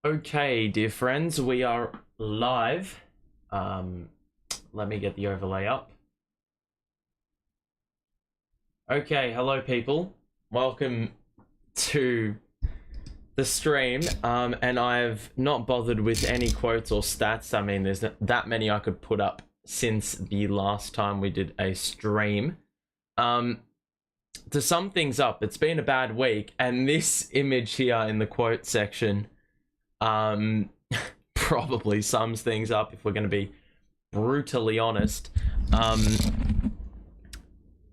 Okay, dear friends, we are live. Um, Let me get the overlay up. Okay, hello people. Welcome to the stream. And I've not bothered with any quotes or stats. I mean, there's not that many I could put up since the last time we did a stream. To sum things up, it's been a bad week, and this image here in the quote section probably sums things up if we're going to be brutally honest.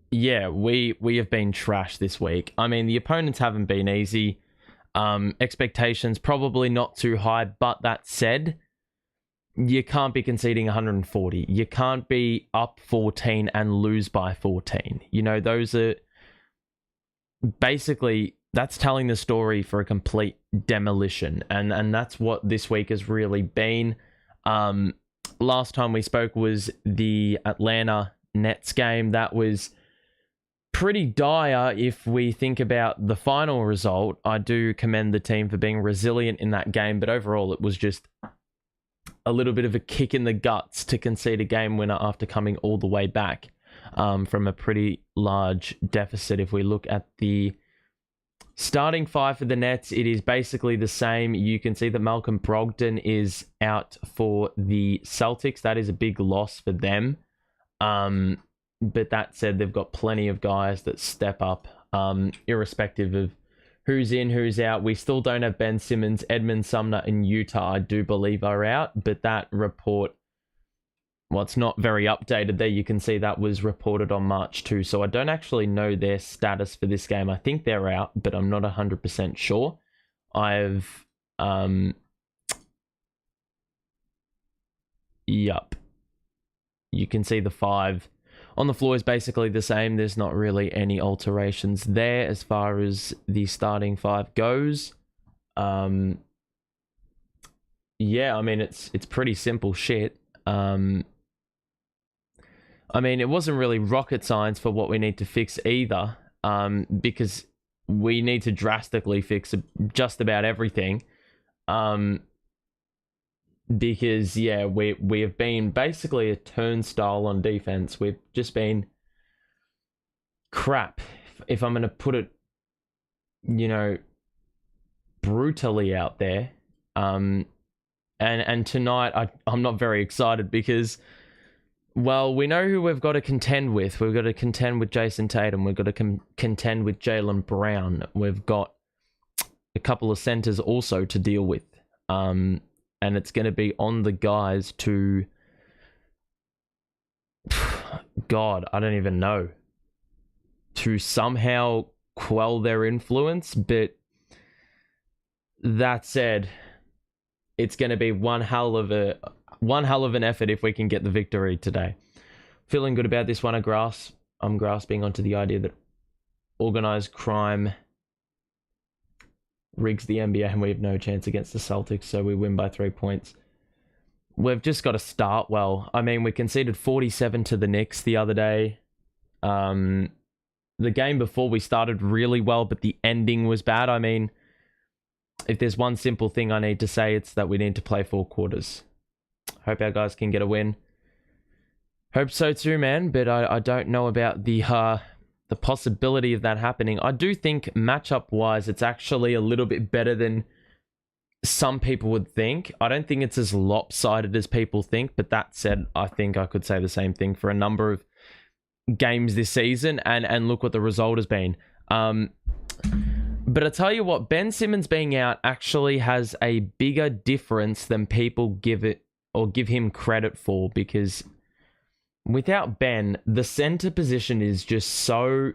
Yeah, we have been trash this week. I mean, the opponents haven't been easy. Expectations probably not too high, but that said, you can't be conceding 140. You can't be up 14 and lose by 14. You know, those are basically, that's telling the story for a complete demolition, and that's what this week has really been. Last time we spoke was the Atlanta Nets game. That was pretty dire if we think about the final result. I do commend the team for being resilient in that game, but overall it was just a little bit of a kick in the guts to concede a game winner after coming all the way back from a pretty large deficit. If we look at the starting five for the Nets, it is basically the same. You can see that Malcolm Brogdon is out for the Celtics. That is a big loss for them. But that said, they've got plenty of guys that step up, irrespective of who's in, who's out. We still don't have Ben Simmons. Edmund Sumner in Utah, I do believe, are out. But that report, well, it's not very updated there. You can see that was reported on March 2. So I don't actually know their status for this game. I think they're out, but I'm not 100% sure. Yup. You can see the five on the floor is basically the same. There's not really any alterations there as far as the starting five goes. Yeah, I mean, it's pretty simple shit. I mean, it wasn't really rocket science for what we need to fix either, because we need to drastically fix just about everything. Because, yeah, we have been basically a turnstile on defense. We've just been crap, if I'm going to put it, you know, brutally out there. And tonight, I'm not very excited because, well, we know who we've got to contend with. We've got to contend with Jason Tatum. We've got to contend with Jaylen Brown. We've got a couple of centers also to deal with. And it's going to be on the guys to, God, I don't even know, to somehow quell their influence. But that said, it's going to be one hell of an effort if we can get the victory today. Feeling good about this one. I'm grasping onto the idea that organized crime rigs the NBA and we have no chance against the Celtics, so we win by 3 points. We've just got to start well. I mean, we conceded 47 to the Knicks the other day. The game before we started really well, but the ending was bad. I mean, if there's one simple thing I need to say, it's that we need to play 4 quarters. Hope our guys can get a win. Hope so too, man, but I don't know about the possibility of that happening. I do think matchup-wise, it's actually a little bit better than some people would think. I don't think it's as lopsided as people think, but that said, I think I could say the same thing for a number of games this season, and look what the result has been. But I tell you what, Ben Simmons being out actually has a bigger difference than people give him credit for, because without Ben, the center position is just so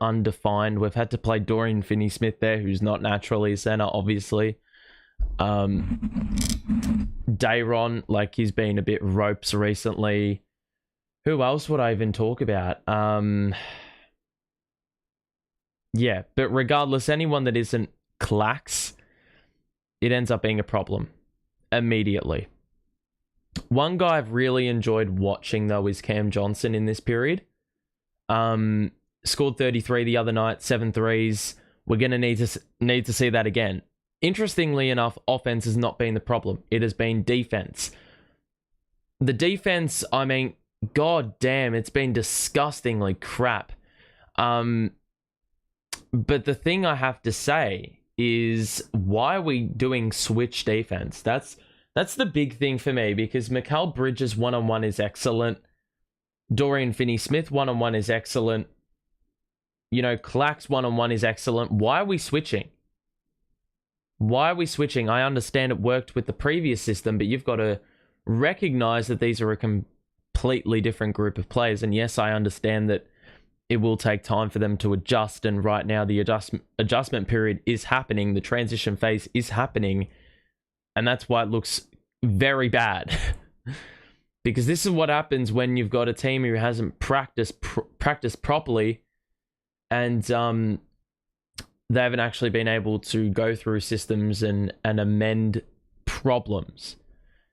undefined. We've had to play Dorian Finney-Smith there, who's not naturally a center, obviously. Dayron, like, he's been a bit ropes recently. Who else would I even talk about? Yeah, but regardless, anyone that isn't Clax, it ends up being a problem immediately. One guy I've really enjoyed watching, though, is Cam Johnson in this period. Scored 33 the other night, 7 threes. We're going to need to see that again. interestingly enough, offense has not been the problem. It has been defense. The defense, I mean, god damn, it's been disgustingly crap. But the thing I have to say is, why are we doing switch defense? That's the big thing for me, because Mikal Bridges one-on-one is excellent. Dorian Finney-Smith one-on-one is excellent. You know, Clax one-on-one is excellent. Why are we switching? Why are we switching? I understand it worked with the previous system, but you've got to recognize that these are a completely different group of players. And yes, I understand that it will take time for them to adjust. And right now, the adjustment period is happening. The transition phase is happening. And that's why it looks very bad. Because this is what happens when you've got a team who hasn't practiced properly, and they haven't actually been able to go through systems and amend problems.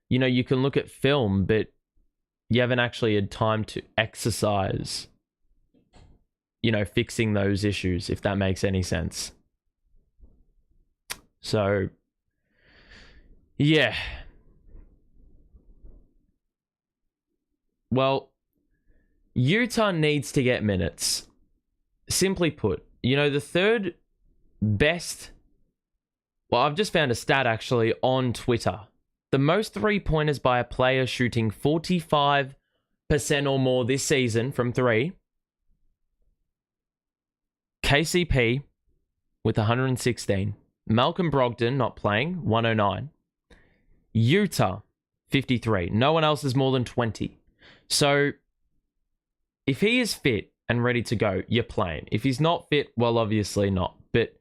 You know, you can look at film, but you haven't actually had time to exercise, you know, fixing those issues, if that makes any sense. So, yeah. Well, Utah needs to get minutes. Simply put, you know, the third best... Well, I've just found a stat, actually, on Twitter. The most three-pointers by a player shooting 45% or more this season from three. KCP with 116. Malcolm Brogdon, not playing, 109. Utah, 53. No one else is more than 20. So, if he is fit and ready to go, you're playing. If he's not fit, well, obviously not. But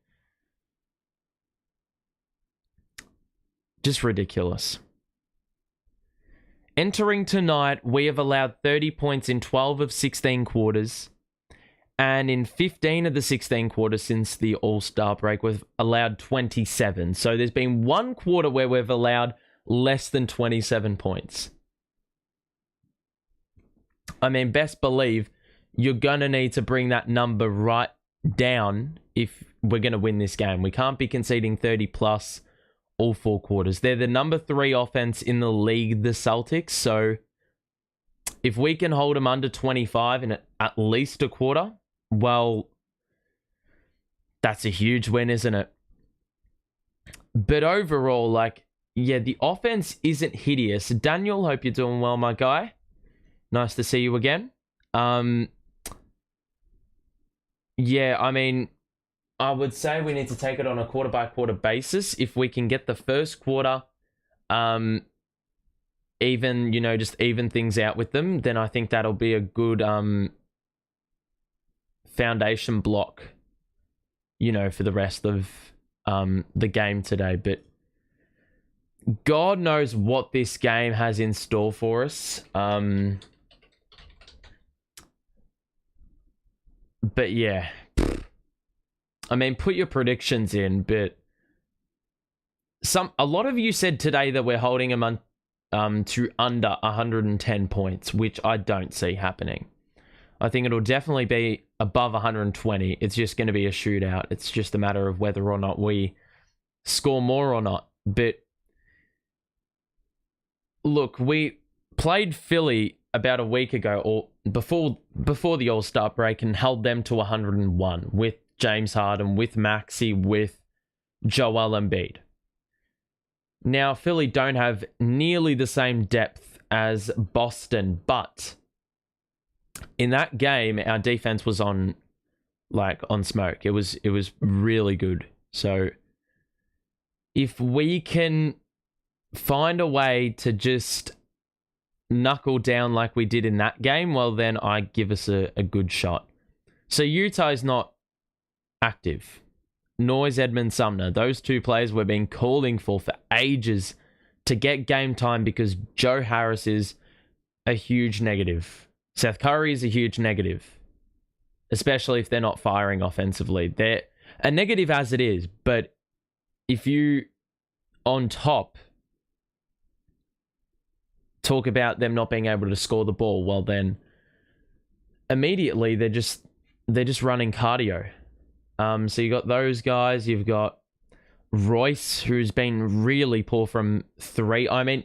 just ridiculous. Entering tonight, we have allowed 30 points in 12 of 16 quarters. And in 15 of the 16 quarters since the All-Star break, we've allowed 27. So there's been one quarter where we've allowed less than 27 points. I mean, best believe you're going to need to bring that number right down if we're going to win this game. We can't be conceding 30 plus all four quarters. They're the number 3 offense in the league, the Celtics. So if we can hold them under 25 in at least a quarter, well, that's a huge win, isn't it? But overall, like, yeah, the offense isn't hideous. Daniel, hope you're doing well, my guy. Nice to see you again. Yeah, I mean, I would say we need to take it on a quarter-by-quarter basis. If we can get the first quarter, even, you know, just even things out with them, then I think that'll be a good foundation block, you know, for the rest of the game today. But God knows what this game has in store for us. But yeah, I mean, put your predictions in, but a lot of you said today that we're holding them to under 110 points, which I don't see happening. I think it'll definitely be above 120. It's just going to be a shootout. It's just a matter of whether or not we score more or not. But look, we played Philly about a week ago, or before the All-Star break, and held them to 101 with James Harden, with Maxey, with Joel Embiid. Now, Philly don't have nearly the same depth as Boston, but in that game, our defense was on smoke. It was really good. So if we can find a way to just knuckle down like we did in that game, well, then I give us a good shot. So Utah is not active, nor is Edmund Sumner. Those two players we've been calling for ages to get game time, because Joe Harris is a huge negative. Seth Curry is a huge negative, especially if they're not firing offensively. They're a negative as it is, but if you, on top, talk about them not being able to score the ball, well then immediately they're just running cardio. So you got those guys, you've got Royce, who's been really poor from 3. I mean,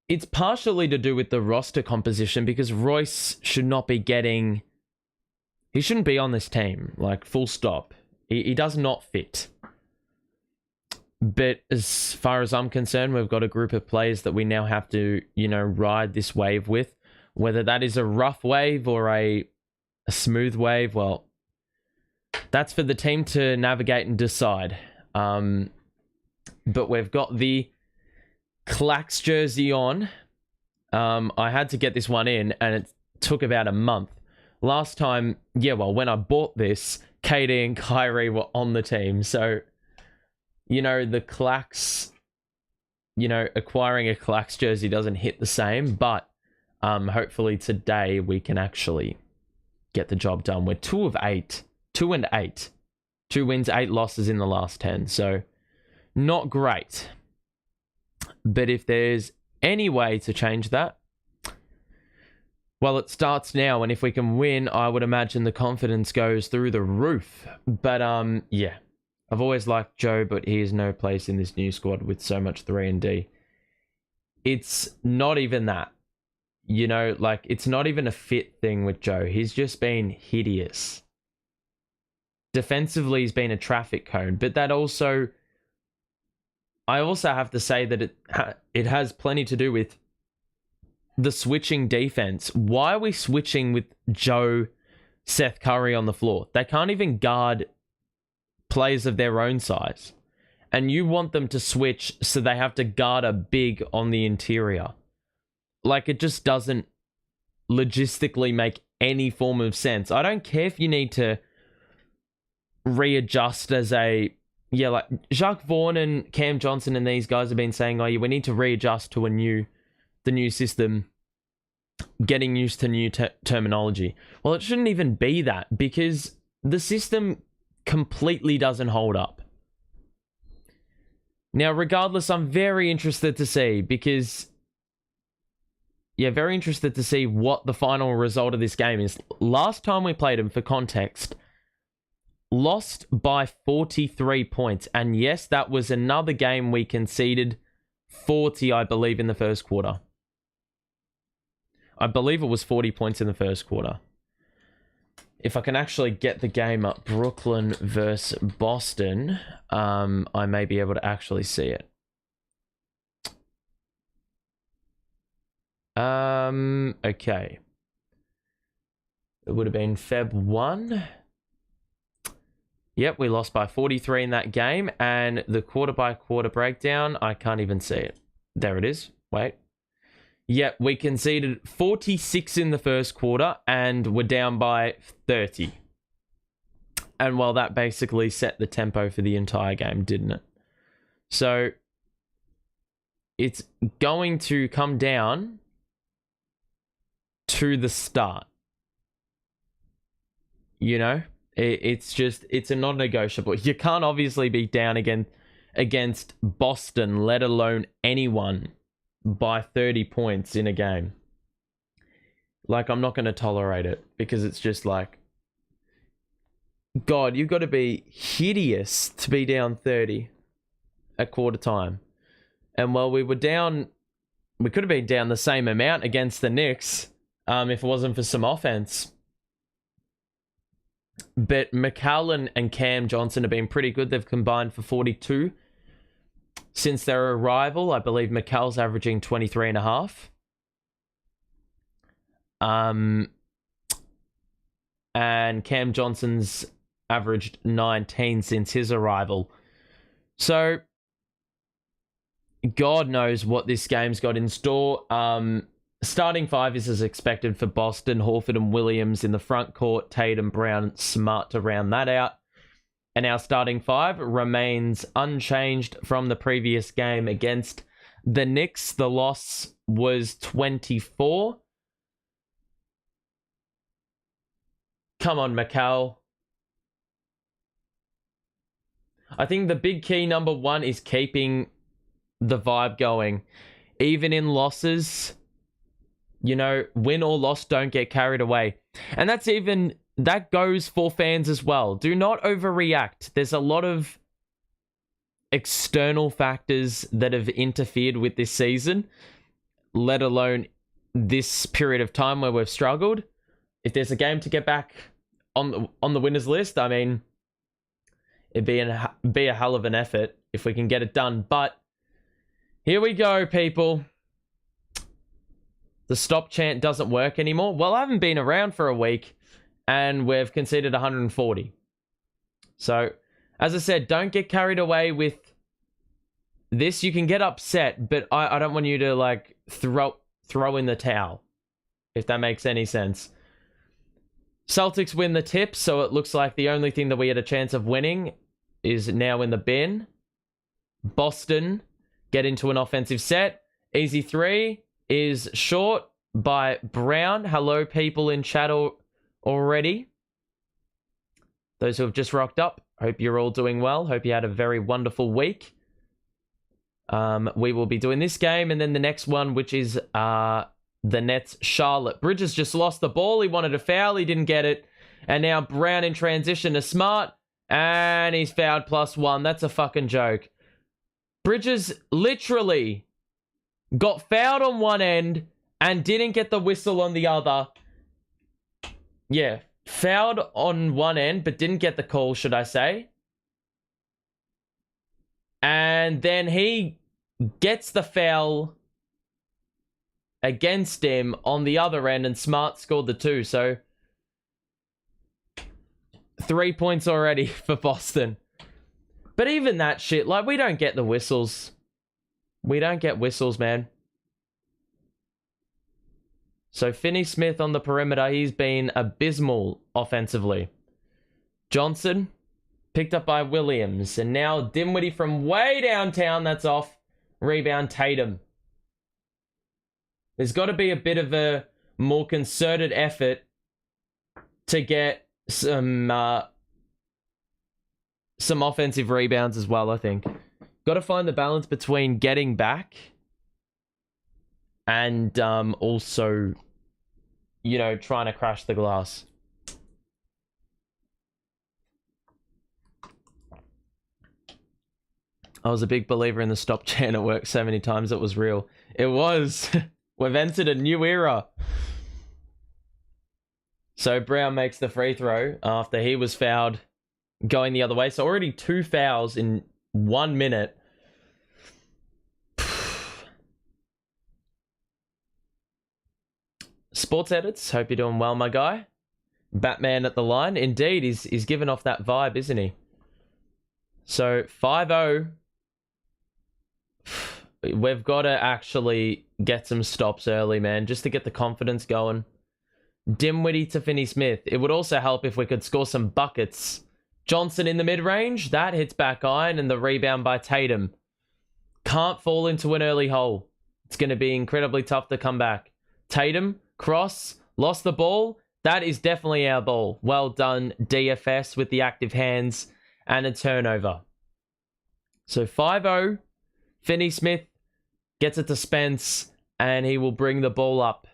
it's partially to do with the roster composition because Royce should not be getting... He shouldn't be on this team, like, full stop. He does not fit. But as far as I'm concerned, we've got a group of players that we now have to, ride this wave with. Whether that is a rough wave or a smooth wave, well, that's for the team to navigate and decide. But we've got the Clax jersey on. I had to get this one in, and it took about a month. Last time, when I bought this, KD and Kyrie were on the team. So, the Clax, acquiring a Clax jersey doesn't hit the same. But hopefully today we can actually get the job done. We're 2 of 8. 2 and 8. 2 wins, 8 losses in the last 10. So, not great. But if there's any way to change that, well, it starts now. And if we can win, I would imagine the confidence goes through the roof. But, I've always liked Joe, but he has no place in this new squad with so much 3-and-D. It's not even that. It's not even a fit thing with Joe. He's just been hideous. Defensively, he's been a traffic cone. But that also... I also have to say that it has plenty to do with the switching defense. Why are we switching with Joe, Seth Curry on the floor? They can't even guard players of their own size. And you want them to switch so they have to guard a big on the interior. It just doesn't logistically make any form of sense. I don't care if you need to readjust as a... Jacques Vaughn and Cam Johnson and these guys have been saying, we need to readjust to the new system, getting used to new terminology. Well, it shouldn't even be that because the system completely doesn't hold up. Now, regardless, I'm very interested to see because... very interested to see what the final result of this game is. Last time we played them, for context... lost by 43 points. And yes, that was another game we conceded 40, I believe, in the first quarter. I believe it was 40 points in the first quarter. If I can actually get the game up, Brooklyn versus Boston, I may be able to actually see it. Okay. It would have been Feb 1. Yep, we lost by 43 in that game. And the quarter-by-quarter breakdown, I can't even see it. There it is. Wait. Yep, we conceded 46 in the first quarter and we're down by 30. And well, that basically set the tempo for the entire game, didn't it? So, it's going to come down to the start. It's a non-negotiable. You can't obviously be down against Boston, let alone anyone, by 30 points in a game. I'm not going to tolerate it because it's just God, you've got to be hideous to be down 30 at quarter time. And well, we could have been down the same amount against the Knicks if it wasn't for some offense. But McCallum and Cam Johnson have been pretty good. They've combined for 42 since their arrival. I believe McCall's averaging 23.5. And Cam Johnson's averaged 19 since his arrival. So, God knows what this game's got in store. Starting 5 is as expected for Boston. Horford and Williams in the front court. Tatum, Brown, Smart to round that out. And our starting 5 remains unchanged from the previous game against the Knicks. The loss was 24. Come on, Mikal. I think the big key, number 1, is keeping the vibe going. Even in losses, win or loss, don't get carried away. And that goes for fans as well. Do not overreact. There's a lot of external factors that have interfered with this season, let alone this period of time where we've struggled. If there's a game to get back on the winners list, I mean, it'd be a hell of an effort if we can get it done. But here we go, people. The stop chant doesn't work anymore. Well, I haven't been around for a week, and we've conceded 140. So, as I said, don't get carried away with this. You can get upset, but I don't want you to, like, throw in the towel, if that makes any sense. Celtics win the tip, so it looks like the only thing that we had a chance of winning is now in the bin. Boston get into an offensive set. Easy three is short by Brown. Hello, people in chat already. Those who have just rocked up, hope you're all doing well. Hope you had a very wonderful week. We will be doing this game and then the next one, which is the Nets Charlotte. Bridges just lost the ball. He wanted a foul. He didn't get it. And now Brown in transition to Smart. And he's fouled +1. That's a fucking joke. Bridges literally got fouled on one end and didn't get the whistle on the other. Yeah, fouled on one end, but didn't get the call, should I say. And then he gets the foul against him on the other end, and Smart scored the 2. So 3 points already for Boston. But even that shit, like, we don't get the whistles. We don't get whistles, man. So Finney-Smith on the perimeter, he's been abysmal offensively. Johnson, picked up by Williams. And now Dinwiddie from way downtown, that's off. Rebound Tatum. There's got to be a bit of a more concerted effort to get some offensive rebounds as well, I think. Got to find the balance between getting back and also, you know, trying to crash the glass. I was a big believer in the stop chant. It worked so many times it was real. It was. We've entered a new era. So Brown makes the free throw after he was fouled going the other way. So already 2 fouls in 1 minute. Sports edits, hope you're doing well, my guy. Batman at the line. Indeed, he's giving off that vibe, isn't he? So 5-0. We've got to actually get some stops early, man, just to get the confidence going. Dinwiddie to Finney-Smith. It would also help if we could score some buckets. Johnson in the mid-range. That hits back iron, and the rebound by Tatum. Can't fall into an early hole. It's going to be incredibly tough to come back. Tatum, cross, lost the ball. That is definitely our ball. Well done, DFS, with the active hands and a turnover. So 5-0. Finney-Smith gets it to Spence, and he will bring the ball up.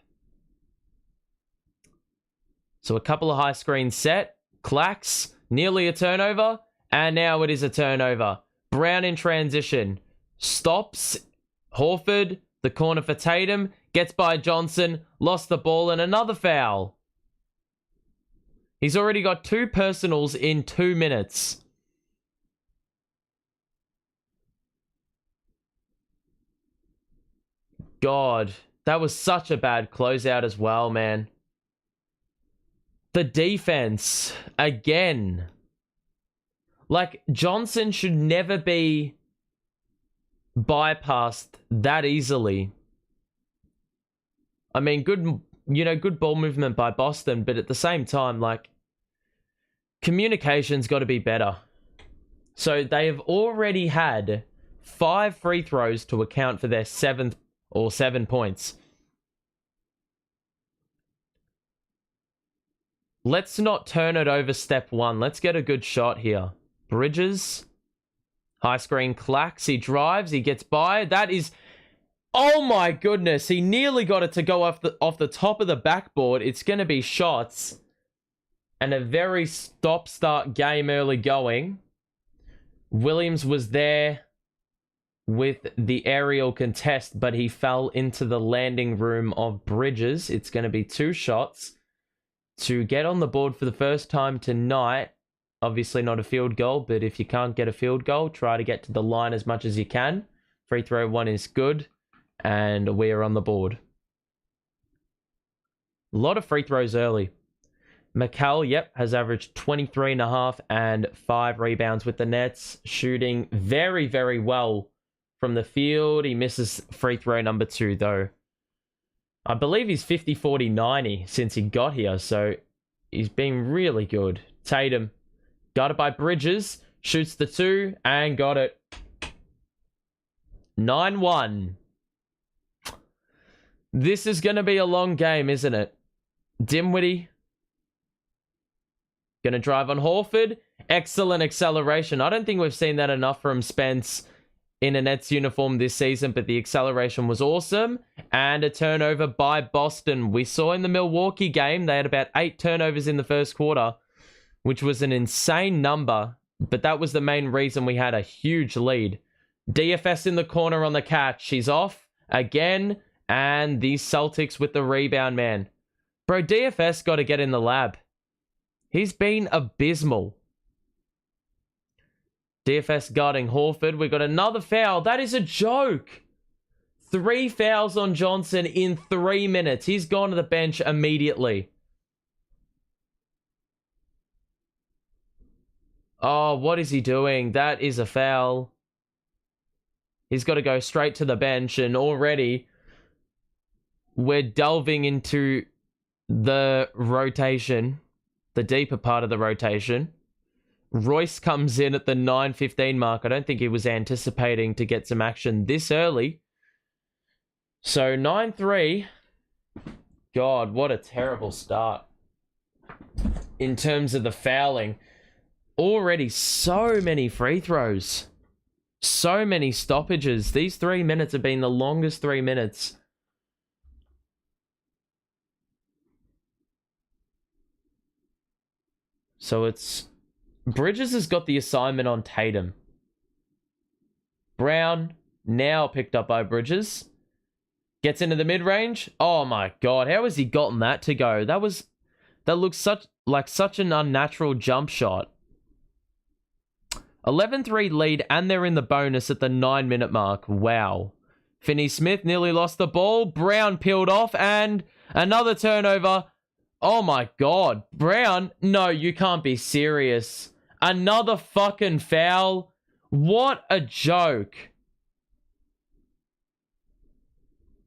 So a couple of high screens set. Clacks, nearly a turnover, and now it is a turnover. Brown in transition. Stops. Horford, the corner for Tatum, gets by Johnson, lost the ball, and another foul. He's already got 2 personals in 2 minutes. God, that was such a bad closeout as well, man. The defense, again. Like, Johnson should never be bypassed that easily. I mean, good ball movement by Boston, but at the same time, like, communication's got to be better. So they have already had 5 free throws to account for their 7 points. Let's not turn it over step 1. Let's get a good shot here. Bridges. High screen Clacks. He drives. He gets by. That is... Oh my goodness. He nearly got it to go off the top of the backboard. It's going to be shots. And a very stop-start game early going. Williams was there with the aerial contest, but he fell into the landing room of Bridges. It's going to be 2 shots to get on the board for the first time tonight. Obviously not a field goal, but if you can't get a field goal, try to get to the line as much as you can. Free throw 1 is good, and we are on the board. A lot of free throws early. McCall, yep, has averaged 23.5 and 5 rebounds with the Nets, shooting very, very well from the field. He misses free throw number 2, though. I believe he's 50, 40, 90 since he got here, so he's been really good. Tatum, got it by Bridges, shoots the 2, and got it. 9-1. This is going to be a long game, isn't it? Dinwiddie going to drive on Horford. Excellent acceleration. I don't think we've seen that enough from Spence in a Nets uniform this season, but the acceleration was awesome. And a turnover by Boston. We saw in the Milwaukee game, they had about 8 turnovers in the first quarter, which was an insane number, but that was the main reason we had a huge lead. DFS in the corner on the catch. He's off again, and the Celtics with the rebound, man. Bro, DFS got to get in the lab. He's been abysmal. DFS guarding Horford. We got another foul. That is a joke. 3 fouls on Johnson in 3 minutes. He's gone to the bench immediately. Oh, what is he doing? That is a foul. He's got to go straight to the bench, and already we're delving into the rotation, the deeper part of the rotation. Royce comes in at the 9:15 mark. I don't think he was anticipating to get some action this early. So 9-3. God, what a terrible start in terms of the fouling. Already so many free throws. So many stoppages. These 3 minutes have been the longest 3 minutes. So it's... Bridges has got the assignment on Tatum. Brown, now picked up by Bridges. Gets into the mid-range. Oh my god, how has he gotten that to go? That looks such an unnatural jump shot. 11-3 lead, and they're in the bonus at the 9-minute mark. Wow. Finney-Smith nearly lost the ball. Brown peeled off, and another turnover. Oh my god. Brown? No, you can't be serious. Another fucking foul. What a joke.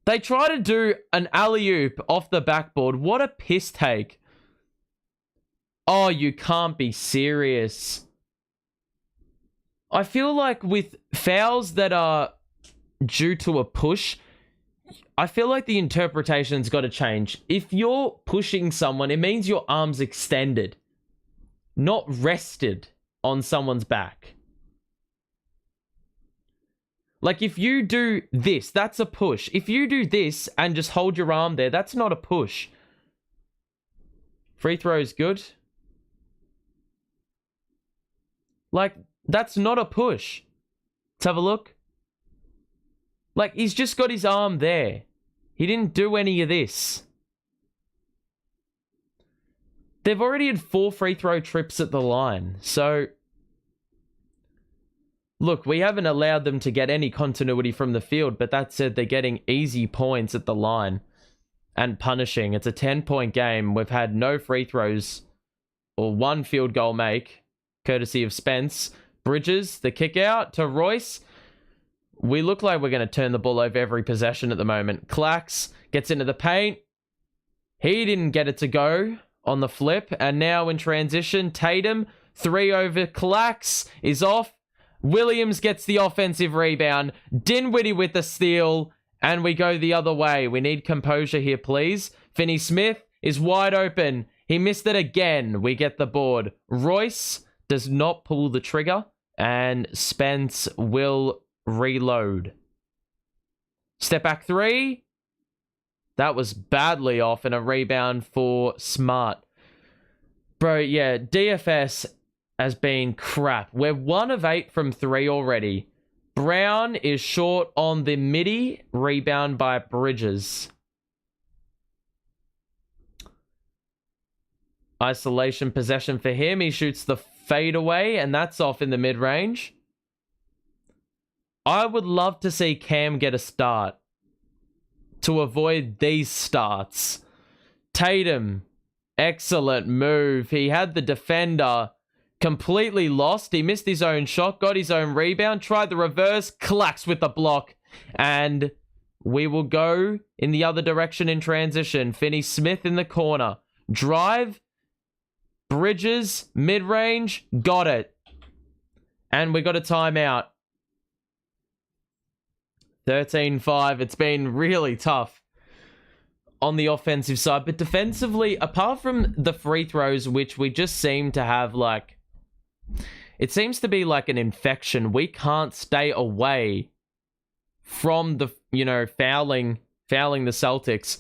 They try to do an alley-oop off the backboard. What a piss take. Oh, you can't be serious. I feel like with fouls that are due to a push, I feel like the interpretation's got to change. If you're pushing someone, it means your arm's extended, not rested on someone's back. Like, if you do this, that's a push. If you do this and just hold your arm there, that's not a push. Free throw is good. Like, that's not a push. Let's have a look. Like, he's just got his arm there. He didn't do any of this. They've already had 4 free throw trips at the line. So, look, we haven't allowed them to get any continuity from the field, but that said, they're getting easy points at the line and punishing. It's a 10-point game. We've had no free throws or 1 field goal make, courtesy of Spence. Bridges, the kick out to Royce. We look like we're going to turn the ball over every possession at the moment. Clax gets into the paint. He didn't get it to go on the flip. And now in transition, Tatum, 3 over Clax, is off. Williams gets the offensive rebound. Dinwiddie with the steal. And we go the other way. We need composure here, please. Finney-Smith is wide open. He missed it again. We get the board. Royce does not pull the trigger. And Spence will reload. Step back 3. That was badly off, and a rebound for Smart. Bro, yeah, DFS has been crap. We're 1 of 8 from 3 already. Brown is short on the midi. Rebound by Bridges. Isolation possession for him. He shoots the fadeaway, and that's off in the mid-range. I would love to see Cam get a start to avoid these starts. Tatum, excellent move. He had the defender completely lost. He missed his own shot, got his own rebound, tried the reverse, clacks with the block, and we will go in the other direction in transition. Finney-Smith in the corner. Drive, Bridges, mid-range, got it. And we got a timeout. 13-5. It's been really tough on the offensive side. But defensively, apart from the free throws, which we just seem to have like... It seems to be like an infection. We can't stay away from the, fouling the Celtics.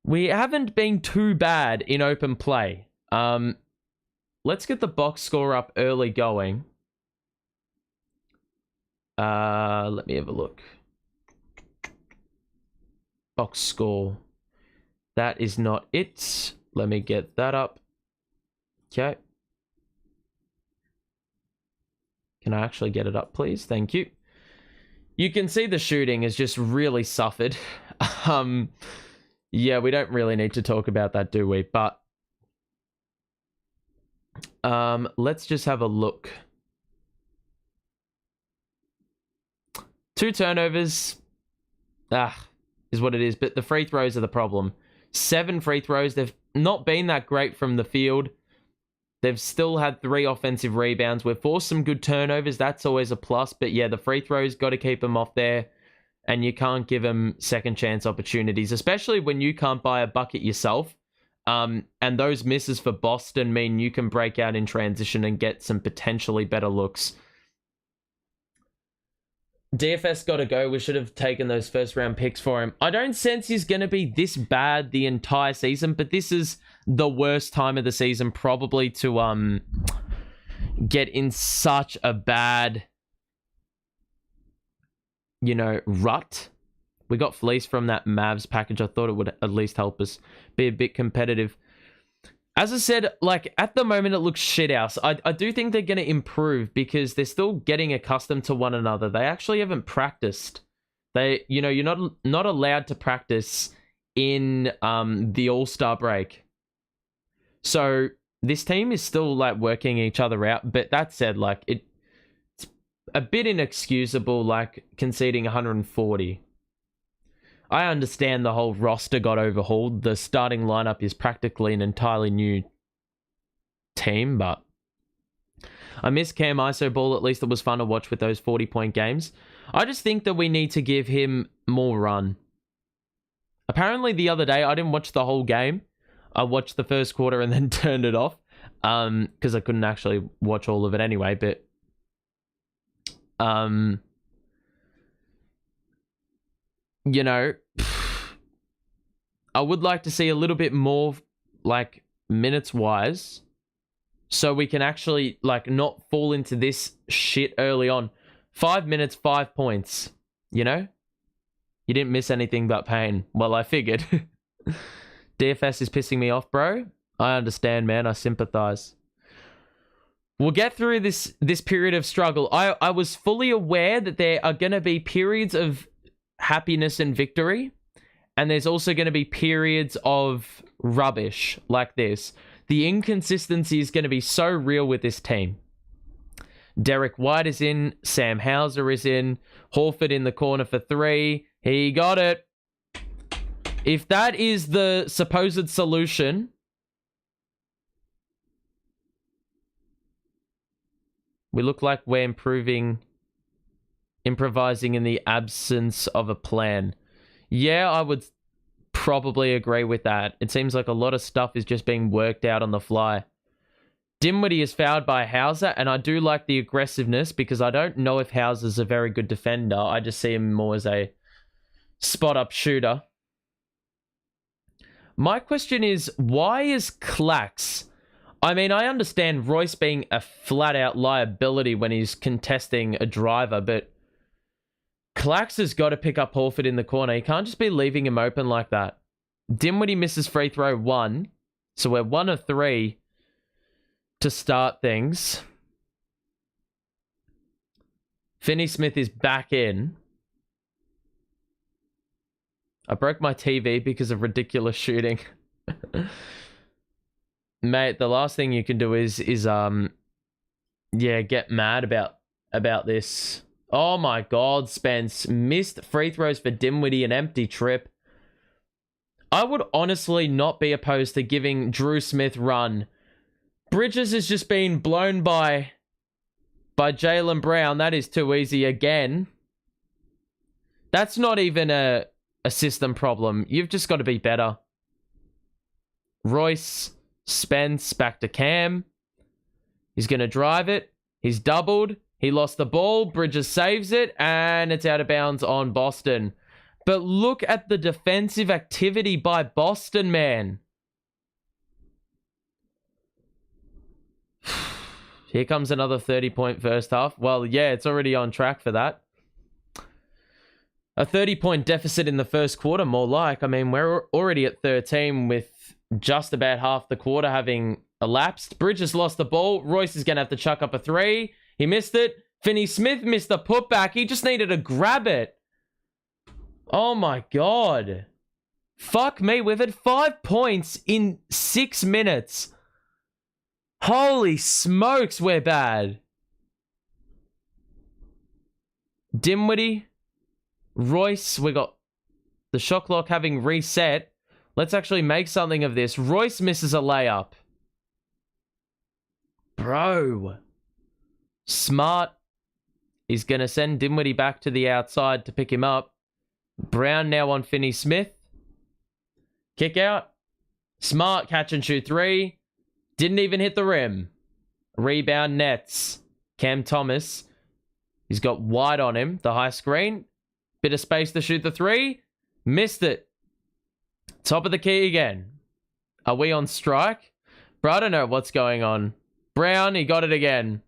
We haven't been too bad in open play. Let's get the box score up early going. Let me have a look. Box score. That is not it. Let me get that up. Okay. Can I actually get it up, please? Thank you. You can see the shooting has just really suffered. Yeah, we don't really need to talk about that, do we? But let's just have a look. 2 turnovers. Is what it is. But the free throws are the problem. 7 free throws. They've not been that great from the field. They've still had 3 offensive rebounds. We've forced some good turnovers. That's always a plus. But yeah, the free throws, got to keep them off there. And you can't give them second chance opportunities, especially when you can't buy a bucket yourself. And those misses for Boston mean you can break out in transition and get some potentially better looks. DFS got to go. We should have taken those first round picks for him. I don't sense he's going to be this bad the entire season, but this is the worst time of the season probably to get in such a bad, rut. We got fleeced from that Mavs package. I thought it would at least help us be a bit competitive. As I said, like, at the moment, it looks shithouse. I do think they're going to improve because they're still getting accustomed to one another. They actually haven't practiced. You're not allowed to practice in the All-Star break. So this team is still, like, working each other out. But that said, like, it's a bit inexcusable, like, conceding 140. I understand the whole roster got overhauled. The starting lineup is practically an entirely new team, but I miss Cam ISO ball. At least it was fun to watch with those 40-point games. I just think that we need to give him more run. Apparently the other day, I didn't watch the whole game. I watched the first quarter and then turned it off because I couldn't actually watch all of it anyway, but I would like to see a little bit more, like, minutes-wise, so we can actually, like, not fall into this shit early on. 5 minutes, 5 points, You didn't miss anything but pain. Well, I figured. DFS is pissing me off, bro. I understand, man. I sympathize. We'll get through this period of struggle. I was fully aware that there are going to be periods of happiness and victory, and there's also going to be periods of rubbish like this. The inconsistency is going to be so real with this team. Derek White is in, Sam Hauser is in, Horford in the corner for 3. He got it. If that is the supposed solution, we look like we're improvising in the absence of a plan. Yeah, I would probably agree with that. It seems like a lot of stuff is just being worked out on the fly. Dinwiddie is fouled by Hauser, and I do like the aggressiveness because I don't know if Hauser's a very good defender. I just see him more as a spot-up shooter. My question is, why is Clax I mean, I understand Royce being a flat-out liability when he's contesting a driver, but Clax has got to pick up Horford in the corner. He can't just be leaving him open like that. Dinwiddie misses free throw 1, so we're 1 of 3 to start things. Finney-Smith is back in. I broke my TV because of ridiculous shooting. Mate, the last thing you can do is get mad about this. Oh my god, Spence. Missed free throws for Dinwiddie, an empty trip. I would honestly not be opposed to giving Drew Smith run. Bridges has just been blown by Jaylen Brown. That is too easy again. That's not even a system problem. You've just got to be better. Royce, Spence, back to Cam. He's going to drive it. He's doubled. He lost the ball. Bridges saves it, and it's out of bounds on Boston. But look at the defensive activity by Boston, man. Here comes another 30-point first half. Well, yeah, it's already on track for that. A 30-point deficit in the first quarter, more like. I mean, we're already at 13 with just about half the quarter having elapsed. Bridges lost the ball. Royce is going to have to chuck up a 3. He missed it. Finney-Smith missed the putback. He just needed to grab it. Oh my god. Fuck me. We've had 5 points in 6 minutes. Holy smokes, we're bad. Dinwiddie. Royce. We got the shot clock having reset. Let's actually make something of this. Royce misses a layup. Bro. Smart. He's going to send Dinwiddie back to the outside to pick him up. Brown now on Finney-Smith. Kick out. Smart catch and shoot 3. Didn't even hit the rim. Rebound Nets. Cam Thomas. He's got White on him. The high screen. Bit of space to shoot the 3. Missed it. Top of the key again. Are we on strike? Bro, I don't know what's going on. Brown, he got it again.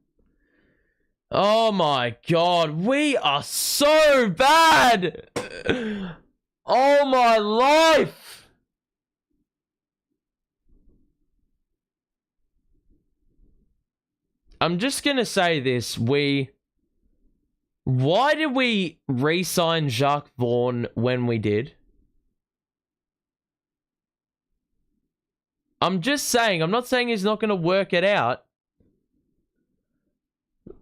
Oh my god, we are so bad! Oh my life! I'm just gonna say this, why did we re-sign Jacques Vaughn when we did? I'm just saying, I'm not saying he's not gonna work it out.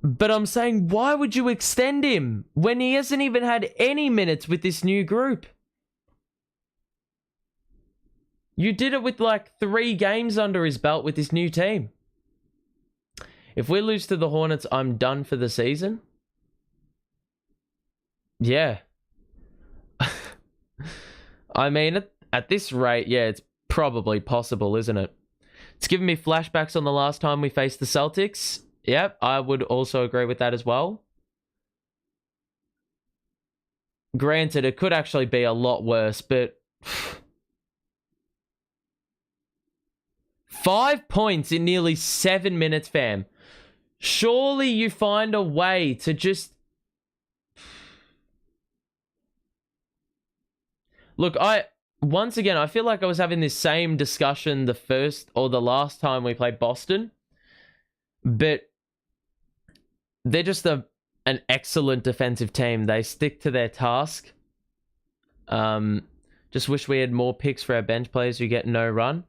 But I'm saying, why would you extend him when he hasn't even had any minutes with this new group? You did it with like 3 games under his belt with this new team. If we lose to the Hornets, I'm done for the season. Yeah. I mean, at this rate, yeah, it's probably possible, isn't it? It's giving me flashbacks on the last time we faced the Celtics. Yep, I would also agree with that as well. Granted, it could actually be a lot worse, but 5 points in nearly 7 minutes, fam. Surely you find a way to just... Look, once again, I feel like I was having this same discussion the first or the last time we played Boston. But they're just an excellent defensive team. They stick to their task. Just wish we had more picks for our bench players who get no run.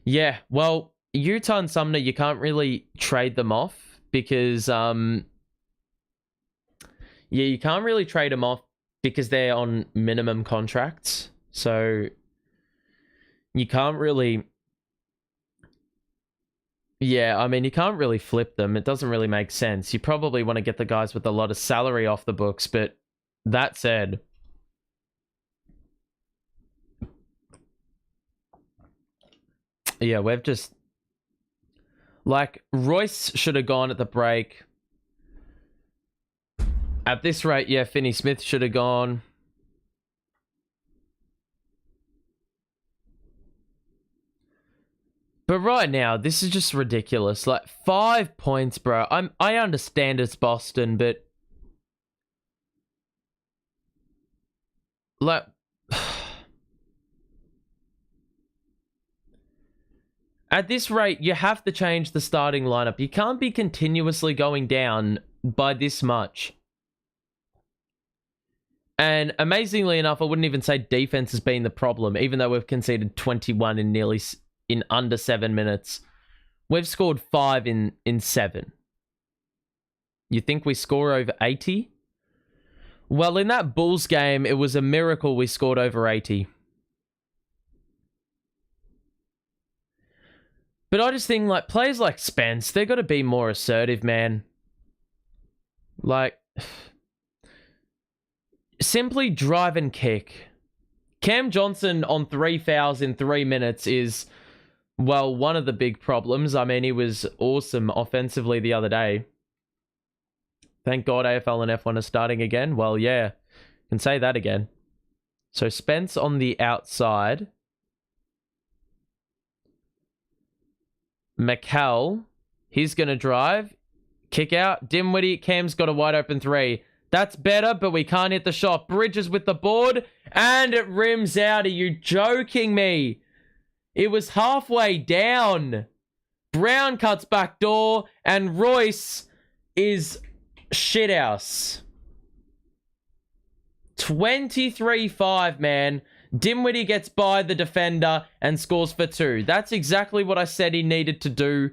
Yeah, well, Utah and Sumner, you can't really trade them off because... Yeah, you can't really trade them off because they're on minimum contracts. So you can't really... Yeah, I mean, you can't really flip them. It doesn't really make sense. You probably want to get the guys with a lot of salary off the books, but that said... Yeah, we've just... Like, Royce should have gone at the break. At this rate, yeah, Finney-Smith should have gone. But right now, this is just ridiculous. Like, 5 points, bro. I understand it's Boston, but like, at this rate, you have to change the starting lineup. You can't be continuously going down by this much. And amazingly enough, I wouldn't even say defense has been the problem, even though we've conceded 21 in under 7 minutes. We've scored 5 in 7. You think we score over 80? Well, in that Bulls game, it was a miracle we scored over 80. But I just think, like, players like Spence, they've got to be more assertive, man. Like, simply drive and kick. Cam Johnson on 3 fouls in 3 minutes is, well, one of the big problems. I mean, he was awesome offensively the other day. Thank God AFL and F1 are starting again. Well, yeah, can say that again. So Spence on the outside. McCall, he's going to drive. Kick out. Dimwitty, Cam's got a wide open 3. That's better, but we can't hit the shot. Bridges with the board, and it rims out. Are you joking me? It was halfway down. Brown cuts back door, and Royce is shithouse. 23-5, man. Dimwitty gets by the defender and scores for 2. That's exactly what I said he needed to do.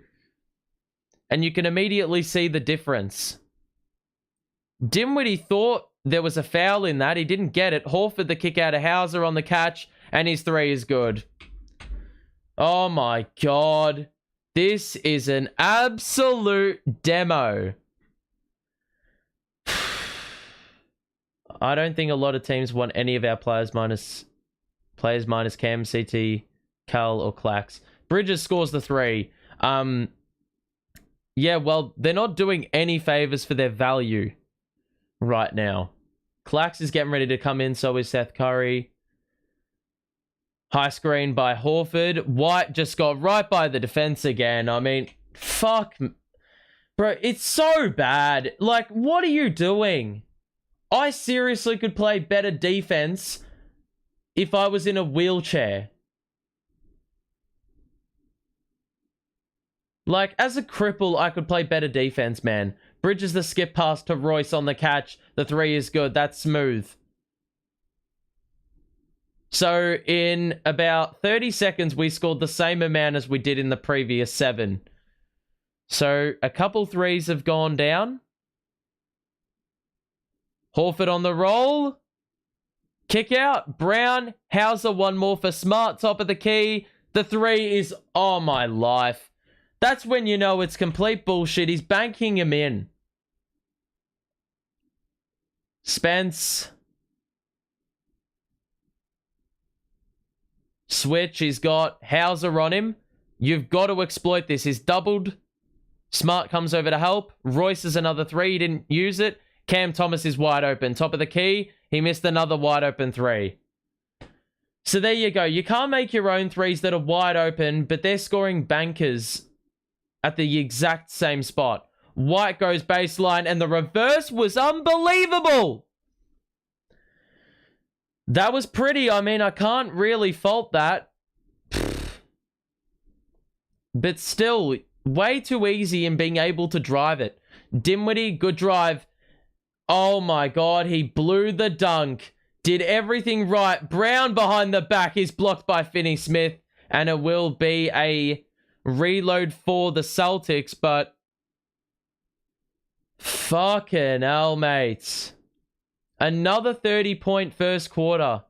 And you can immediately see the difference. Dimwitty thought there was a foul in that. He didn't get it. Horford the kick out of Hauser on the catch, and his 3 is good. Oh my God. This is an absolute demo. I don't think a lot of teams want any of our players minus Cam, CT, Cal, or Clax. Bridges scores the 3. Yeah, well, they're not doing any favors for their value right now. Clax is getting ready to come in, so is Seth Curry. High screen by Horford. White just got right by the defense again. I mean, fuck. Bro, it's so bad. Like, what are you doing? I seriously could play better defense if I was in a wheelchair. Like, as a cripple, I could play better defense, man. Bridges the skip pass to Royce on the catch. The 3 is good. That's smooth. So, in about 30 seconds, we scored the same amount as we did in the previous 7. So, a couple 3s have gone down. Horford on the roll. Kick out. Brown. Hauser, 1 more for Smart. Top of the key. The 3 is... Oh, my life. That's when you know it's complete bullshit. He's banking him in. Spence. Switch. He's got Hauser on him. You've got to exploit this. He's doubled. Smart comes over to help. Royce is another 3. He didn't use it. Cam Thomas is wide open. Top of the key. He missed another wide open 3. So there you go. You can't make your own 3s that are wide open, but they're scoring bankers at the exact same spot. White goes baseline, and the reverse was unbelievable. That was pretty. I mean, I can't really fault that. But still, way too easy in being able to drive it. Dimwitty, good drive. Oh my God, he blew the dunk. Did everything right. Brown behind the back is blocked by Finney-Smith. And it will be a reload for the Celtics, but... Fucking hell, mates. Another 30-point first quarter.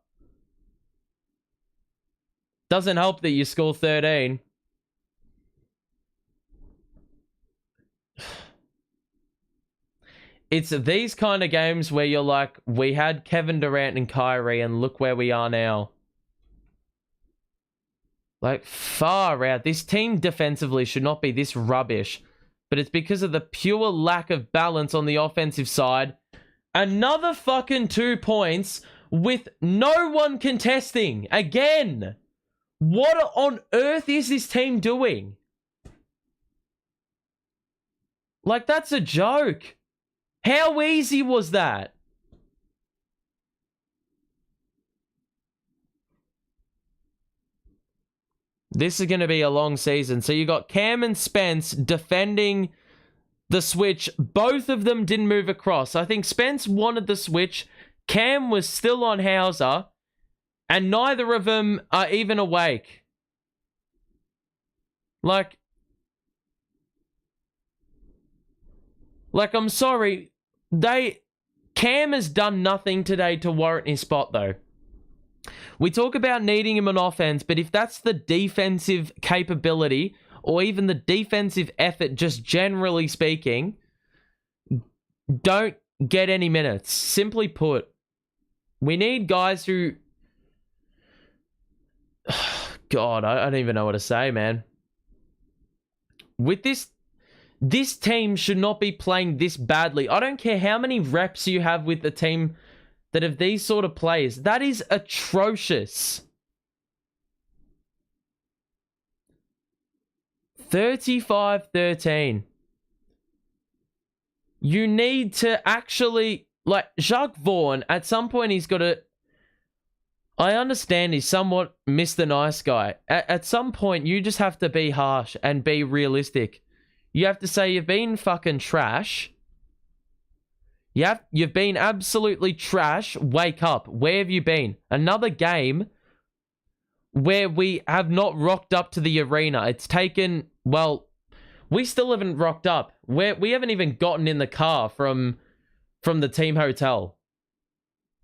Doesn't help that you score 13. It's these kind of games where you're like, we had Kevin Durant and Kyrie, and look where we are now. Like, far out. This team defensively should not be this rubbish. But it's because of the pure lack of balance on the offensive side. Another fucking 2 points with no one contesting. Again. What on earth is this team doing? Like, that's a joke. How easy was that? This is going to be a long season. So you got Cam and Spence defending the switch. Both of them didn't move across. I think Spence wanted the switch. Cam was still on Hauser. And neither of them are even awake. Like, I'm sorry. Cam has done nothing today to warrant his spot, though. We talk about needing him on offense, but if that's the defensive capability, or even the defensive effort, just generally speaking, don't get any minutes. Simply put, we need guys who... God, I don't even know what to say, man. With this team should not be playing this badly. I don't care how many reps you have with the team that have these sort of players. That is atrocious. 35-13. You need to actually... Like, Jacques Vaughn, at some point he's got to... I understand he's somewhat Mr. Nice Guy. At some point, you just have to be harsh and be realistic. You have to say you've been fucking trash. You've been absolutely trash. Wake up. Where have you been? Another game where we have not rocked up to the arena. It's taken, well, we still haven't rocked up. We haven't even gotten in the car from the team hotel.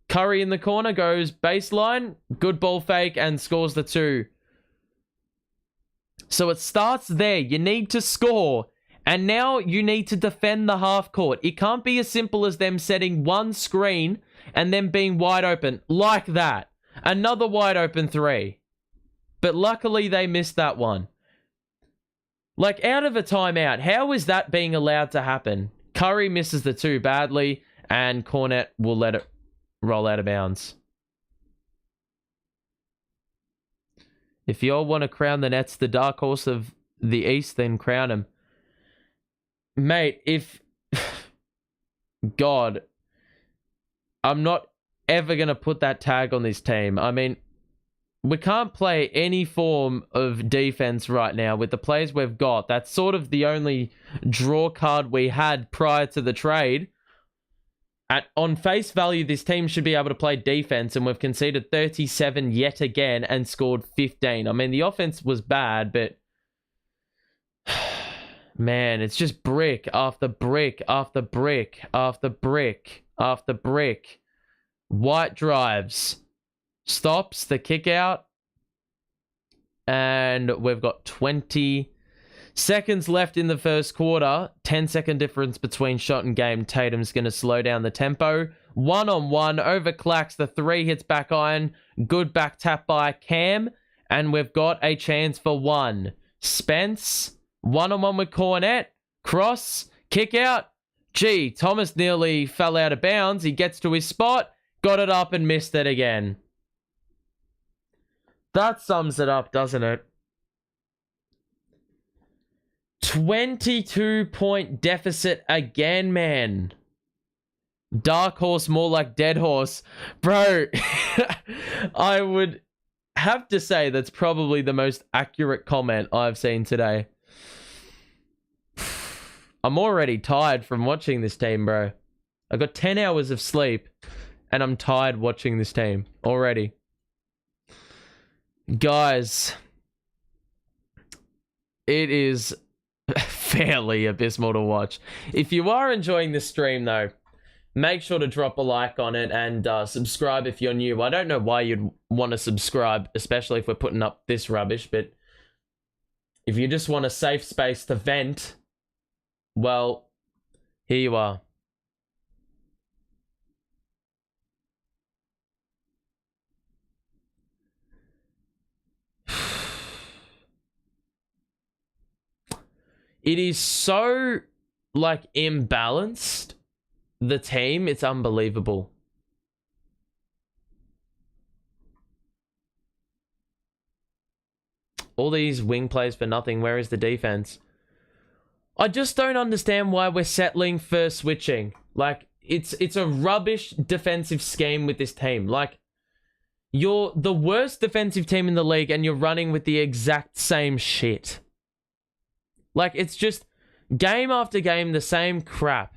Curry in the corner goes baseline, good ball fake, and scores the 2. So it starts there. You need to score. And now you need to defend the half court. It can't be as simple as them setting one screen and then being wide open like that. Another wide open 3. But luckily they missed that one. Like, out of a timeout, how is that being allowed to happen? Curry misses the 2 badly, and Cornet will let it roll out of bounds. If you all want to crown the Nets the dark horse of the East, then crown them. Mate, if... God. I'm not ever going to put that tag on this team. I mean, we can't play any form of defense right now with the players we've got. That's sort of the only draw card we had prior to the trade. On face value, this team should be able to play defense, and we've conceded 37 yet again and scored 15. I mean, the offense was bad, but... Man, it's just brick after brick after brick after brick after brick. White drives. Stops the kick out. And we've got 20 seconds left in the first quarter. 10-second difference between shot and game. Tatum's going to slow down the tempo. One-on-one. Overclocks. The 3 hits back iron. Good back tap by Cam. And we've got a chance for 1. Spence. One-on-one with Cornet. Cross. Kick out. Gee, Thomas nearly fell out of bounds. He gets to his spot. Got it up and missed it again. That sums it up, doesn't it? 22-point deficit again, man. Dark horse, more like dead horse. Bro, I would have to say that's probably the most accurate comment I've seen today. I'm already tired from watching this team, bro. I got 10 hours of sleep, and I'm tired watching this team already. Guys, it is fairly abysmal to watch. If you are enjoying this stream, though, make sure to drop a like on it and subscribe if you're new. I don't know why you'd want to subscribe, especially if we're putting up this rubbish, but if you just want a safe space to vent, well, here you are. It is so, like, imbalanced, the team. It's unbelievable. all these wing plays for nothing. Where is the defense? I just don't understand why we're settling for switching. Like, it's a rubbish defensive scheme with this team. Like, you're the worst defensive team in the league and you're running with the exact same shit. Like, it's just game after game, the same crap.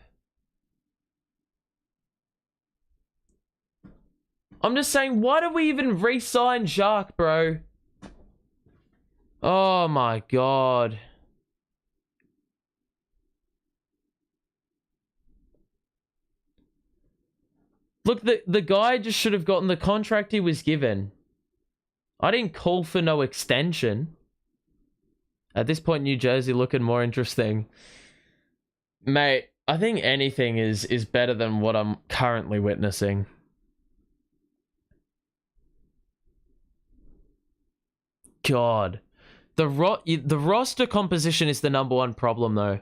I'm just saying, why do we even re-sign Jacques, bro? Oh my god. Look, the guy just should have gotten the contract he was given. I didn't call for no extension. At this point, New Jersey looking more interesting. Mate, I think anything is better than what I'm currently witnessing. God. The roster composition is the number one problem, though.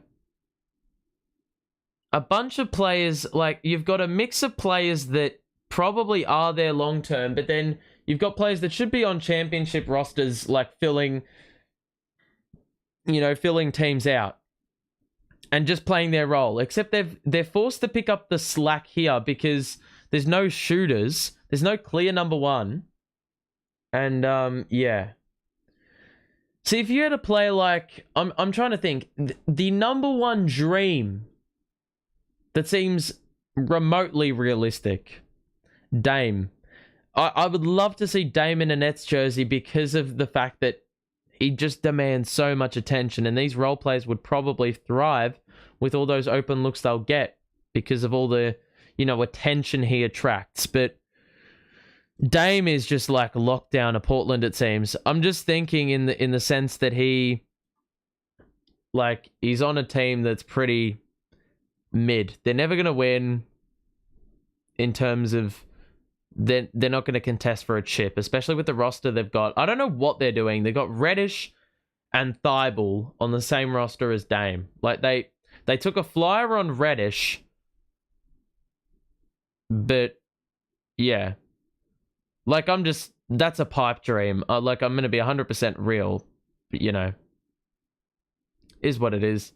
A bunch of players, like, you've got a mix of players that probably are there long term, but then you've got players that should be on championship rosters, like filling teams out and just playing their role. Except they're forced to pick up the slack here because there's no shooters, there's no clear number one, and yeah. See, if you had a player like I'm trying to think, the number one dream that seems remotely realistic, Dame. I would love to see Dame in a Nets jersey because of the fact that he just demands so much attention, and these role players would probably thrive with all those open looks they'll get because of all the, attention he attracts. But Dame is just like locked down to Portland, it seems. I'm just thinking in the sense that he's on a team that's pretty mid. They're never going to win in terms of they're not going to contest for a chip, especially with the roster they've got. I don't know what they're doing. They got Reddish and Thibault on the same roster as Dame. Like, they took a flyer on Reddish, but yeah. Like, that's a pipe dream. I'm going to be 100% real, but, is what it is.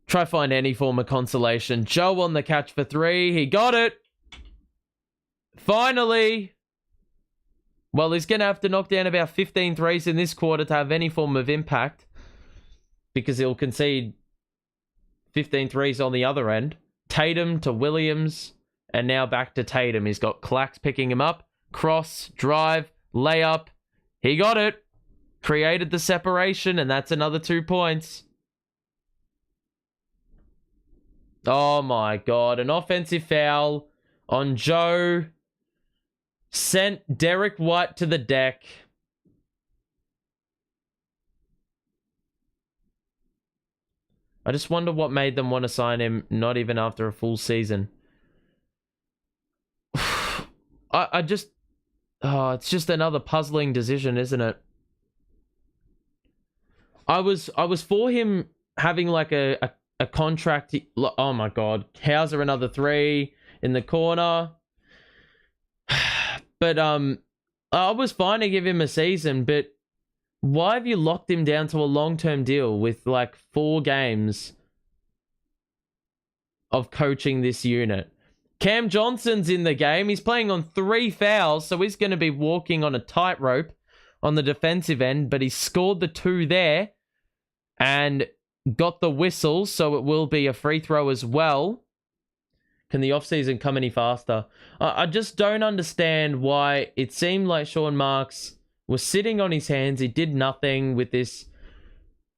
Try find any form of consolation. Joe on the catch for three. He got it. Finally. Well, he's going to have to knock down about 15 threes in this quarter to have any form of impact, because he'll concede 15 threes on the other end. Tatum to Williams, and now back to Tatum. He's got Clax picking him up. Cross, drive, layup. He got it. Created the separation, and that's another 2 points. Oh my god, an offensive foul on Joe. Sent Derek White to the deck. I just wonder what made them want to sign him not even after a full season. it's just another puzzling decision, isn't it? I was for him having like a contract. Oh my god, Hauser another 3 in the corner. But I was fine to give him a season, but why have you locked him down to a long-term deal with like 4 games of coaching this unit? Cam Johnson's in the game. He's playing on 3 fouls, so he's going to be walking on a tightrope on the defensive end, but he scored the 2 there and got the whistle, so it will be a free throw as well. Can the offseason come any faster? I just don't understand why it seemed like Sean Marks was sitting on his hands. He did nothing with this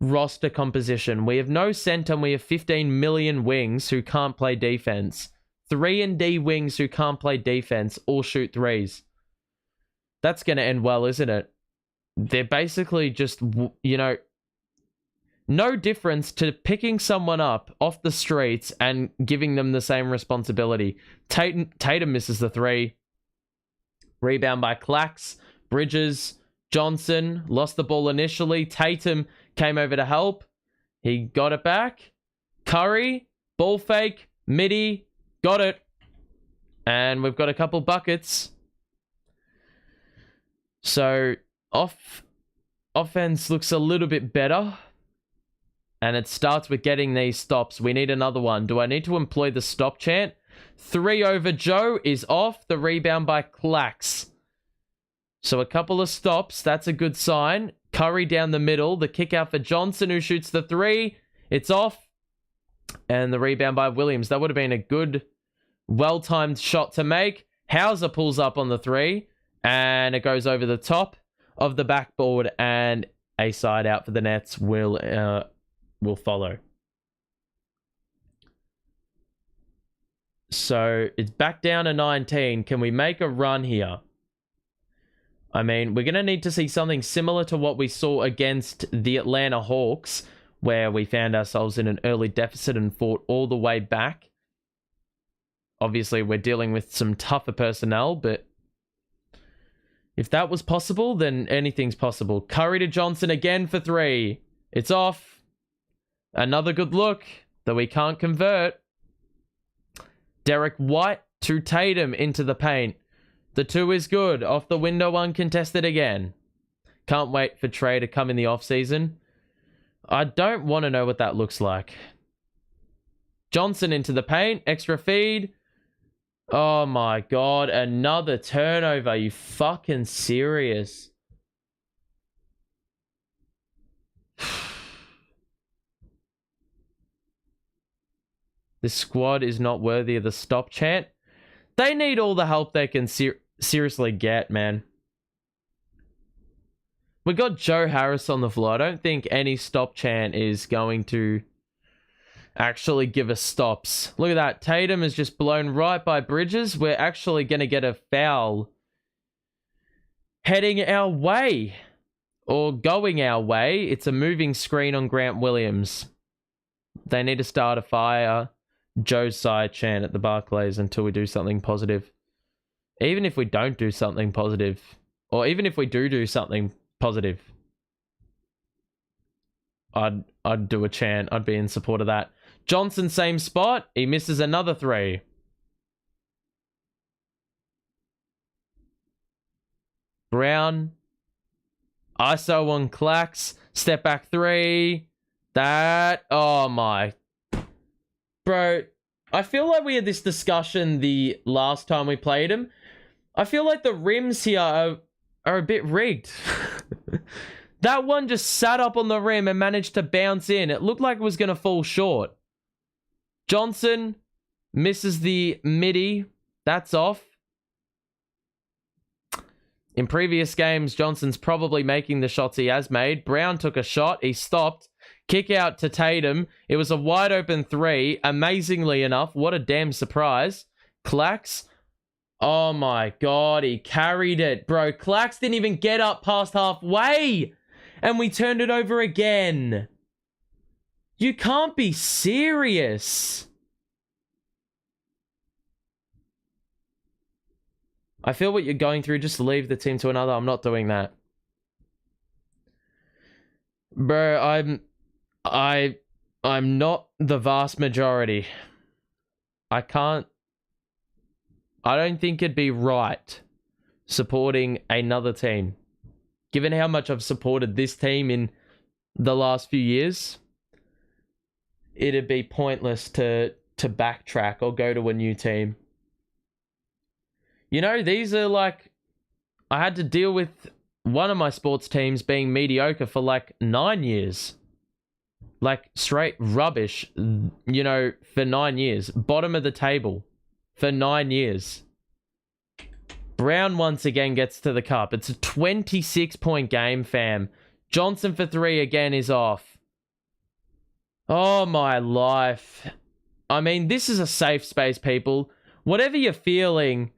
roster composition. We have no center, and we have 15 million wings who can't play defense. 3 and D wings who can't play defense or shoot threes. That's going to end well, isn't it? They're basically just, no difference to picking someone up off the streets and giving them the same responsibility. Tatum misses the 3. Rebound by Clax. Bridges. Johnson lost the ball initially. Tatum came over to help. He got it back. Curry. Ball fake. Midi. Got it. And we've got a couple buckets. So, off offense looks a little bit better. And it starts with getting these stops. We need another one. Do I need to employ the stop chant? 3 over Joe is off. The rebound by Clax. So a couple of stops. That's a good sign. Curry down the middle. The kick out for Johnson, who shoots the 3. It's off. And the rebound by Williams. That would have been a good, well-timed shot to make. Hauser pulls up on the 3. And it goes over the top of the backboard. And a side out for the Nets will follow. So it's back down to 19. Can we make a run here? I mean, we're going to need to see something similar to what we saw against the Atlanta Hawks, where we found ourselves in an early deficit and fought all the way back. Obviously, we're dealing with some tougher personnel, but if that was possible, then anything's possible. Curry to Johnson again for 3. It's off. Another good look that we can't convert. Derek White to Tatum into the paint. The 2 is good. Off the window, uncontested again. Can't wait for Trey to come in the offseason. I don't want to know what that looks like. Johnson into the paint. Extra feed. Oh my god. Another turnover. Are you fucking serious? This squad is not worthy of the stop chant. They need all the help they can seriously get, man. We got Joe Harris on the floor. I don't think any stop chant is going to actually give us stops. Look at that. Tatum is just blown right by Bridges. We're actually going to get a foul heading our way. Or going our way. It's a moving screen on Grant Williams. They need to start a fire Joe's side chant at the Barclays until we do something positive. Even if we don't do something positive, or even if we do something positive, I'd do a chant. I'd be in support of that. Johnson, same spot. He misses another 3. Brown. ISO on Clax. Step back 3. That. Oh my. Bro, I feel like we had this discussion the last time we played him. I feel like the rims here are a bit rigged. That one just sat up on the rim and managed to bounce in. It looked like it was going to fall short. Johnson misses the midi. That's off. In previous games, Johnson's probably making the shots he has made. Brown took a shot. He stopped. Kick out to Tatum. It was a wide open 3. Amazingly enough. What a damn surprise. Clax. Oh my god. He carried it. Bro, Clax didn't even get up past halfway. And we turned it over again. You can't be serious. I feel what you're going through. Just leave the team to another. I'm not doing that. Bro, I'm not the vast majority. I don't think it'd be right supporting another team. Given how much I've supported this team in the last few years, it'd be pointless to backtrack or go to a new team. You know, these are like, I had to deal with one of my sports teams being mediocre for like 9 years. Like straight rubbish, you know, for 9 years. Bottom of the table for 9 years. Brown once again gets to the cup. It's a 26-point game, fam. Johnson for 3 again is off. Oh my life. I mean, this is a safe space, people. Whatever you're feeling,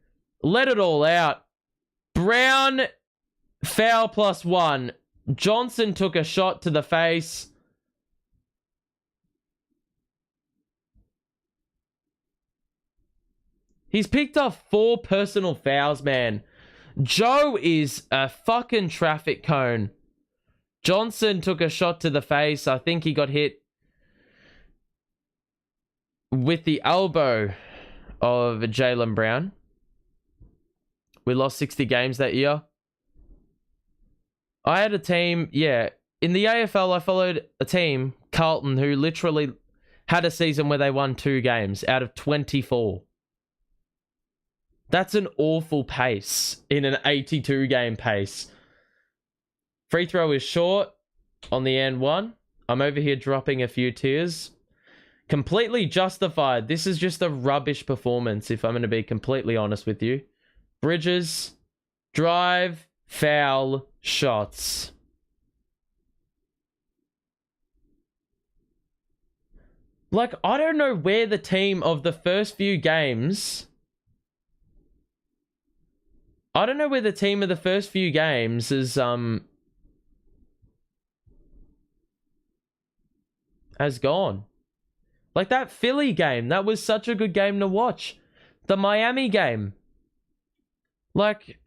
let it all out. Brown, foul +1. Johnson took a shot to the face. He's picked up 4 personal fouls, man. Joe is a fucking traffic cone. Johnson took a shot to the face. I think he got hit with the elbow of Jaylen Brown. We lost 60 games that year. I had a team, yeah. In the AFL, I followed a team, Carlton, who literally had a season where they won 2 games out of 24. That's an awful pace in an 82 game pace. Free throw is short on the end one. I'm over here dropping a few tears. Completely justified. This is just a rubbish performance, if I'm going to be completely honest with you. Bridges, drive, foul, shots. Like, I don't know where the team of the first few games... I don't know where the team of the first few games is, has gone. Like, that Philly game, that was such a good game to watch. The Miami game. Like...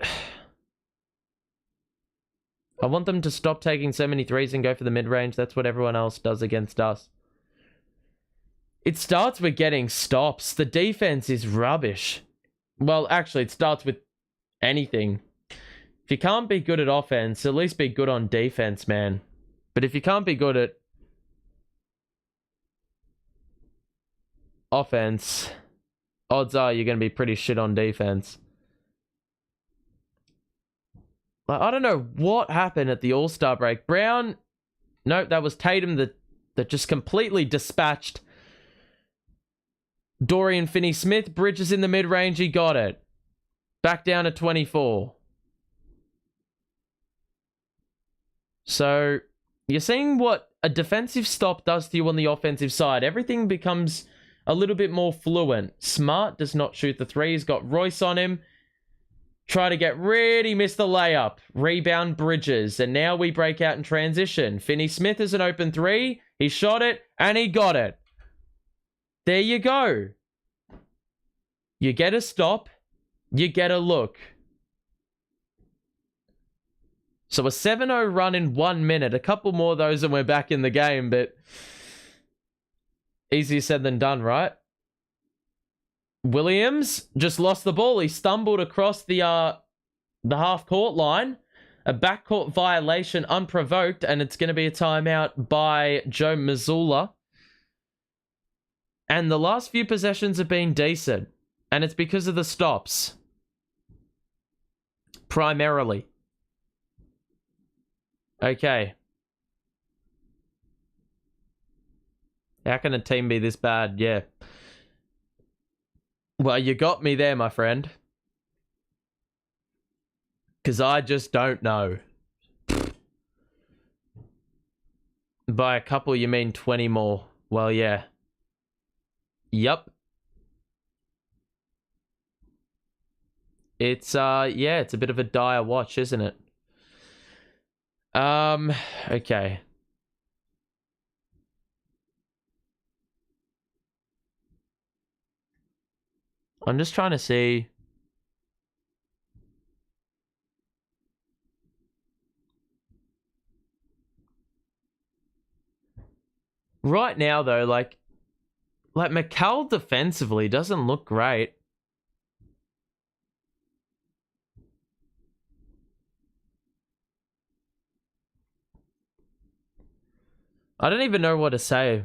I want them to stop taking so many threes and go for the mid-range. That's what everyone else does against us. It starts with getting stops. The defense is rubbish. Well, actually, it starts with anything. If you can't be good at offense, at least be good on defense, man. But if you can't be good at offense, odds are you're going to be pretty shit on defense. Like, I don't know what happened at the All-Star break. Brown, nope, that was Tatum that just completely dispatched Dorian Finney-Smith. Bridges in the mid-range, he got it. Back down to 24. So, you're seeing what a defensive stop does to you on the offensive side. Everything becomes a little bit more fluent. Smart does not shoot the three. He's got Royce on him. Try to get ready, miss the layup. Rebound Bridges. And now we break out in transition. Finney-Smith is an open three. He shot it, and he got it. There you go. You get a stop. You get a look. So a 7-0 run in 1 minute. A couple more of those and we're back in the game, but easier said than done, right? Williams just lost the ball. He stumbled across the half-court line. A backcourt violation unprovoked, and it's going to be a timeout by Joe Mazzulla. And the last few possessions have been decent, and it's because of the stops. Primarily. Okay. How can a team be this bad? Yeah. Well, you got me there, my friend. Because I just don't know. By a couple, you mean 20 more. Well, yeah. Yup. It's, yeah, it's a bit of a dire watch, isn't it? Okay. I'm just trying to see. Right now, though, like McCall defensively doesn't look great. I don't even know what to say.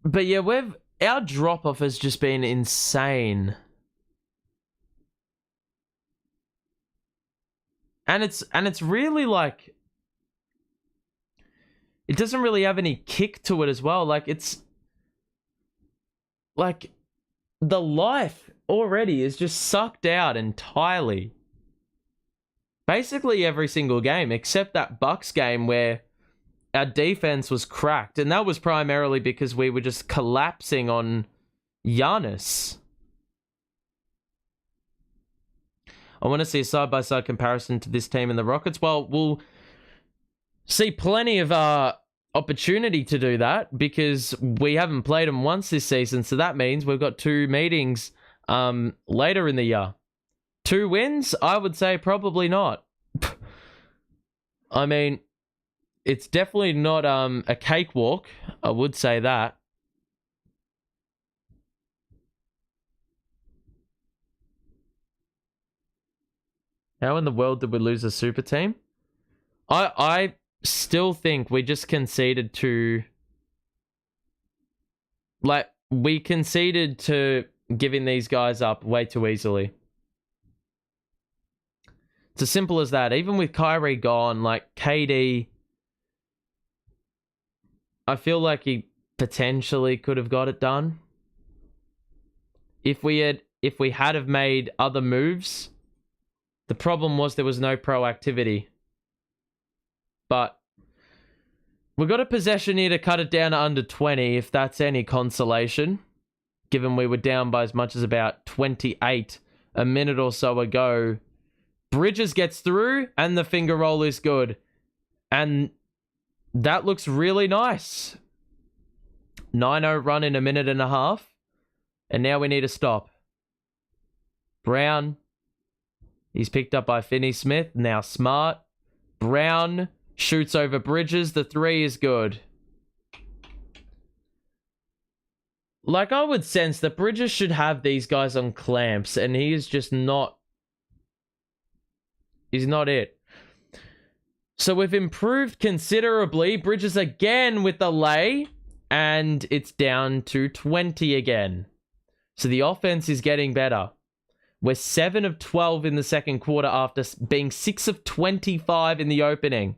But yeah, our drop-off has just been insane. And it's really like, it doesn't really have any kick to it as well. Like, it's like the life already is just sucked out entirely. Basically every single game, except that Bucks game where our defense was cracked. And that was primarily because we were just collapsing on Giannis. I want to see a side-by-side comparison to this team and the Rockets. Well, we'll see plenty of opportunity to do that because we haven't played them once this season. So that means we've got 2 meetings later in the year. 2 wins? I would say probably not. I mean, it's definitely not a cakewalk. I would say that. How in the world did we lose a super team? I still think we just conceded to... Like, we conceded to giving these guys up way too easily. It's as simple as that. Even with Kyrie gone, like, KD... I feel like he potentially could have got it done. If we had have made other moves... The problem was there was no proactivity. But we got a possession here to cut it down to under 20, if that's any consolation. Given we were down by as much as about 28 a minute or so ago. Bridges gets through, and the finger roll is good. And that looks really nice. 9-0 run in a minute and a half. And now we need to stop. Brown... He's picked up by Finney-Smith. Now Smart. Brown shoots over Bridges. The 3 is good. Like, I would sense that Bridges should have these guys on clamps, and he is just not... He's not it. So we've improved considerably. Bridges again with the lay, and it's down to 20 again. So the offense is getting better. We're 7 of 12 in the second quarter after being 6 of 25 in the opening.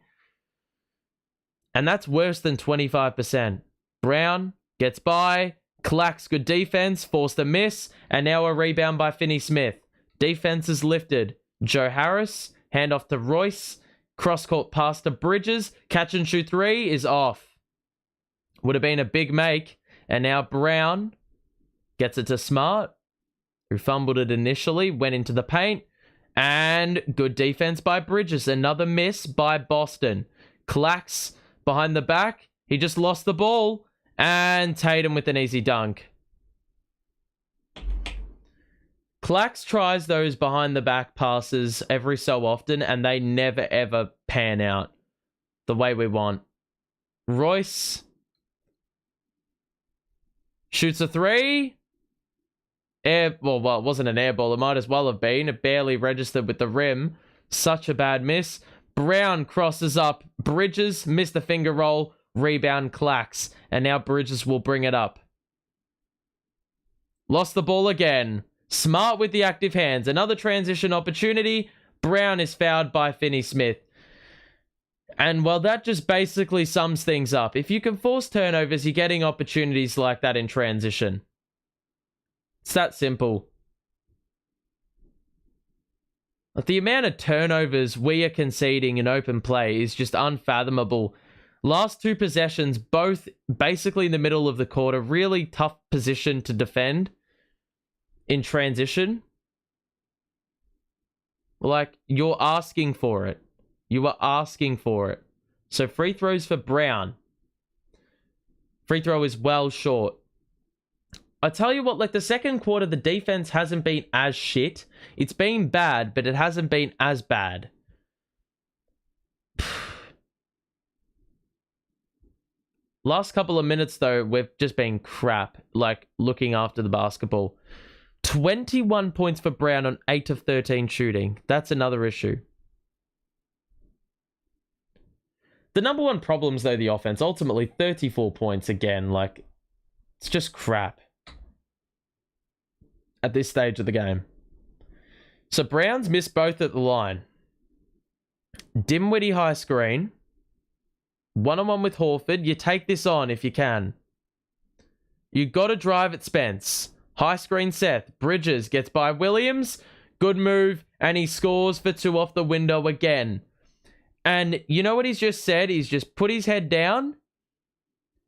And that's worse than 25%. Brown gets by. Clacks good defense. Forced a miss. And now a rebound by Finney-Smith. Defense is lifted. Joe Harris. Handoff to Royce. Cross-court pass to Bridges. Catch and shoot 3 is off. Would have been a big make. And now Brown gets it to Smart, who fumbled it initially, went into the paint, and good defense by Bridges. Another miss by Boston. Clacks behind the back. He just lost the ball, and Tatum with an easy dunk. Clacks tries those behind the back passes every so often, and they never ever pan out the way we want. Royce shoots a 3. Well, it wasn't an air ball. It might as well have been. It barely registered with the rim. Such a bad miss. Brown crosses up. Bridges missed the finger roll. Rebound Clacks. And now Bridges will bring it up. Lost the ball again. Smart with the active hands. Another transition opportunity. Brown is fouled by Finney-Smith. And, well, that just basically sums things up. If you can force turnovers, you're getting opportunities like that in transition. It's that simple. The amount of turnovers we are conceding in open play is just unfathomable. Last 2 possessions, both basically in the middle of the court, a really tough position to defend in transition. Like, you're asking for it. You are asking for it. So free throws for Brown. Free throw is well short. I tell you what, like, the second quarter, the defense hasn't been as shit. It's been bad, but it hasn't been as bad. Last couple of minutes, though, we've just been crap, like, looking after the basketball. 21 points for Brown on 8 of 13 shooting. That's another issue. The number one problem's, though, the offense. Ultimately, 34 points again. Like, it's just crap at this stage of the game. So Brown's missed both at the line. Dimwitty high screen. 1-on-1 with Horford. You take this on if you can. You got to drive at Spence. High screen Seth. Bridges gets by Williams. Good move. And he scores for 2 off the window again. And you know what he's just said? He's just put his head down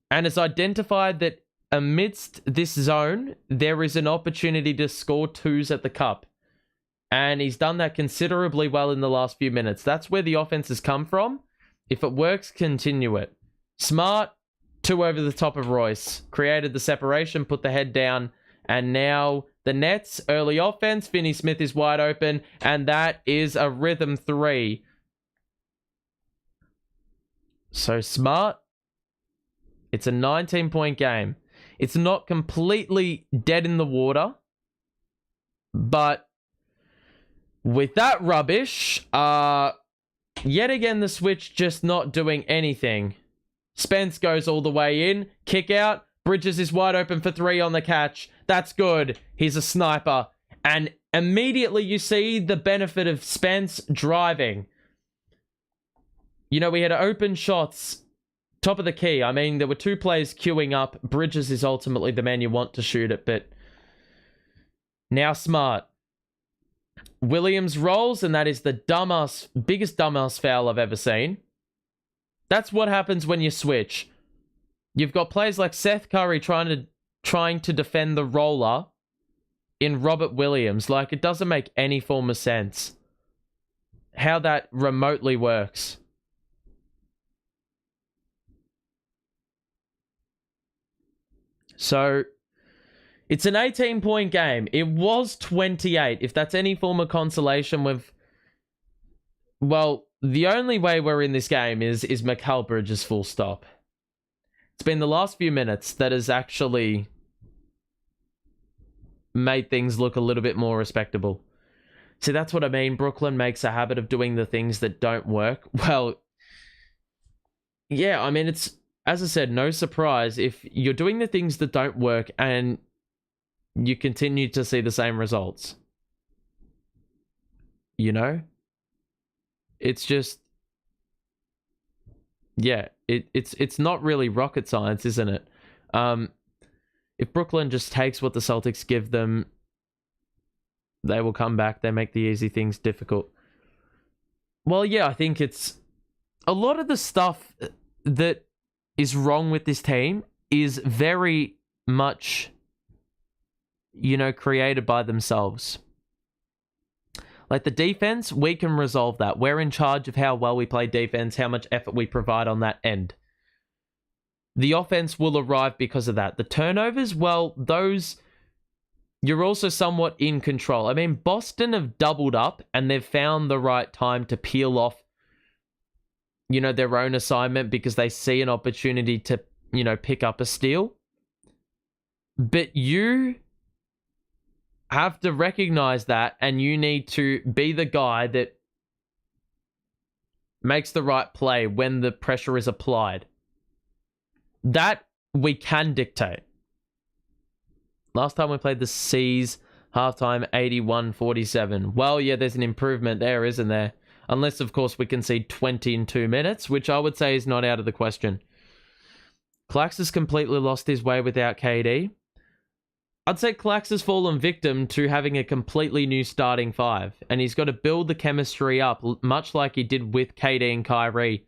and has identified that amidst this zone, there is an opportunity to score 2s at the cup. And he's done that considerably well in the last few minutes. That's where the offense has come from. If it works, continue it. Smart, 2 over the top of Royce. Created the separation, put the head down, And now the Nets, early offense. Finney Smith is wide open. And that is a rhythm 3. So Smart. It's a 19-point game. It's not completely dead in the water. But with that rubbish, yet again, the switch just not doing anything. Spence goes all the way in. Kick out. Bridges is wide open for 3 on the catch. That's good. He's a sniper. And immediately you see the benefit of Spence driving. You know, we had open shots. Top of the key. I mean, there were 2 players queuing up. Bridges is ultimately the man you want to shoot it, but now Smart. Williams rolls, and that is the biggest dumbass foul I've ever seen. That's what happens when you switch. You've got players like Seth Curry trying to defend the roller in Robert Williams. Like, it doesn't make any form of sense how that remotely works. So, it's an 18-point game. It was 28. If that's any form of consolation with... Well, the only way we're in this game is Mikal Bridges full stop. It's been the last few minutes that has actually made things look a little bit more respectable. See, that's what I mean. Brooklyn makes a habit of doing the things that don't work. Well, yeah, I mean, it's... As I said, no surprise if you're doing the things that don't work and you continue to see the same results. You know? It's just... Yeah, it's not really rocket science, isn't it? If Brooklyn just takes what the Celtics give them, they will come back. They make the easy things difficult. Well, yeah, I think it's... A lot of the stuff that is wrong with this team is very much, you know, created by themselves. Like the defense, we can resolve that. We're in charge of how well we play defense, how much effort we provide on that end. The offense will arrive because of that. The turnovers, well, those, you're also somewhat in control. I mean, Boston have doubled up and they've found the right time to peel off, you know, their own assignment because they see an opportunity to, you know, pick up a steal. But you have to recognize that, and you need to be the guy that makes the right play when the pressure is applied. That we can dictate. Last time we played the C's, halftime 81-47. Well, yeah, there's an improvement there, isn't there? Unless, of course, we concede 20 in 2 minutes, which I would say is not out of the question. Clax has completely lost his way without KD. I'd say Clax has fallen victim to having a completely new starting 5, and he's got to build the chemistry up, much like he did with KD and Kyrie.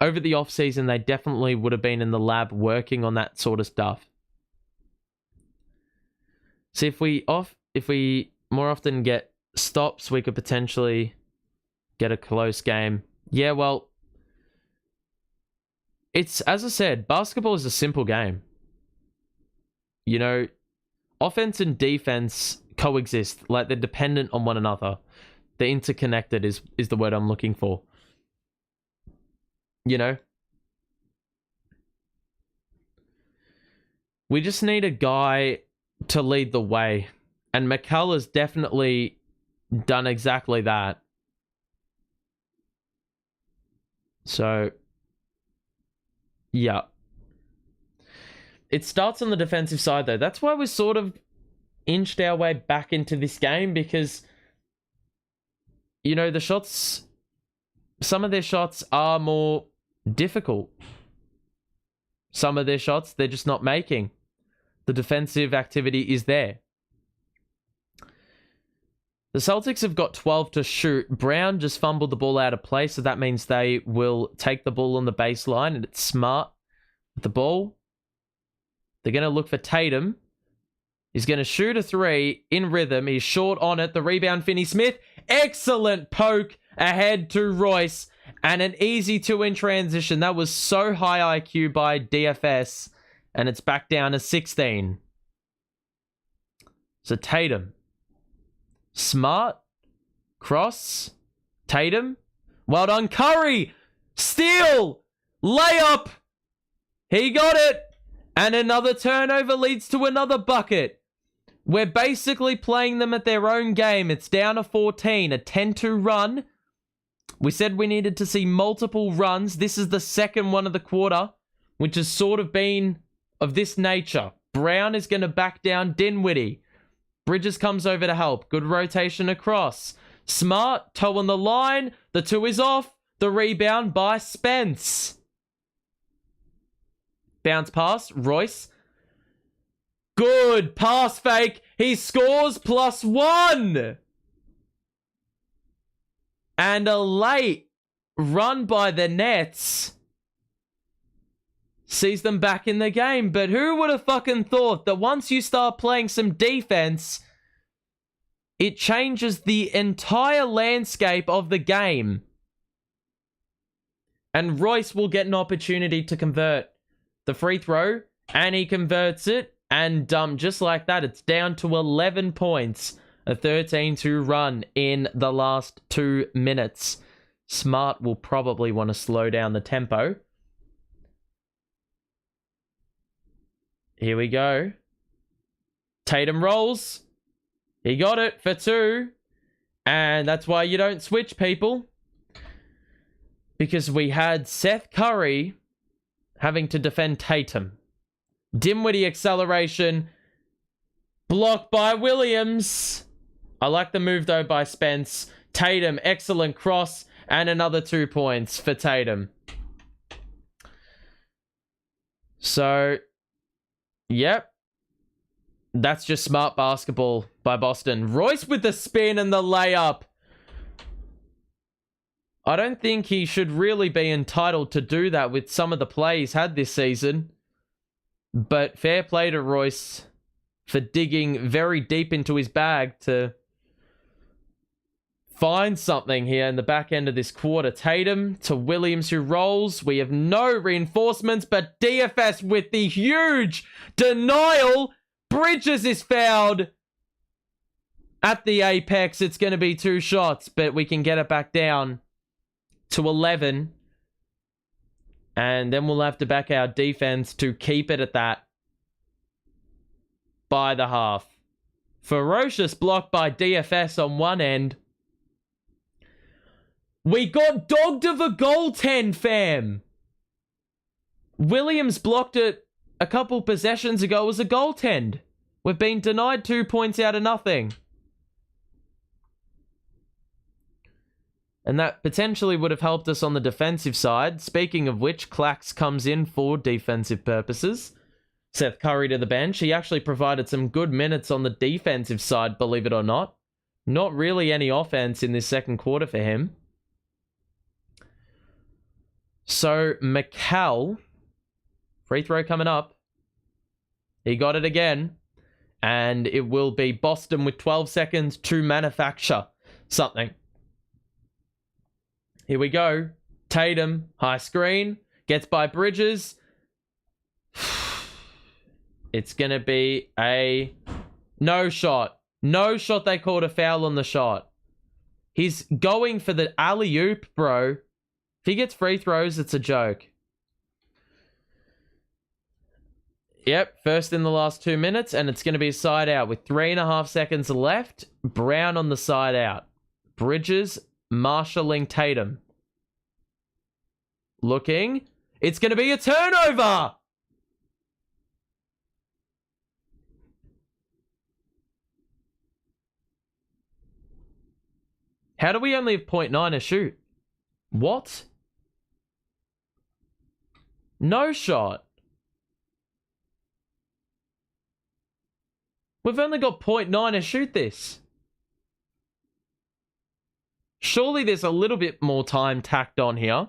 Over the offseason, they definitely would have been in the lab working on that sort of stuff. So if we more often get stops, we could potentially get a close game. Yeah, well, it's, as I said, basketball is a simple game. You know, offense and defense coexist. Like, they're dependent on one another. They're interconnected is the word I'm looking for. You know? We just need a guy to lead the way. And Mikal has definitely done exactly that. So, yeah. It starts on the defensive side, though. That's why we sort of inched our way back into this game, because, you know, the shots, some of their shots are more difficult. Some of their shots, they're just not making. The defensive activity is there. The Celtics have got 12 to shoot. Brown just fumbled the ball out of play, so that means they will take the ball on the baseline, and it's Smart with the ball. They're going to look for Tatum. He's going to shoot a 3 in rhythm. He's short on it. The rebound, Finney Smith. Excellent poke ahead to Royce, and an easy 2 in transition. That was so high IQ by DFS, and it's back down to 16. So Tatum. Smart. Cross. Tatum. Well done, Curry. Steal. Layup. He got it. And another turnover leads to another bucket. We're basically playing them at their own game. It's down to 14, a 10-2 run. We said we needed to see multiple runs. This is the second one of the quarter, which has sort of been of this nature. Brown is going to back down Dinwiddie. Bridges comes over to help. Good rotation across. Smart, toe on the line. The two is off. The rebound by Spence. Bounce pass. Royce. Good pass fake. He scores +1. And a late run by the Nets sees them back in the game. But who would have fucking thought that once you start playing some defense, it changes the entire landscape of the game. And Royce will get an opportunity to convert the free throw, and he converts it. And just like that, it's down to 11 points. A 13-2 run in the last 2 minutes. Smart will probably want to slow down the tempo. Here we go. Tatum rolls. He got it for 2. And that's why you don't switch, people. Because we had Seth Curry having to defend Tatum. Dinwiddie acceleration. Blocked by Williams. I like the move, though, by Spence. Tatum, excellent cross. And another 2 points for Tatum. So, yep. That's just smart basketball by Boston. Royce with the spin and the layup. I don't think he should really be entitled to do that with some of the plays he's had this season. But fair play to Royce for digging very deep into his bag to find something here in the back end of this quarter. Tatum to Williams, who rolls. We have no reinforcements, but DFS with the huge denial. Bridges is fouled at the apex. It's going to be 2 shots, but we can get it back down to 11. And then we'll have to back our defense to keep it at that by the half. Ferocious block by DFS on one end. We got dogged of a goaltend, fam. Williams blocked it a couple possessions ago as a goaltend. We've been denied 2 points out of nothing. And that potentially would have helped us on the defensive side. Speaking of which, Clax comes in for defensive purposes. Seth Curry to the bench. He actually provided some good minutes on the defensive side, believe it or not. Not really any offense in this second quarter for him. So, McCall. Free throw coming up. He got it again. And it will be Boston with 12 seconds to manufacture something. Here we go. Tatum, high screen. Gets by Bridges. It's going to be a no shot. No shot. They called a foul on the shot. He's going for the alley-oop, bro. If he gets free throws, it's a joke. Yep, first in the last 2 minutes, and it's going to be a side out with 3.5 seconds left. Brown on the side out. Bridges marshalling Tatum. Looking. It's going to be a turnover! How do we only have 0.9 a shoot? What? No shot. We've only got 0.9 to shoot this. Surely there's a little bit more time tacked on here.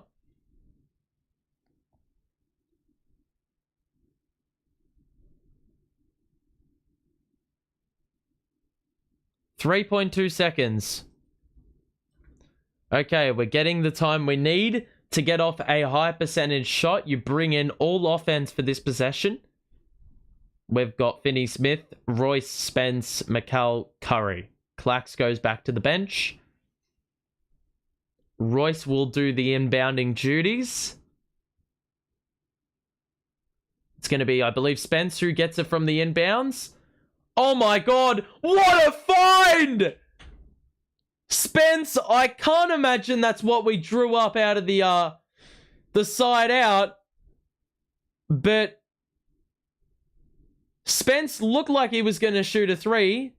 .2 seconds. Okay, we're getting the time we need to get off a high percentage shot. You bring in all offense for this possession. we've got Finney Smith, Royce, Spence, McCall, Curry. Clax goes back to the bench. Royce will do the inbounding duties. It's going to be, I believe, Spence who gets it from the inbounds. Oh my god, what a find! Spence, I can't imagine that's what we drew up out of the side out. But Spence looked like he was going to shoot a three,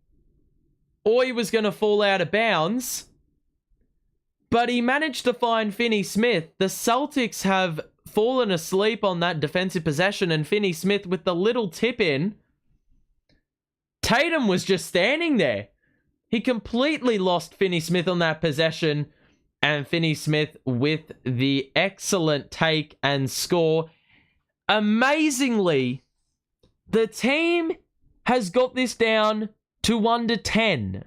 or he was going to fall out of bounds. But he managed to find Finney Smith. The Celtics have fallen asleep on that defensive possession, and Finney Smith with the little tip in. Tatum was just standing there. He completely lost Finney Smith on that possession, and Finney Smith with the excellent take and score. Amazingly, the team has got this down to under 10.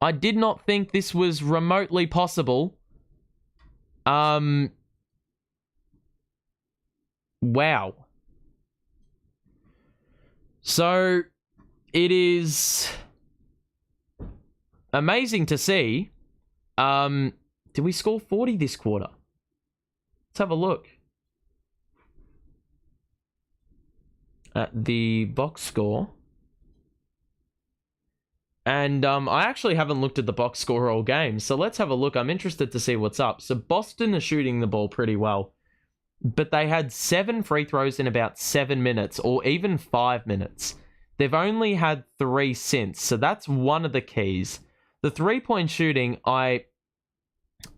I did not think this was remotely possible. Wow. So, it is amazing to see. Did we score 40 this quarter? Let's have a look at the box score. And I actually haven't looked at the box score all game, so let's have a look. I'm interested to see what's up. So Boston are shooting the ball pretty well, but they had 7 free throws in about 7 minutes, or even 5 minutes. They've only had 3 since, so that's one of the keys. The 3-point shooting, I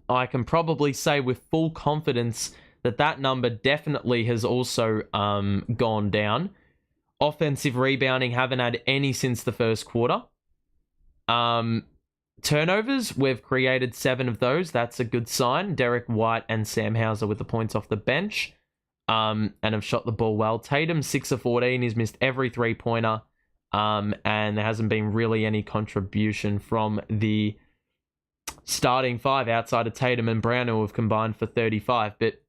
can probably say with full confidence that number definitely has also gone down. Offensive rebounding, haven't had any since the first quarter. Turnovers, we've created 7 of those. That's a good sign. Derek White and Sam Hauser with the points off the bench, and have shot the ball well. Tatum 6 of 14. He's missed every 3-pointer, and there hasn't been really any contribution from the starting 5 outside of Tatum and Brown, who have combined for 35. But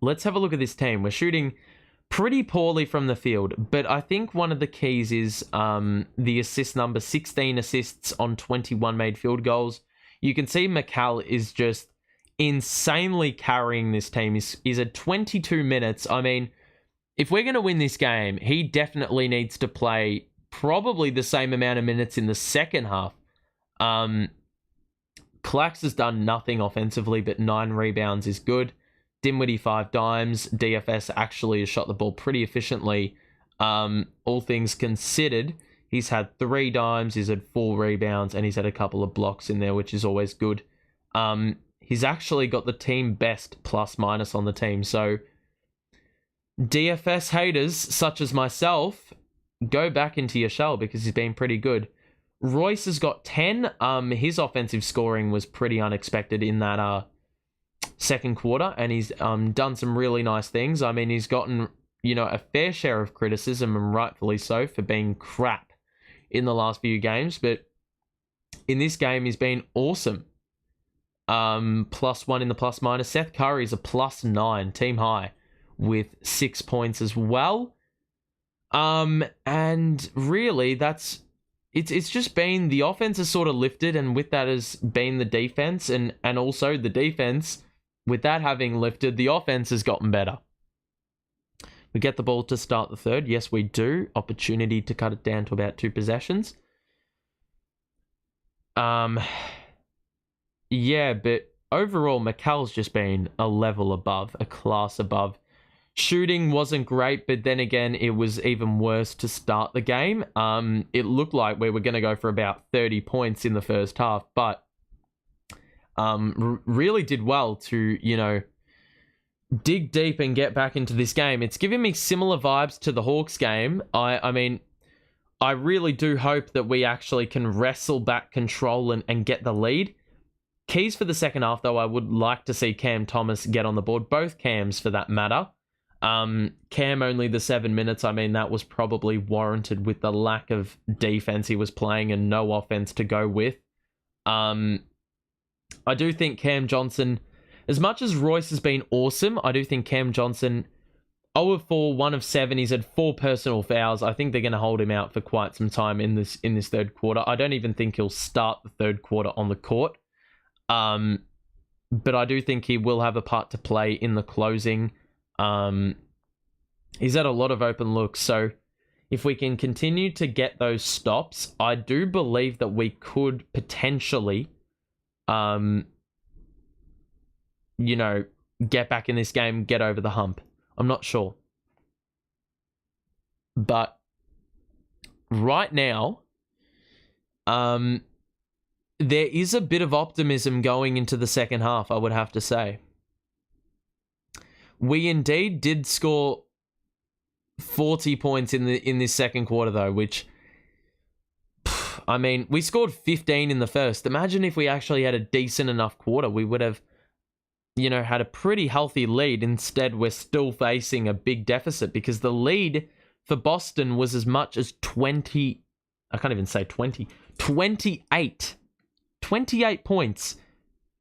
let's have a look at this team. We're shooting pretty poorly from the field, but I think one of the keys is the assist number. 16 assists on 21 made field goals. You can see McCall is just insanely carrying this team. He's at 22 minutes. I mean, if we're going to win this game, he definitely needs to play probably the same amount of minutes in the second half. Clax has done nothing offensively, but 9 rebounds is good. Dinwiddie 5 dimes. DFS actually has shot the ball pretty efficiently. All things considered, he's had 3 dimes, he's had 4 rebounds, and he's had a couple of blocks in there, which is always good. He's actually got the team best plus-minus on the team. So DFS haters, such as myself, go back into your shell because he's been pretty good. Royce has got 10. His offensive scoring was pretty unexpected in that second quarter, and he's done some really nice things. I mean, he's gotten, a fair share of criticism, and rightfully so, for being crap in the last few games, but in this game, he's been awesome. +1 in the plus-minus. Seth Curry's a +9, team high, with 6 points as well. And really, it's just been, the offense has sort of lifted, and with that has been the defense, and also the defense, with that having lifted, the offense has gotten better. We get the ball to start the third. Yes, we do. Opportunity to cut it down to about 2 possessions. Yeah, but overall, McCall's just been a level above, a class above. Shooting wasn't great, but then again, it was even worse to start the game. It looked like we were going to go for about 30 points in the first half, but really did well to, dig deep and get back into this game. It's giving me similar vibes to the Hawks game. I mean, I really do hope that we actually can wrestle back control and get the lead. Keys for the second half, though, I would like to see Cam Thomas get on the board. Both Cams, for that matter. Cam only the 7 minutes. I mean, that was probably warranted with the lack of defense he was playing and no offense to go with. I do think Cam Johnson, as much as Royce has been awesome, I do think Cam Johnson 0 of 4, 1 of 7. He's had 4 personal fouls. I think they're going to hold him out for quite some time in this third quarter. I don't even think he'll start the third quarter on the court. But I do think he will have a part to play in the closing. He's had a lot of open looks, so if we can continue to get those stops, I do believe that we could potentially, get back in this game, get over the hump. I'm not sure. But right now, there is a bit of optimism going into the second half, I would have to say. We indeed did score 40 points in this second quarter, though, which, I mean, we scored 15 in the first. Imagine if we actually had a decent enough quarter. We would have, had a pretty healthy lead. Instead, we're still facing a big deficit because the lead for Boston was as much as 20. I can't even say 20. 28. 28 points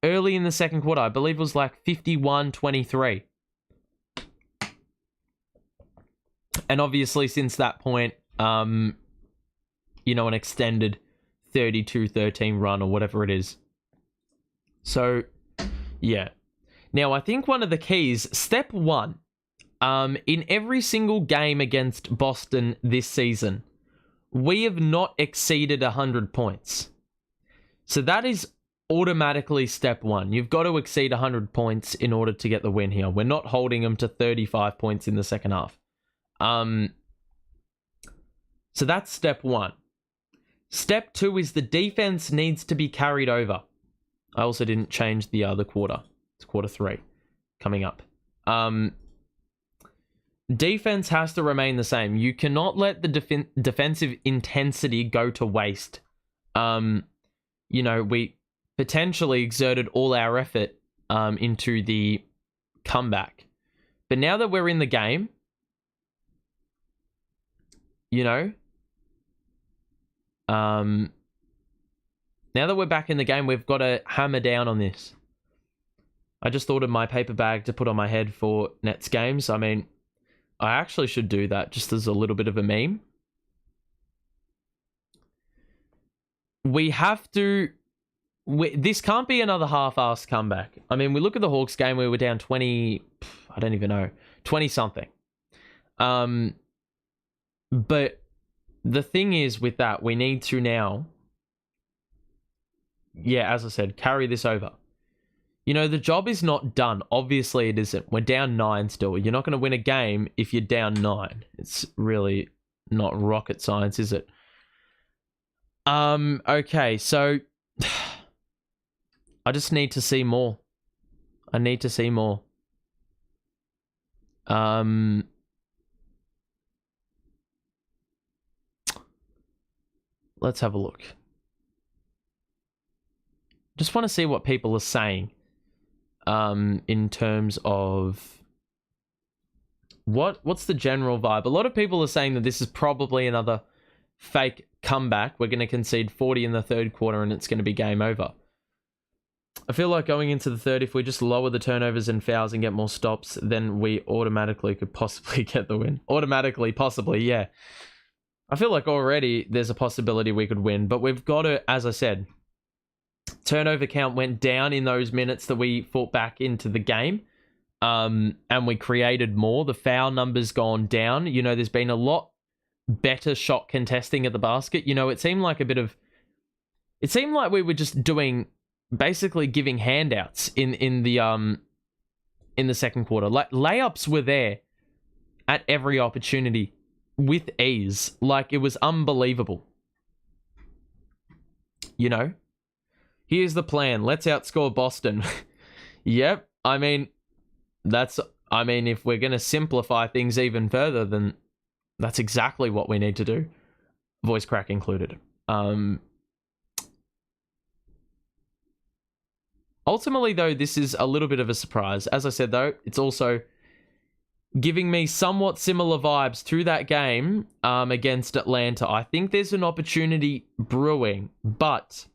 early in the second quarter. I believe it was like 51-23. And obviously, since that point, an extended 32-13 run or whatever it is. So, yeah. Now, I think one of the keys, step one, in every single game against Boston this season, we have not exceeded 100 points. So that is automatically step one. You've got to exceed 100 points in order to get the win here. We're not holding them to 35 points in the second half. So that's step one. Step two is the defense needs to be carried over. I also didn't change the other quarter. It's quarter 3 coming up. Defense has to remain the same. You cannot let the defensive intensity go to waste. We potentially exerted all our effort into the comeback. But now that we're in the game, now that we're back in the game, we've got to hammer down on this. I just thought of my paper bag to put on my head for Nets games. I mean, I actually should do that just as a little bit of a meme. We have to... this can't be another half-assed comeback. I mean, we look at the Hawks game where we're down 20... I don't even know. 20-something. But the thing is with that, we need to now... as I said, carry this over. The job is not done. Obviously, it isn't. We're down 9 still. You're not going to win a game if you're down 9. It's really not rocket science, is it? Okay, so I just need to see more. I need to see more. Let's have a look. Just want to see what people are saying. In terms of what's the general vibe? A lot of people are saying that this is probably another fake comeback. We're going to concede 40 in the third quarter and it's going to be game over. I feel like going into the third, if we just lower the turnovers and fouls and get more stops, then we automatically could possibly get the win. Automatically, possibly, yeah. I feel like already there's a possibility we could win, but we've got to, as I said, turnover count went down in those minutes that we fought back into the game. And we created more. The foul numbers gone down. There's been a lot better shot contesting at the basket. It seemed like we were just doing, basically giving handouts in the second quarter. Like, layups were there at every opportunity with ease. Like, it was unbelievable. Here's the plan. Let's outscore Boston. Yep. I mean, if we're going to simplify things even further, then that's exactly what we need to do. Voice crack included. Ultimately, though, this is a little bit of a surprise. As I said, though, it's also giving me somewhat similar vibes to that game against Atlanta. I think there's an opportunity brewing, but...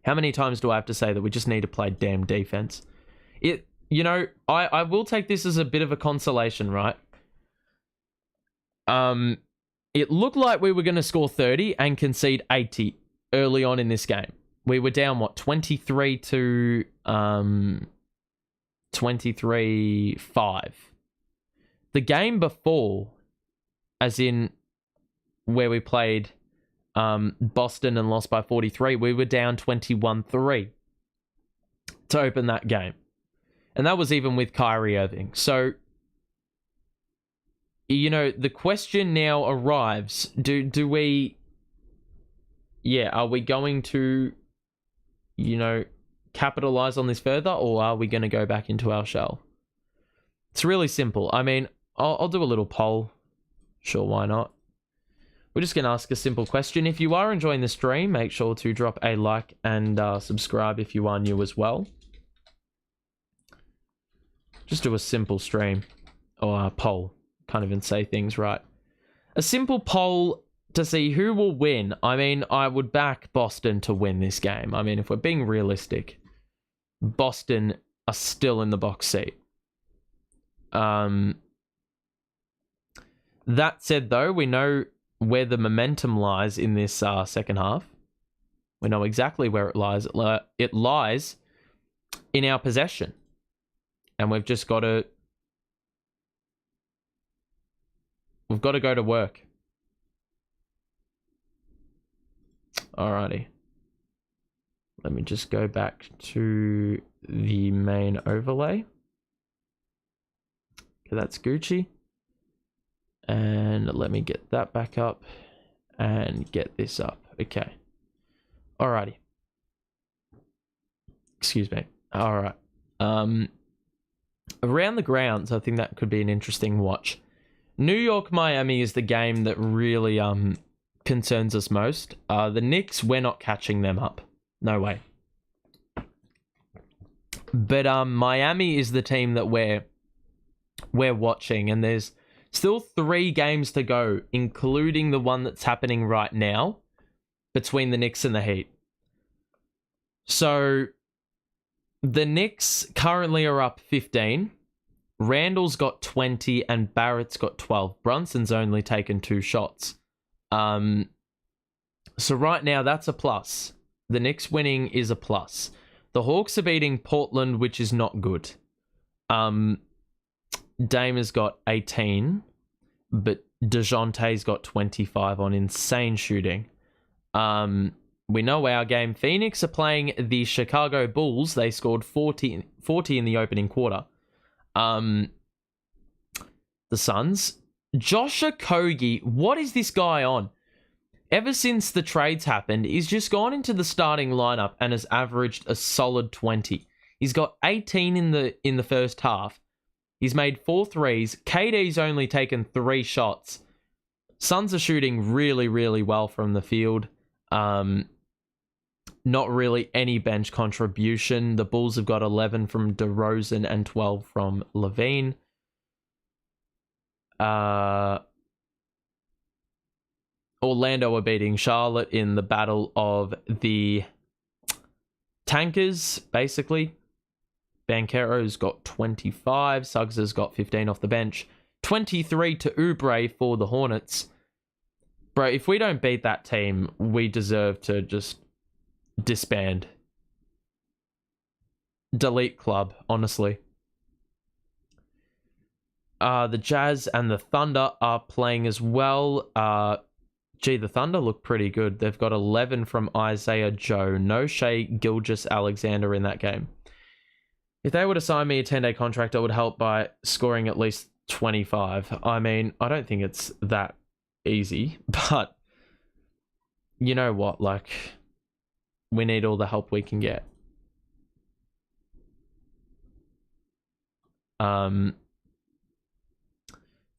how many times do I have to say that we just need to play damn defense? you know, I will take this as a bit of a consolation, right? It looked like we were going to score 30 and concede 80 early on in this game. We were down, 23 to 23-5. The game before, as in where we played Boston and lost by 43, we were down 21-3 to open that game. And that was even with Kyrie Irving. So, you know, the question now arrives, do we... Yeah, are we going to, you know, capitalize on this further, or are we going to go back into our shell? It's really simple. I mean, I'll do a little poll. Sure, why not? We're just going to ask a simple question. If you are enjoying the stream, make sure to drop a like and subscribe if you are new as well. Just do a simple stream or a poll. Can't even say things right. A simple poll to see who will win. I mean, I would back Boston to win this game. I mean, if we're being realistic, Boston are still in the box seat. That said, though, we know where the momentum lies in this second half. We know exactly where it lies. It lies in our possession. And we've just got to... We've got to go to work. Alrighty. Let me just go back to the main overlay. Okay, that's Gucci. And let me get that back up and get this up. Okay. Alrighty. Excuse me. Alright. Around the grounds, I think that could be an interesting watch. New York, Miami is the game that really concerns us most. The Knicks, we're not catching them up. No way. But Miami is the team that we're watching, and there's still 3 games to go, including the one that's happening right now between the Knicks and the Heat. So the Knicks currently are up 15. Randall's got 20 and Barrett's got 12. Brunson's only taken 2 shots. So right now, that's a plus. The Knicks winning is a plus. The Hawks are beating Portland, which is not good. Dame has got 18, but DeJounte's got 25 on insane shooting. We know our game. Phoenix are playing the Chicago Bulls. They scored 40 in the opening quarter. The Suns. Josh Okogie, what is this guy on? Ever since the trades happened, he's just gone into the starting lineup and has averaged a solid 20. He's got 18 in the first half. He's made 4 threes. KD's only taken 3 shots. Suns are shooting really, really well from the field. Not really any bench contribution. The Bulls have got 11 from DeRozan and 12 from Levine. Orlando are beating Charlotte in the battle of the tankers, basically. Banchero's got 25. Suggs has got 15 off the bench. 23 to Oubre for the Hornets. Bro, if we don't beat that team, we deserve to just disband. Delete club, honestly. The Jazz and the Thunder are playing as well. The Thunder look pretty good. They've got 11 from Isaiah Joe. No Shea Gilgeous-Alexander in that game. If they were to sign me a 10-day contract, I would help by scoring at least 25. I mean, I don't think it's that easy, but you know what? Like, we need all the help we can get.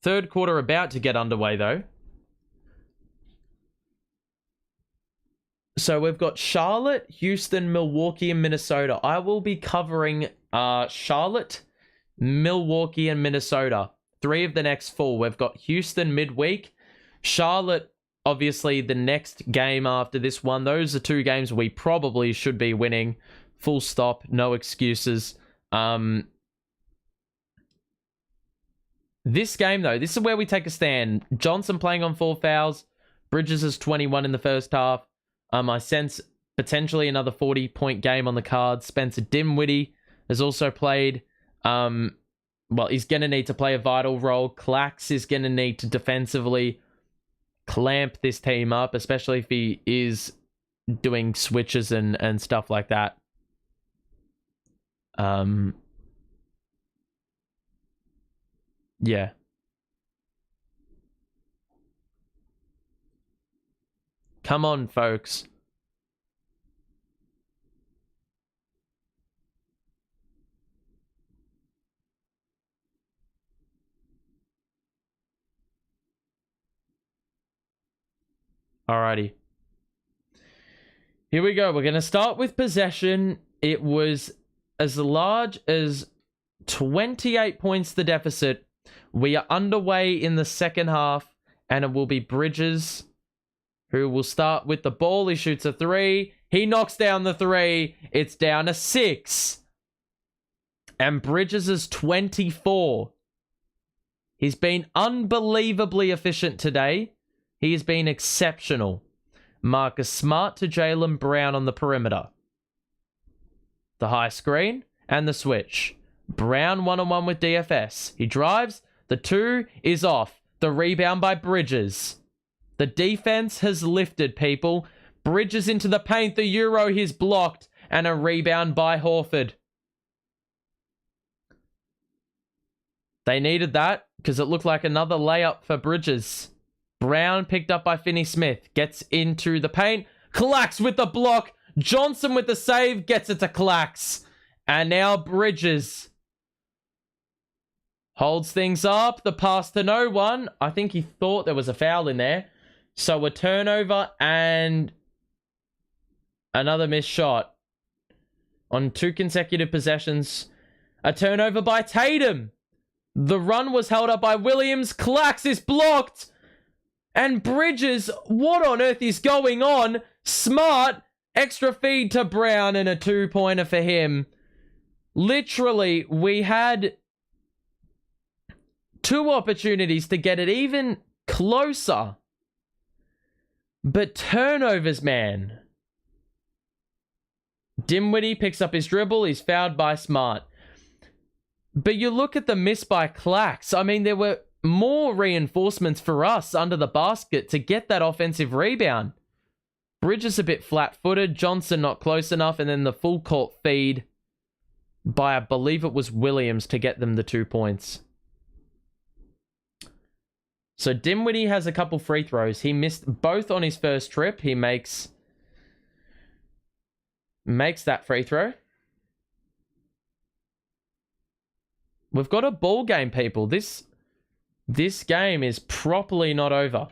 Third quarter about to get underway, though. So we've got Charlotte, Houston, Milwaukee, and Minnesota. I will be covering Charlotte, Milwaukee, and Minnesota. 3 of the next 4. We've got Houston midweek. Charlotte, obviously, the next game after this one. Those are 2 games we probably should be winning. Full stop. No excuses. This game, though, this is where we take a stand. Johnson playing on 4 fouls. Bridges is 21 in the first half. I sense potentially another 40-point game on the cards. Spencer Dinwiddie has also played. Well, he's going to need to play a vital role. Clax is going to need to defensively clamp this team up, especially if he is doing switches and stuff like that. Yeah. Come on, folks. Alrighty. Here we go. We're going to start with possession. It was as large as 28 points the deficit. We are underway in the second half, and it will be Bridges who will start with the ball. He shoots a 3. He knocks down the 3. It's down to 6. And Bridges is 24. He's been unbelievably efficient today. He has been exceptional. Marcus Smart to Jaylen Brown on the perimeter. The high screen and the switch. Brown one-on-one with DFS. He drives. The 2 is off. The rebound by Bridges. The defense has lifted, people. Bridges into the paint. The Euro, he's blocked. And a rebound by Horford. They needed that because it looked like another layup for Bridges. Brown picked up by Finney-Smith. Gets into the paint. Clax with the block. Johnson with the save. Gets it to Clax. And now Bridges holds things up. The pass to no one. I think he thought there was a foul in there. So a turnover and another missed shot. On 2 consecutive possessions. A turnover by Tatum. The run was held up by Williams. Clax is blocked. And Bridges, what on earth is going on? Smart, extra feed to Brown and a 2-pointer for him. Literally, we had 2 opportunities to get it even closer. But turnovers, man. Dinwiddie picks up his dribble. He's fouled by Smart. But you look at the miss by Clax. I mean, there were more reinforcements for us under the basket to get that offensive rebound. Bridges a bit flat-footed. Johnson not close enough. And then the full court feed by, I believe it was Williams, to get them the 2 points. So Dinwiddie has a couple free throws. He missed both on his first trip. He makes that free throw. We've got a ball game, people. This game is properly not over.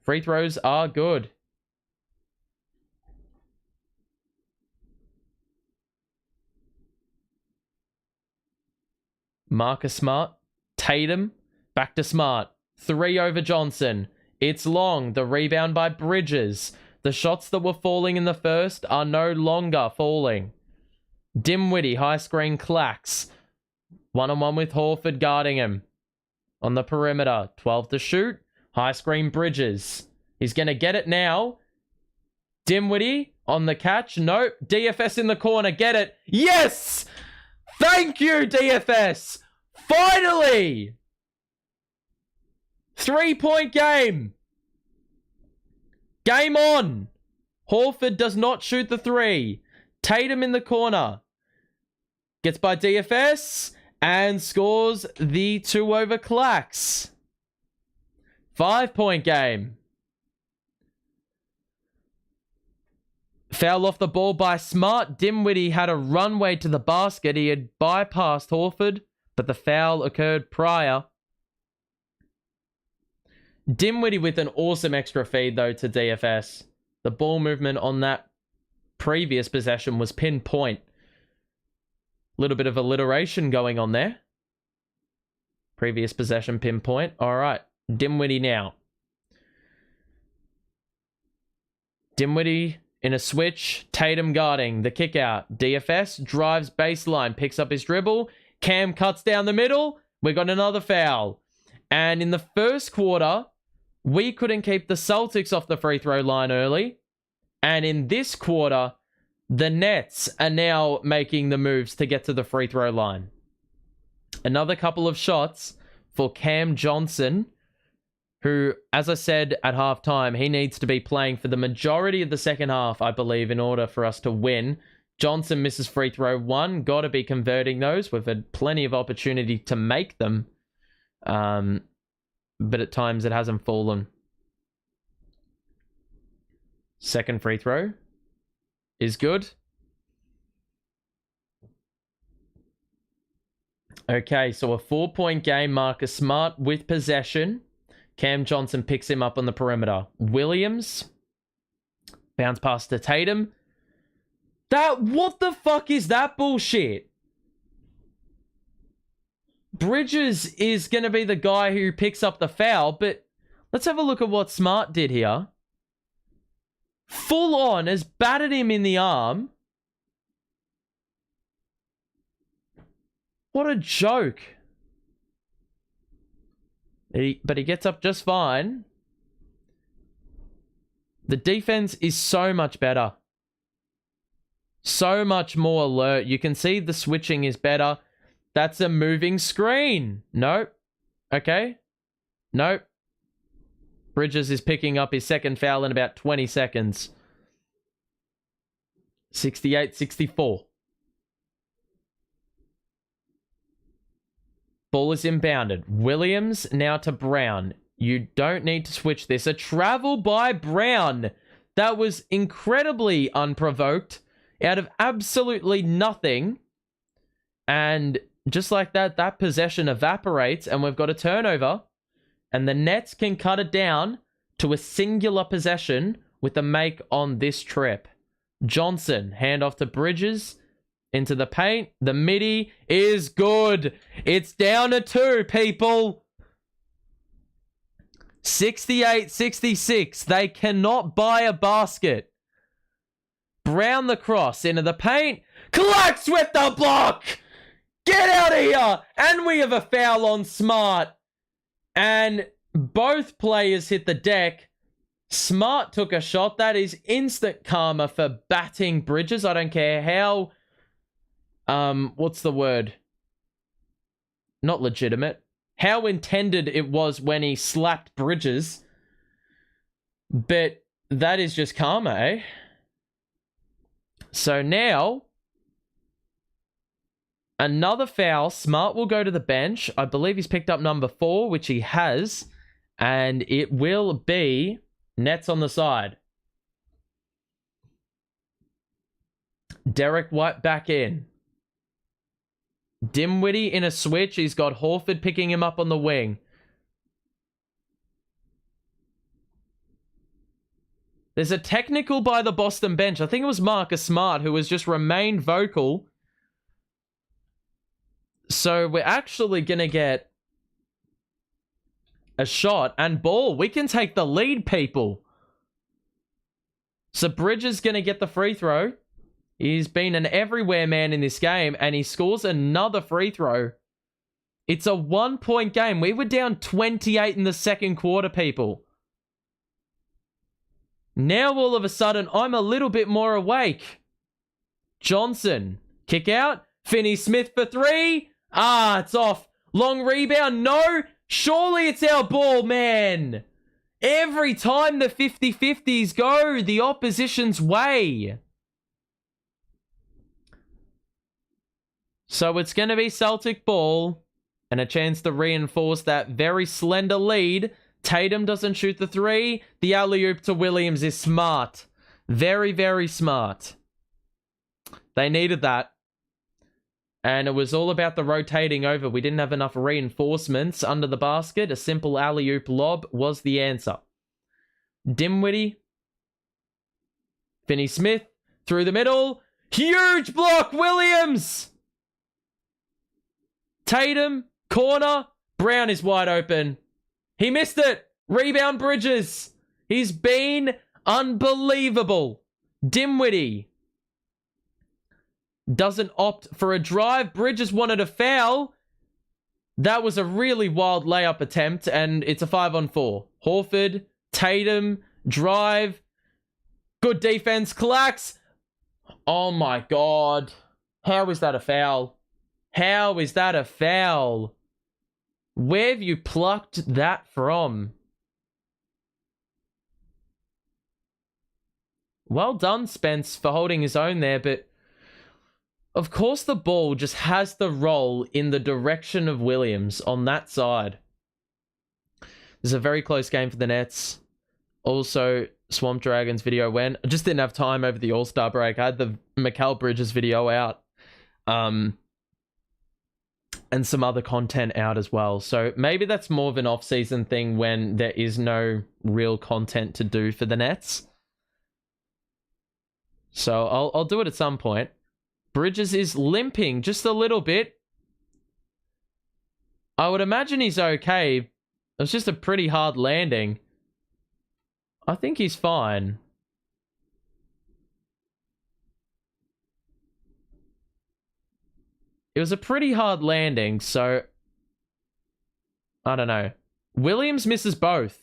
Free throws are good. Marcus Smart. Tatum. Back to Smart. 3 over Johnson. It's long. The rebound by Bridges. The shots that were falling in the first are no longer falling. Dinwiddie. High screen Clax. One-on-one with Horford guarding him. On the perimeter. 12 to shoot. High screen Bridges. He's going to get it now. Dinwiddie on the catch. Nope. DFS in the corner. Get it. Yes! Thank you, DFS. Finally! 3-point game. Game on. Horford does not shoot the 3. Tatum in the corner. Gets by DFS. And scores the 2 over Clax. 5-point game. Foul off the ball by Smart. Dinwiddie had a runway to the basket. He had bypassed Horford, but the foul occurred prior. Dinwiddie with an awesome extra feed, though, to DFS. The ball movement on that previous possession was pinpoint. Little bit of alliteration going on there. Previous possession pinpoint. All right. Dinwiddie now. Dinwiddie in a switch. Tatum guarding. The kick out. DFS drives baseline. Picks up his dribble. Cam cuts down the middle. We got another foul. And in the first quarter, we couldn't keep the Celtics off the free throw line early. And in this quarter, the Nets are now making the moves to get to the free throw line. Another couple of shots for Cam Johnson, who, as I said at halftime, he needs to be playing for the majority of the second half, I believe, in order for us to win. Johnson misses free throw 1. Got to be converting those. We've had plenty of opportunity to make them. But at times it hasn't fallen. Second free throw is good. Okay, so a 4-point game. Marcus Smart with possession. Cam Johnson picks him up on the perimeter. Williams. Bounce pass to Tatum. What the fuck is that bullshit? Bridges is going to be the guy who picks up the foul, but let's have a look at what Smart did here. Full on has battered him in the arm. What a joke. But he gets up just fine. The defense is so much better. So much more alert. You can see the switching is better. That's a moving screen. Nope. Okay. Nope. Bridges is picking up his second foul in about 20 seconds. 68-64. Ball is inbounded. Williams now to Brown. You don't need to switch this. A travel by Brown. That was incredibly unprovoked. Out of absolutely nothing. And just like that, that possession evaporates and we've got a turnover. And the Nets can cut it down to a singular possession with a make on this trip. Johnson, handoff to Bridges. Into the paint. The midi is good. It's down to 2, people. 68-66. They cannot buy a basket. Brown the cross into the paint. Collects with the block. Get out of here. And we have a foul on Smart. And both players hit the deck. Smart took a shot. That is instant karma for batting Bridges. I don't care how... what's the word? Not legitimate. How intended it was when he slapped Bridges. But that is just karma, eh? So now, another foul. Smart will go to the bench. I believe he's picked up number 4, which he has. And it will be Nets on the side. Derek White back in. Dinwiddie in a switch. He's got Horford picking him up on the wing. There's a technical by the Boston bench. I think it was Marcus Smart who has just remained vocal. So we're actually going to get a shot and ball. We can take the lead, people. So Bridges going to get the free throw. He's been an everywhere man in this game, and he scores another free throw. It's a 1-point game. We were down 28 in the second quarter, people. Now, all of a sudden, I'm a little bit more awake. Johnson, kick out. Finney-Smith for 3. Ah, it's off. Long rebound. No, surely it's our ball, man. Every time the 50-50s go the opposition's way. So it's going to be Celtic ball and a chance to reinforce that very slender lead. Tatum doesn't shoot the 3. The alley-oop to Williams is smart. Very, very smart. They needed that. And it was all about the rotating over. We didn't have enough reinforcements under the basket. A simple alley-oop lob was the answer. Dinwiddie. Finney-Smith through the middle. Huge block, Williams! Tatum, corner. Brown is wide open. He missed it. Rebound Bridges. He's been unbelievable. Dinwiddie doesn't opt for a drive. Bridges wanted a foul. That was a really wild layup attempt, and it's a 5-on-4. Horford, Tatum, drive. Good defense. Clax. Oh my God. How is that a foul? How is that a foul? Where have you plucked that from? Well done, Spence, for holding his own there, but of course the ball just has to roll in the direction of Williams on that side. This is a very close game for the Nets. Also, Swamp Dragons video went. I just didn't have time over the All-Star break. I had the Mikal Bridges video out. And some other content out as well. So maybe that's more of an off-season thing when there is no real content to do for the Nets. So I'll do it at some point. Bridges is limping just a little bit. I would imagine he's okay. It was just a pretty hard landing. I think he's fine. It was a pretty hard landing, so I don't know. Williams misses both.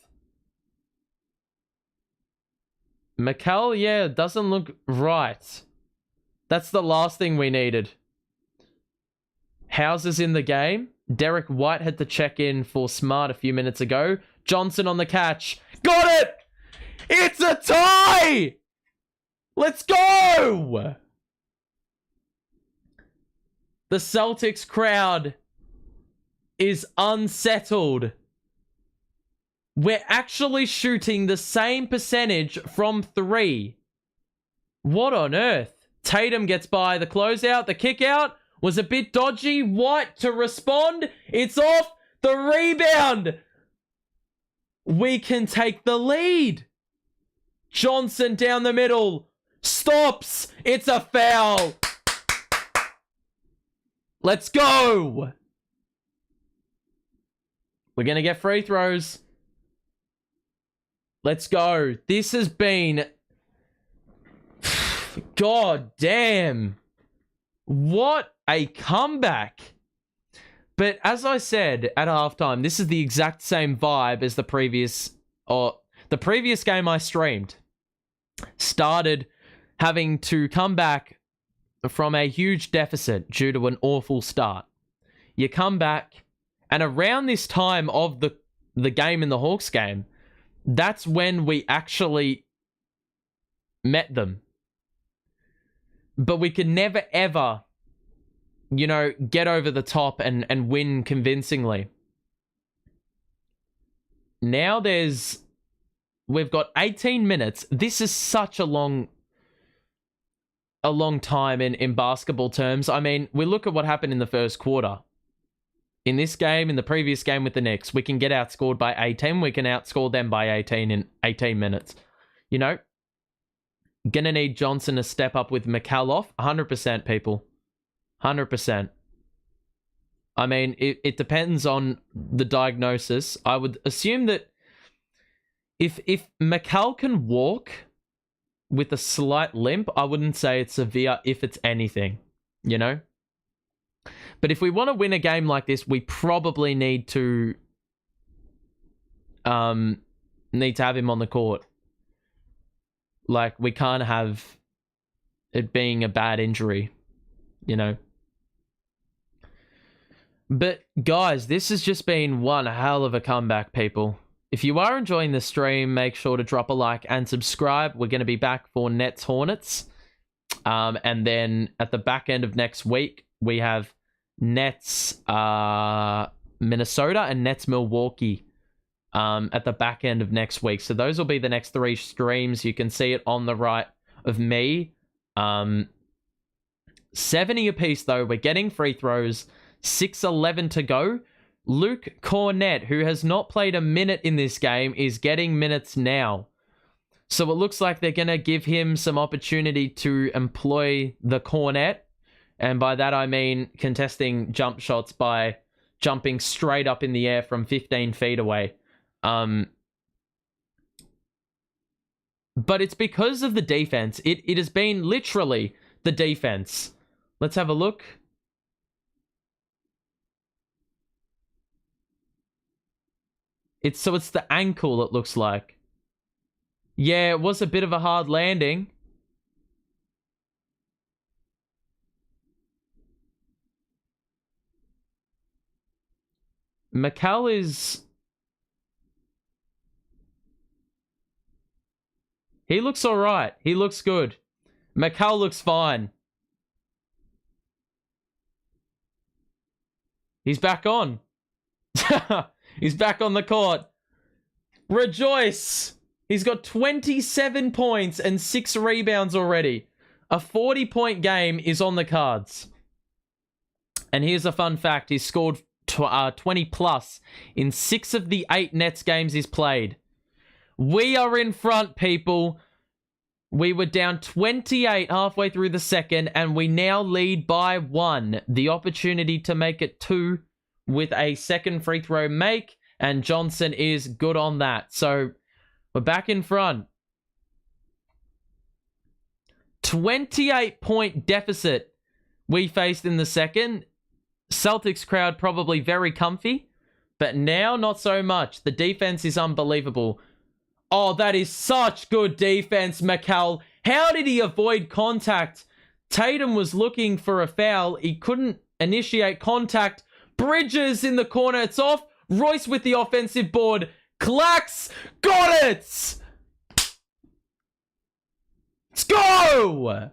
Mikal, yeah, doesn't look right. That's the last thing we needed. Hauser's in the game. Derek White had to check in for Smart a few minutes ago. Johnson on the catch. Got it! It's a tie! Let's go! The Celtics crowd is unsettled. We're actually shooting the same percentage from 3. What on earth? Tatum gets by the closeout. The kick out was a bit dodgy. White to respond. It's off. The rebound. We can take the lead. Johnson down the middle. Stops. It's a foul. Let's go. We're going to get free throws. Let's go. This has been... God damn. What a comeback. But as I said at halftime, this is the exact same vibe as the previous game I streamed. Started having to come back from a huge deficit due to an awful start. You come back, and around this time of the game in the Hawks game, that's when we actually met them. But we could never, ever, you know, get over the top and win convincingly. Now we've got 18 minutes. This is such a long time in basketball terms. I mean, we look at what happened in the first quarter. In this game, in the previous game with the Knicks, we can get outscored by 18. We can outscore them by 18 in 18 minutes. You know? Gonna need Johnson to step up with Mikal off. 100%, people. 100%. I mean, it depends on the diagnosis. I would assume that if Mikal can walk with a slight limp, I wouldn't say it's severe if it's anything, you know? But if we want to win a game like this, we probably need to have him on the court. Like, we can't have it being a bad injury, you know? But, guys, this has just been one hell of a comeback, people. If you are enjoying the stream, make sure to drop a like and subscribe. We're going to be back for Nets Hornets. And then at the back end of next week, we have Nets Minnesota and Nets Milwaukee at the back end of next week. So those will be the next 3 streams. You can see it on the right of me. 70 apiece, though. We're getting free throws. 6:11 to go. Luke Cornett, who has not played a minute in this game, is getting minutes now. So it looks like they're going to give him some opportunity to employ the Cornett. And by that, I mean contesting jump shots by jumping straight up in the air from 15 feet away. But it's because of the defense. It has been literally the defense. Let's have a look. It's the ankle, it looks like. Yeah, it was a bit of a hard landing. McCall is... He looks alright. He looks good. McCall looks fine. He's back on. He's back on the court. Rejoice! He's got 27 points and 6 rebounds already. A 40-point game is on the cards. And here's a fun fact. He's scored 20 plus in 6 of the 8 Nets games he's played. We are in front, people. We were down 28 halfway through the second, and we now lead by 1. The opportunity to make it 2 with a second free throw make, and Johnson is good on that. So we're back in front. 28-point deficit we faced in the second. Celtics crowd probably very comfy, but now not so much. The defense is unbelievable. Oh, that is such good defense, McCall. How did he avoid contact? Tatum was looking for a foul. He couldn't initiate contact. Bridges in the corner. It's off. Royce with the offensive board. Clacks. Got it! Let's go!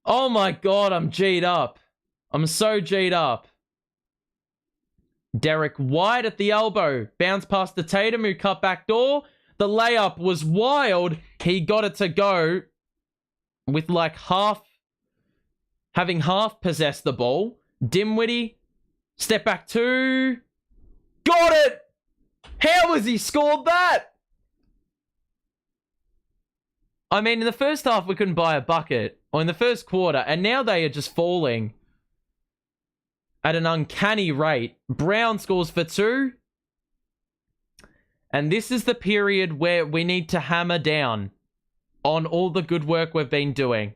Oh my god, I'm G'd up. I'm so G'd up. Derek White at the elbow. Bounce past the Tatum, who cut back door. The layup was wild. He got it to go with like having half possessed the ball. Dimwitty. Step back 2. Got it! How has he scored that? I mean, in the first half, we couldn't buy a bucket. Or in the first quarter. And now they are just falling at an uncanny rate. Brown scores for 2. And this is the period where we need to hammer down on all the good work we've been doing.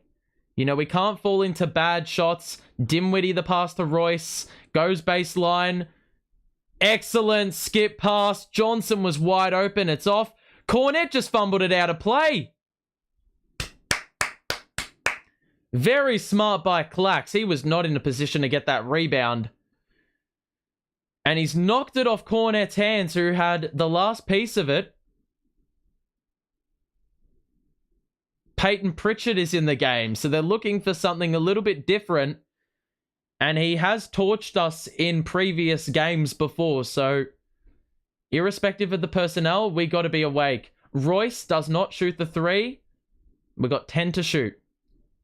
You know, we can't fall into bad shots. Dimwitty, the pass to Royce. Goes baseline. Excellent skip pass. Johnson was wide open. It's off. Cornette just fumbled it out of play. Very smart by Clax. He was not in a position to get that rebound. And he's knocked it off Cornette's hands, who had the last piece of it. Peyton Pritchard is in the game, so they're looking for something a little bit different. And he has torched us in previous games before, so irrespective of the personnel, we got to be awake. Royce does not shoot the 3. We got 10 to shoot.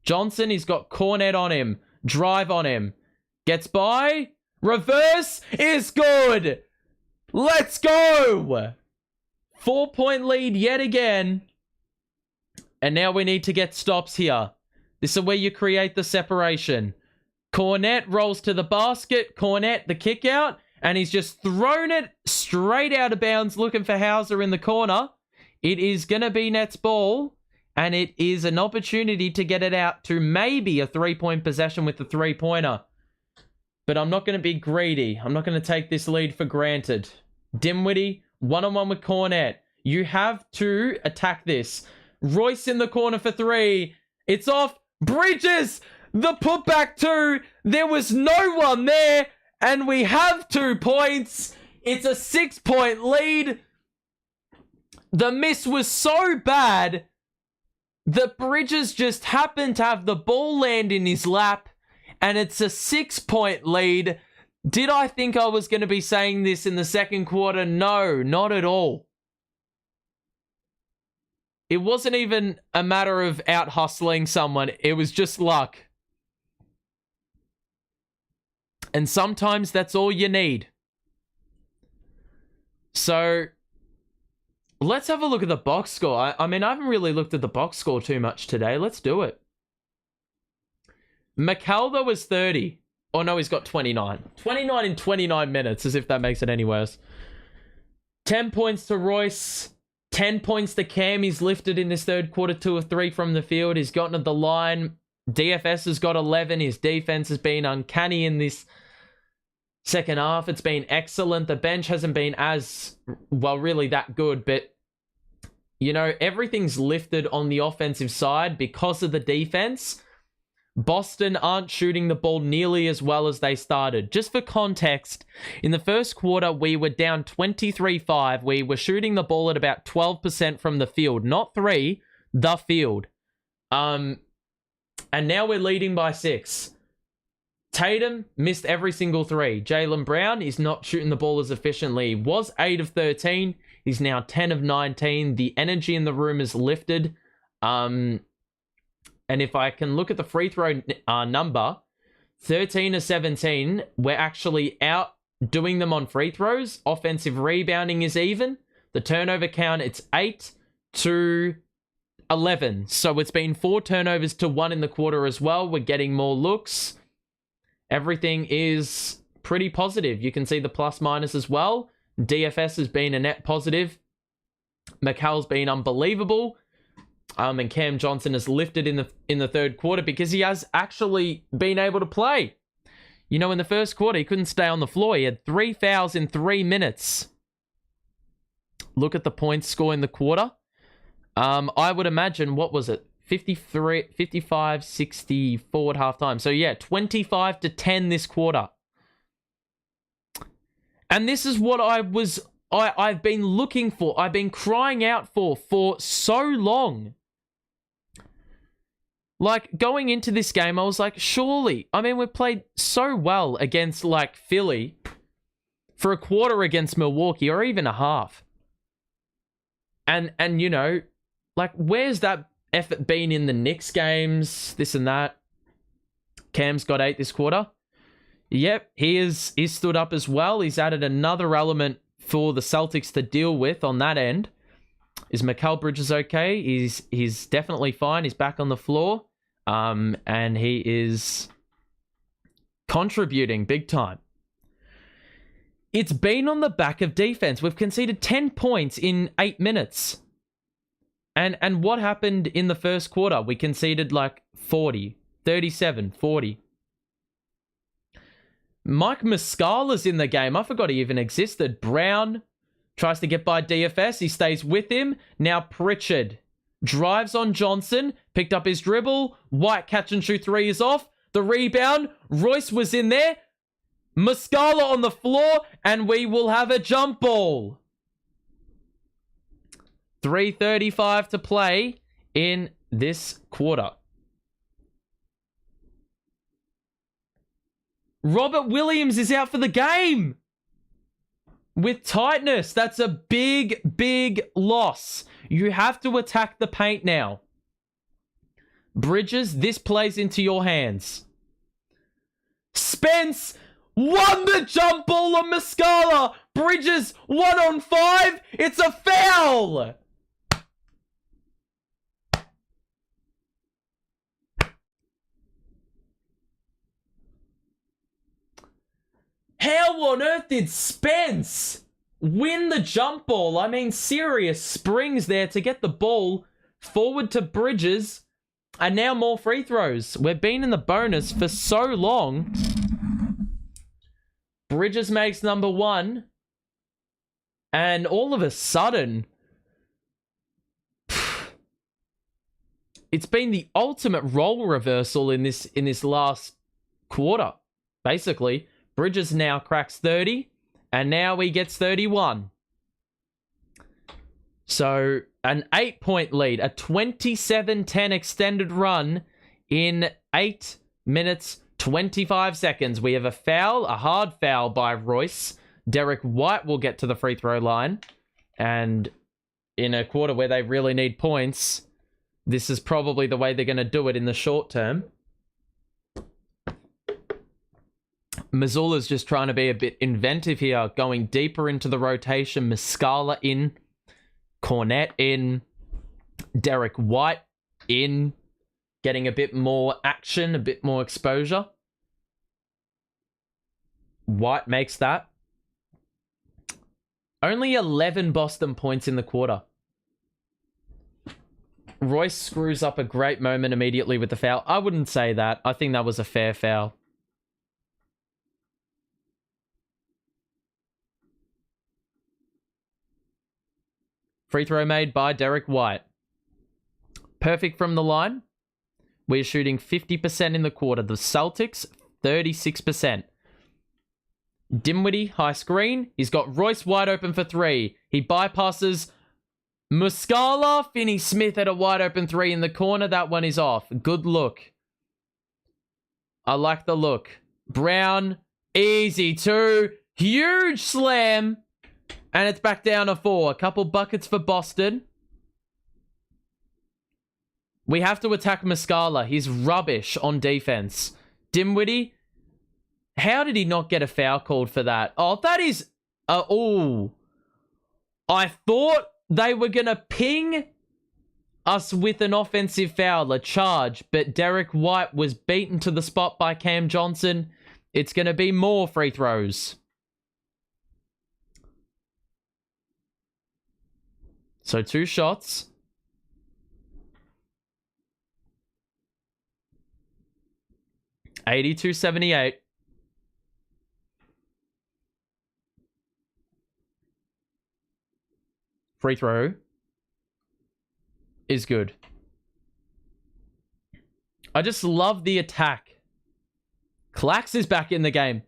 Johnson, he's got Cornette on him. Drive on him. Gets by. Reverse is good. Let's go. 4-point lead yet again. And now we need to get stops here. This is where you create the separation. Cornette rolls to the basket. Cornette, the kick out. And he's just thrown it straight out of bounds, looking for Hauser in the corner. It is going to be Nets ball. And it is an opportunity to get it out to maybe a 3-point possession with the 3-pointer. But I'm not going to be greedy. I'm not going to take this lead for granted. Dimwitty, one-on-one with Cornette. You have to attack this. Royce in the corner for 3. It's off. Bridges, the putback 2. There was no one there. And we have 2 points. It's a 6-point lead. The miss was so bad that Bridges just happened to have the ball land in his lap, and it's a 6-point lead. Did I think I was going to be saying this in the second quarter? No, not at all. It wasn't even a matter of out-hustling someone. It was just luck. And sometimes that's all you need. So let's have a look at the box score. I mean, I haven't really looked at the box score too much today. Let's do it. McCall, was 30. Oh, no, he's got 29. 29 in 29 minutes, as if that makes it any worse. 10 points to Royce. 10 points to Cam. He's lifted in this third quarter, 2 of 3 from the field. He's gotten to the line. DFS has got 11. His defense has been uncanny in this Second half, it's been excellent. The bench hasn't been as, well, really that good, but, you know, everything's lifted on the offensive side because of the defense. Boston aren't shooting the ball nearly as well as they started. Just for context, in the first quarter, we were down 23-5. We were shooting the ball at about 12% from the field. Not 3, the field. And now we're leading by 6. Tatum missed every single 3. Jaylen Brown is not shooting the ball as efficiently. He was 8 of 13. He's now 10 of 19. The energy in the room is lifted. And if I can look at the free throw number, 13 of 17, we're actually out doing them on free throws. Offensive rebounding is even. The turnover count, it's 8 to 11. So it's been 4 turnovers to 1 in the quarter as well. We're getting more looks. Everything is pretty positive. You can see the plus minus as well. DFS has been a net positive. McCall's been unbelievable. And Cam Johnson has lifted in the third quarter because he has actually been able to play. You know, in the first quarter, he couldn't stay on the floor. He had 3 fouls in 3 minutes. Look at the points score in the quarter. I would imagine, what was it? 55, 64 at halftime. So yeah, 25 to 10 this quarter. And this is what I've been looking for. I've been crying out for so long. Like, going into this game, I was like, surely. I mean, we played so well against, like, Philly for a quarter against Milwaukee, or even a half. And you know, like, where's that effort been in the Knicks games? This and that. Cam's got 8 this quarter. Yep, he's stood up as well. He's added another element for the Celtics to deal with on that end. Is Mikal Bridges okay? He's definitely fine. He's back on the floor. And he is contributing big time. It's been on the back of defense. We've conceded 10 points in 8 minutes. And what happened in the first quarter? We conceded like 40, 37, 40. Mike Muscala's in the game. I forgot he even existed. Brown tries to get by DFS. He stays with him. Now Pritchard drives on Johnson. Picked up his dribble. White catch and shoot 3 is off. The rebound. Royce was in there. Muscala on the floor. And we will have a jump ball. 3:35 to play in this quarter. Robert Williams is out for the game with tightness. That's a big, big loss. You have to attack the paint now. Bridges, this plays into your hands. Spence won the jump ball on Muscala. Bridges 1-on-5. It's a foul. How on earth did Spence win the jump ball? I mean, serious springs there to get the ball forward to Bridges. And now more free throws. We've been in the bonus for so long. Bridges makes number 1. And all of a sudden, it's been the ultimate role reversal in this last quarter, basically. Bridges now cracks 30, and now he gets 31. So, an 8-point lead, a 27-10 extended run in 8 minutes, 25 seconds. We have a foul, a hard foul by Royce. Derek White will get to the free throw line. And in a quarter where they really need points, this is probably the way they're going to do it in the short term. Missoula's just trying to be a bit inventive here, going deeper into the rotation. Muscala in, Cornette in, Derek White in, getting a bit more action, a bit more exposure. White makes that. Only 11 Boston points in the quarter. Royce screws up a great moment immediately with the foul. I wouldn't say that. I think that was a fair foul. Free throw made by Derek White. Perfect from the line. We're shooting 50% in the quarter. The Celtics, 36%. Dinwiddie, high screen. He's got Royce wide open for three. He bypasses Muscala. Finney-Smith at a wide open three in the corner. That one is off. Good look. I like the look. Brown, easy two. Huge slam. And it's back down to 4. A couple buckets for Boston. We have to attack Muscala. He's rubbish on defense. Dinwiddie. How did he not get a foul called for that? Oh, that is... oh. I thought they were going to ping us with an offensive foul, a charge. But Derek White was beaten to the spot by Cam Johnson. It's going to be more free throws. So 2 shots. $82-78. Free throw is good. I just love the attack. Clax is back in the game.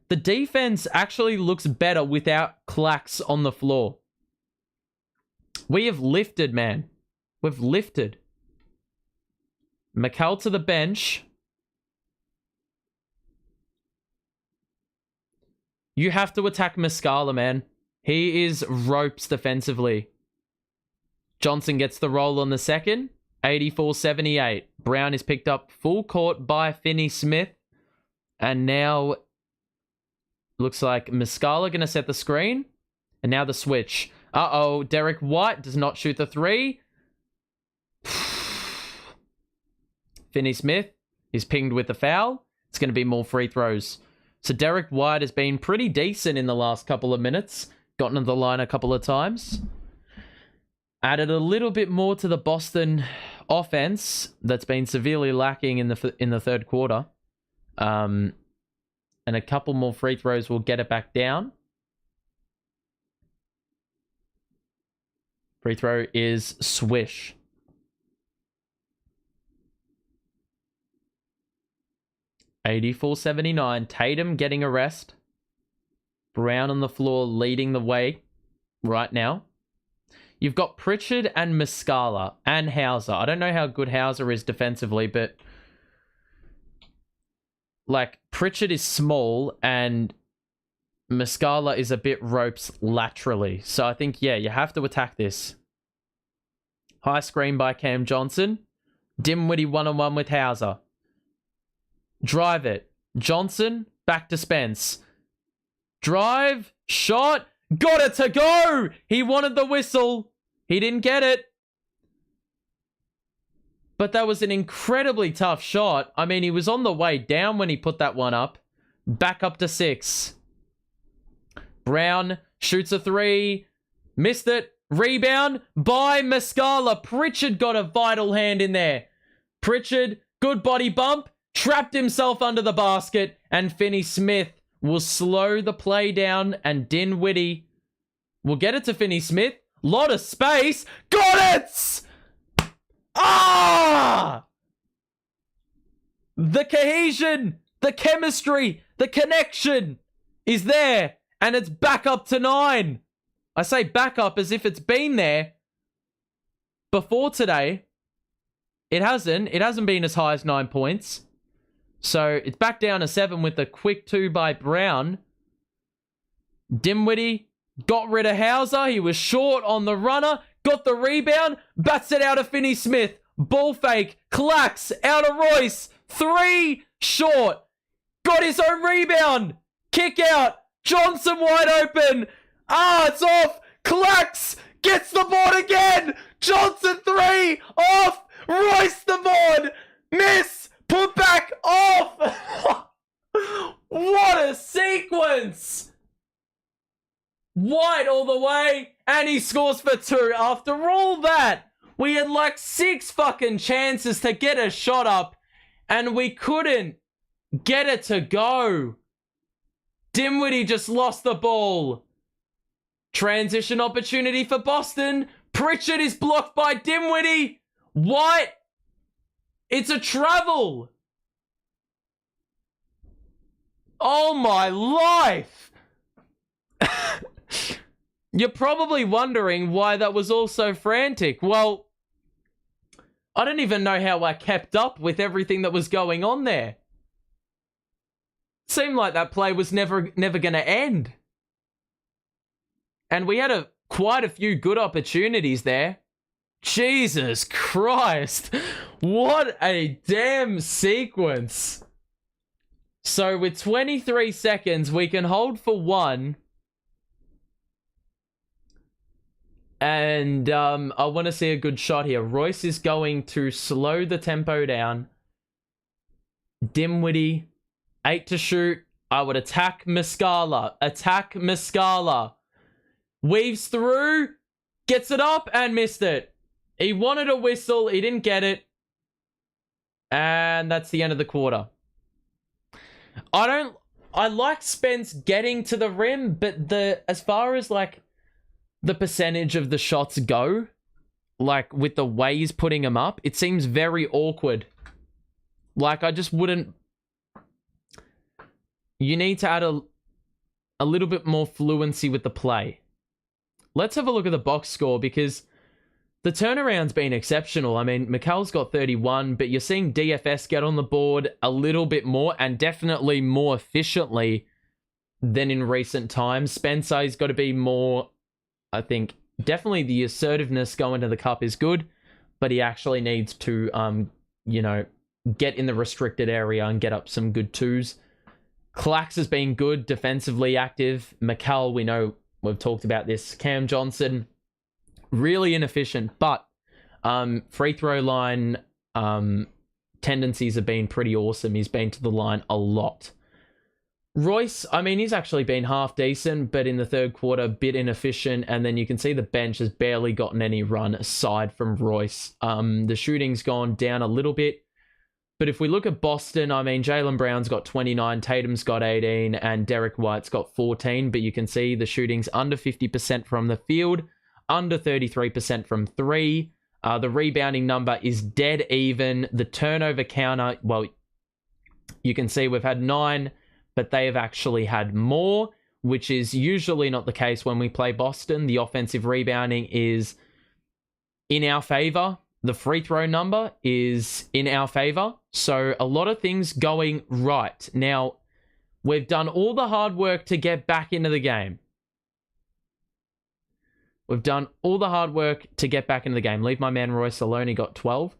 The defense actually looks better without Clax on the floor. We have lifted, man. We've lifted. McCall to the bench. You have to attack Muscala, man. He is ropes defensively. Johnson gets the roll on the second. 84-78. Brown is picked up full court by Finney-Smith. And now looks like Muscala going to set the screen. And now the switch. Uh-oh. Derek White does not shoot the 3. Finney-Smith is pinged with the foul. It's going to be more free throws. So Derek White has been pretty decent in the last couple of minutes. Gotten to the line a couple of times. Added a little bit more to the Boston offense that's been severely lacking in the third quarter. And a couple more free throws will get it back down. Free throw is swish. $84-79. Tatum getting a rest. Brown on the floor leading the way right now. You've got Pritchard and Muscala and Hauser. I don't know how good Hauser is defensively, but like Pritchard is small and Muscala is a bit ropes laterally. So I think, yeah, you have to attack this. High screen by Cam Johnson. Dinwiddie one-on-one with Hauser. Drive it. Johnson, back to Spence. Drive, shot, got it to go! He wanted the whistle. He didn't get it. But that was an incredibly tough shot. I mean, he was on the way down when he put that one up. Back up to 6. Brown shoots a 3. Missed it. Rebound by Muscala. Pritchard got a vital hand in there. Pritchard, good body bump. Trapped himself under the basket. And Finney-Smith will slow the play down. And Dinwiddie will get it to Finney-Smith. Lot of space. Got it! Ah! The cohesion, the chemistry, the connection is there. And it's back up to 9. I say back up as if it's been there before today. It hasn't. It hasn't been as high as 9 points. So it's back down to 7 with a quick 2 by Brown. Dinwiddie got rid of Hauser. He was short on the runner. Got the rebound. Bats it out of Finney-Smith. Ball fake. Clacks out of Royce. 3 short. Got his own rebound. Kick out. Johnson wide open. Ah, it's off. Clacks gets the board again. Johnson 3 off. Royce the board. Miss. Put back off. What a sequence. White all the way. And he scores for 2. After all that, we had like 6 fucking chances to get a shot up. And we couldn't get it to go. Dinwiddie just lost the ball. Transition opportunity for Boston. Pritchard is blocked by Dimwitty. What? It's a travel. Oh my life. You're probably wondering why that was all so frantic. Well, I don't even know how I kept up with everything that was going on there. Seemed like that play was never going to end. And we had quite a few good opportunities there. Jesus Christ. What a damn sequence. So with 23 seconds, we can hold for one. And I want to see a good shot here. Royce is going to slow the tempo down. Dimwitty, 8 to shoot. I would attack Muscala. Attack Muscala. Weaves through. Gets it up and missed it. He wanted a whistle. He didn't get it. And that's the end of the quarter. I like Spence getting to the rim, but as far as like the percentage of the shots go, like with the way he's putting them up, it seems very awkward. Like I just wouldn't. You need to add a little bit more fluency with the play. Let's have a look at the box score because the turnaround's been exceptional. I mean, Mikal's got 31, but you're seeing DFS get on the board a little bit more and definitely more efficiently than in recent times. Spencer's got to be more, I think, definitely the assertiveness going to the cup is good, but he actually needs to, get in the restricted area and get up some good twos. Clax has been good, defensively active. Mikal, we know, we've talked about this. Cam Johnson, really inefficient, but free throw line tendencies have been pretty awesome. He's been to the line a lot. Royce, I mean, he's actually been half decent, but in the third quarter, a bit inefficient. And then you can see the bench has barely gotten any run aside from Royce. The shooting's gone down a little bit. But if we look at Boston, I mean, Jaylen Brown's got 29, Tatum's got 18, and Derek White's got 14. But you can see the shooting's under 50% from the field, under 33% from three. The rebounding number is dead even. The turnover counter, well, you can see we've had 9, but they have actually had more, which is usually not the case when we play Boston. The offensive rebounding is in our favor. The free throw number is in our favor. So a lot of things going right. Now, we've done all the hard work to get back into the game. We've done all the hard work to get back into the game. Leave my man Royce alone. He got 12.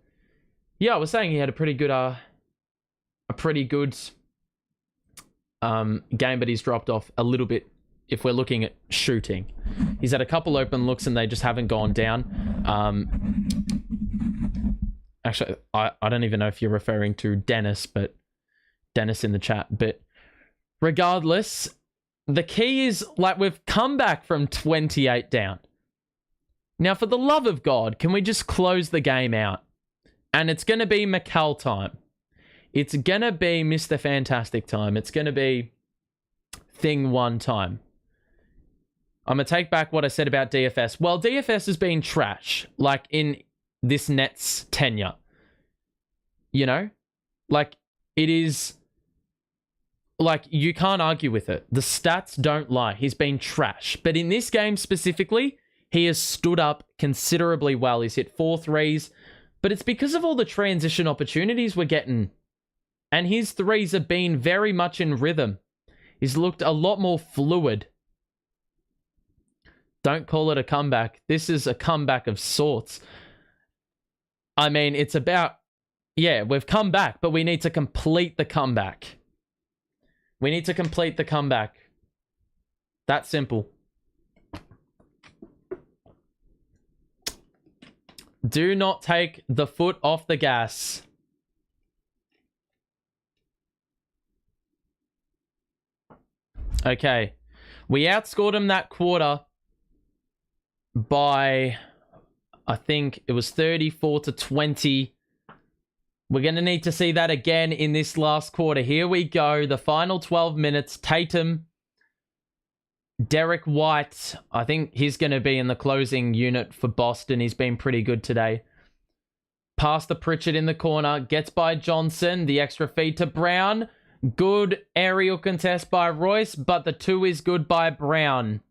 Yeah, I was saying he had a pretty good game, but he's dropped off a little bit if we're looking at shooting. He's had a couple open looks and they just haven't gone down. Actually, I don't even know if you're referring to Dennis, but Dennis in the chat. But regardless, the key is, like, we've come back from 28 down. Now, for the love of God, can we just close the game out? And it's going to be Mikal time. It's going to be Mr. Fantastic time. It's going to be Thing 1 time. I'm going to take back what I said about DFS. Well, DFS has been trash, like, in this Nets tenure. You know? Like, it is... Like, you can't argue with it. The stats don't lie. He's been trash. But in this game specifically, he has stood up considerably well. He's hit 4 threes. But it's because of all the transition opportunities we're getting. And his threes have been very much in rhythm. He's looked a lot more fluid. Don't call it a comeback. This is a comeback of sorts. I mean, it's about... Yeah, we've come back, but we need to complete the comeback. We need to complete the comeback. That simple. Do not take the foot off the gas. Okay. We outscored him that quarter by, I think it was 34-20. We're going to need to see that again in this last quarter. Here we go. The final 12 minutes. Tatum Derek White, I think he's going to be in the closing unit for Boston. He's been pretty good today. Pass to Pritchard in the corner. Gets by Johnson. The extra feed to Brown. Good aerial contest by Royce, but the 2 is good by Brown.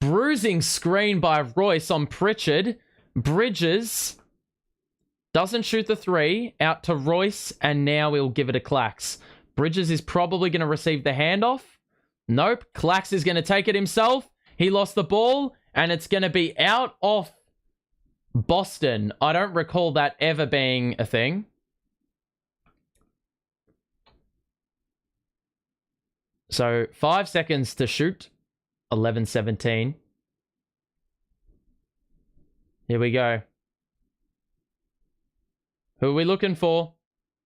Bruising screen by Royce on Pritchard. Bridges doesn't shoot the 3. Out to Royce, and now he'll give it a Clax. Bridges is probably going to receive the handoff. Nope. Clax is going to take it himself. He lost the ball, and it's going to be out off Boston. I don't recall that ever being a thing. So 5 seconds to shoot. 11-17. Here we go. Who are we looking for?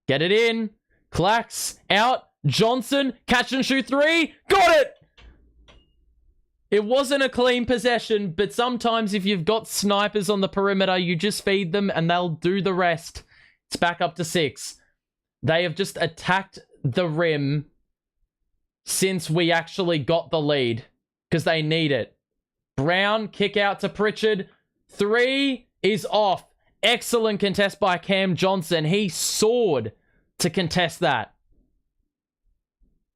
Get it in. Clax out. Johnson. Catch and shoot 3. Got it! It wasn't a clean possession, but sometimes if you've got snipers on the perimeter, you just feed them and they'll do the rest. It's back up to 6. They have just attacked the rim since we actually got the lead because they need it. Brown, kick out to Pritchard. 3 is off. Excellent contest by Cam Johnson. He soared to contest that.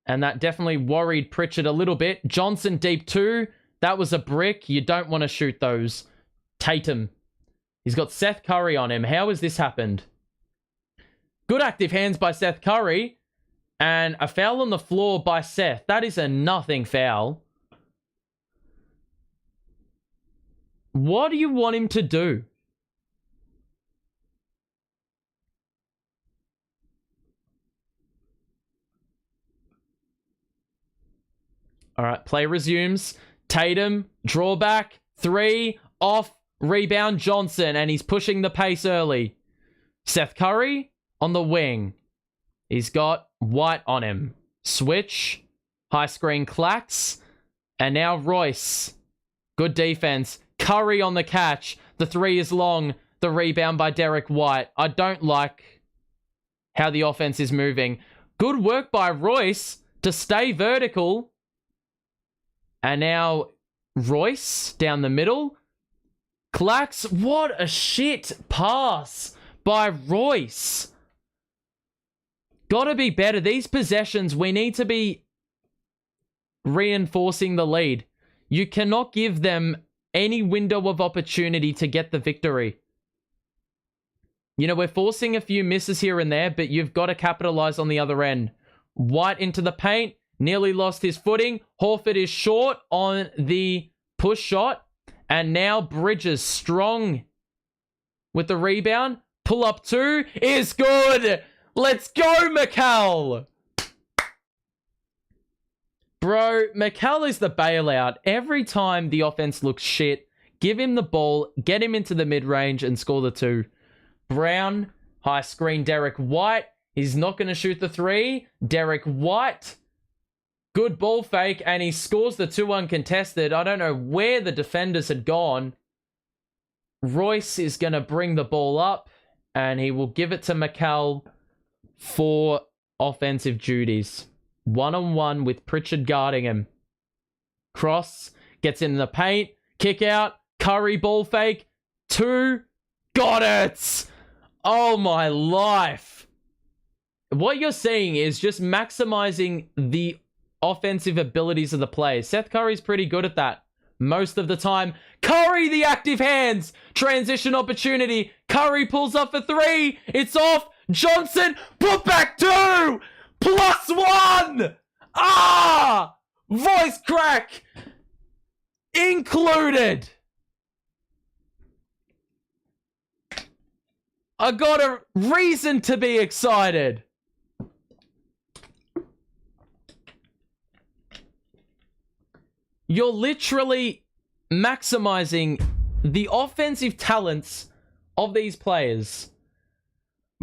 And that definitely worried Pritchard a little bit. Johnson deep 2. That was a brick. You don't want to shoot those. Tatum. He's got Seth Curry on him. How has this happened? Good active hands by Seth Curry. And a foul on the floor by Seth. That is a nothing foul. What do you want him to do? All right, play resumes. Tatum, drawback, 3, off, rebound Johnson, and he's pushing the pace early. Seth Curry on the wing. He's got White on him. Switch, high screen Clax, and now Royce. Good defense. Curry on the catch. The 3 is long. The rebound by Derek White. I don't like how the offense is moving. Good work by Royce to stay vertical. And now Royce down the middle. Clax, what a shit pass by Royce. Gotta be better. These possessions, we need to be reinforcing the lead. You cannot give them any window of opportunity to get the victory. You know, we're forcing a few misses here and there, but you've got to capitalize on the other end. White into the paint. Nearly lost his footing. Horford is short on the push shot. And now Bridges strong with the rebound. Pull up 2 is good. Let's go, McCall. Bro, McCall is the bailout. Every time the offense looks shit, give him the ball, get him into the mid-range and score the 2. Brown, high screen Derek White. He's not going to shoot the 3. Derek White. Good ball fake, and he scores the 2 uncontested. I don't know where the defenders had gone. Royce is going to bring the ball up, and he will give it to McCall for offensive duties. 1-on-1 with Pritchard guarding him. Cross, gets in the paint, kick out, Curry ball fake, 2, got it! Oh my life. What you're seeing is just maximizing the offensive abilities of the players. Seth Curry's pretty good at that most of the time. Curry, the active hands. Transition opportunity. Curry pulls up for 3. It's off. Johnson, put back 2. +1. Ah! Voice crack included. I got a reason to be excited. You're literally maximizing the offensive talents of these players.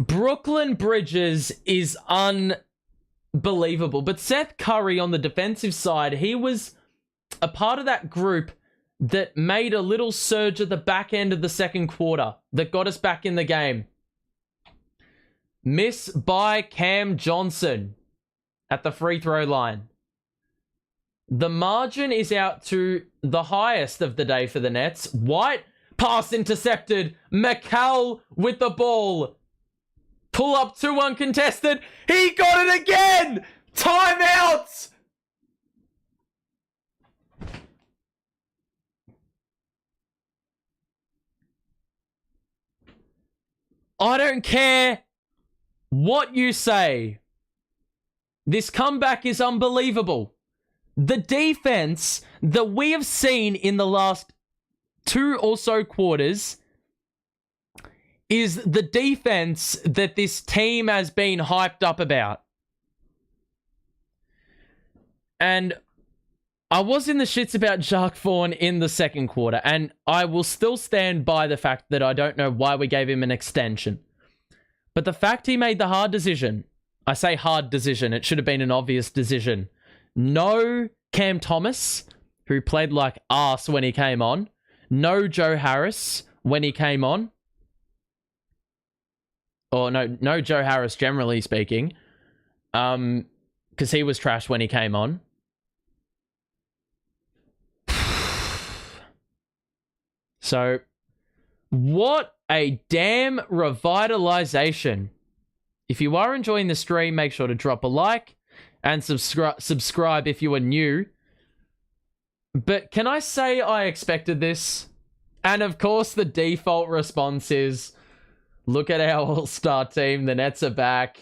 Brooklyn Bridges is unbelievable. But Seth Curry on the defensive side, he was a part of that group that made a little surge at the back end of the second quarter that got us back in the game. Miss by Cam Johnson at the free throw line. The margin is out to the highest of the day for the Nets. White, pass intercepted. McCall with the ball. Pull up 2 uncontested. He got it again! Timeout! I don't care what you say. This comeback is unbelievable. The defense that we have seen in the last 2 or so quarters is the defense that this team has been hyped up about. And I was in the shits about Jacques Vaughn in the second quarter, and I will still stand by the fact that I don't know why we gave him an extension. But the fact he made the hard decision, I say hard decision, it should have been an obvious decision. No Cam Thomas, who played like arse when he came on. No Joe Harris when he came on. Or no Joe Harris, generally speaking. Because he was trash when he came on. So, what a damn revitalization. If you are enjoying the stream, make sure to drop a like and subscribe if you are new. But can I say I expected this? And of course, the default response is, look at our all-star team. The Nets are back.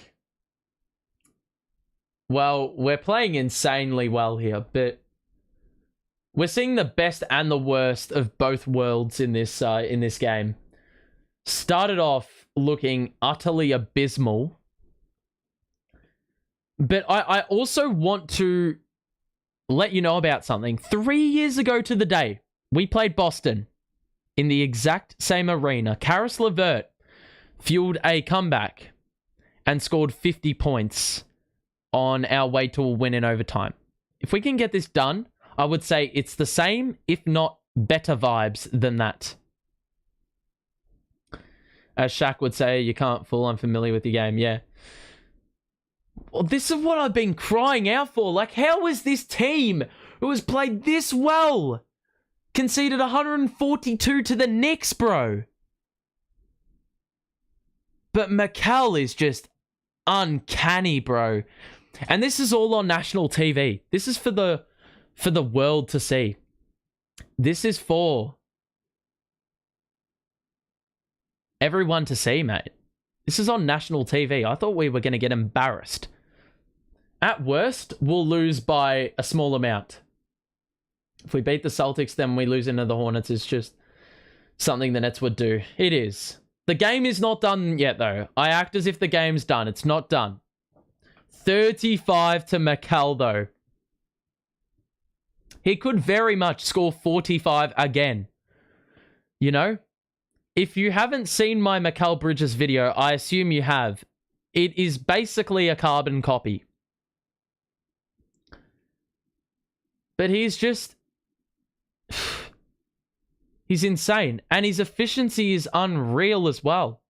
Well, we're playing insanely well here, but we're seeing the best and the worst of both worlds in this game. Started off looking utterly abysmal. But I also want to let you know about something. 3 years ago to the day, we played Boston in the exact same arena. Karis LeVert fueled a comeback and scored 50 points on our way to a win in overtime. If we can get this done, I would say it's the same, if not better vibes than that. As Shaq would say, you can't fool, I'm familiar with the game. Yeah. Well, this is what I've been crying out for. Like, how is this team who has played this well conceded 142 to the Knicks, bro? But McCall is just uncanny, bro. And this is all on national TV. This is for the world to see. This is for everyone to see, mate. This is on national TV. I thought we were going to get embarrassed. At worst, we'll lose by a small amount. If we beat the Celtics, then we lose into the Hornets. It's just something the Nets would do. It is. The game is not done yet, though. I act as if the game's done. It's not done. 35 to McCall, though. He could very much score 45 again. You know? If you haven't seen my Mikal Bridges video, I assume you have. It is basically a carbon copy. But he's just... he's insane. And his efficiency is unreal as well.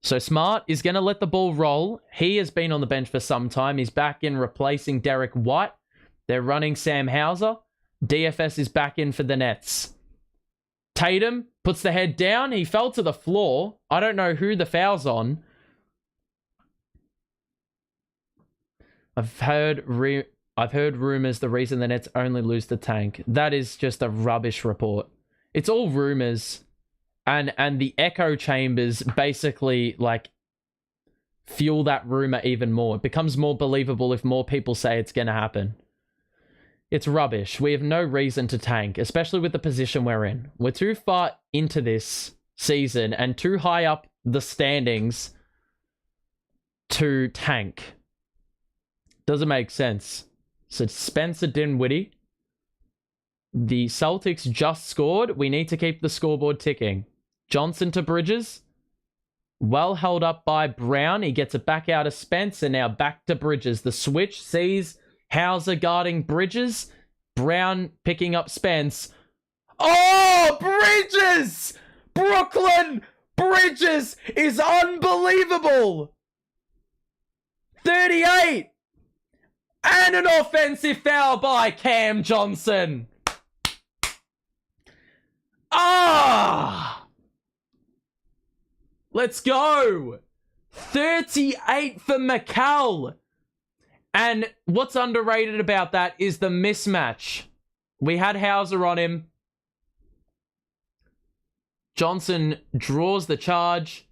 So Smart is going to let the ball roll. He has been on the bench for some time. He's back in replacing Derek White. They're running Sam Hauser. DFS is back in for the Nets. Tatum puts the head down. He fell to the floor. I don't know who the foul's on. I've heard rumors the reason the Nets only lose the tank. That is just a rubbish report. It's all rumors. And the echo chambers basically, like, fuel that rumor even more. It becomes more believable if more people say it's going to happen. It's rubbish. We have no reason to tank, especially with the position we're in. We're too far into this season and too high up the standings to tank. Doesn't make sense. So Spencer Dinwiddie. The Celtics just scored. We need to keep the scoreboard ticking. Johnson to Bridges. Well held up by Brown. He gets it back out of Spence and now back to Bridges. The switch sees Hauser guarding Bridges. Brown picking up Spence. Oh, Bridges! Brooklyn Bridges is unbelievable! 38! And an offensive foul by Cam Johnson. Ah! Let's go. 38 for McCall. And what's underrated about that is the mismatch. We had Hauser on him. Johnson draws the charge.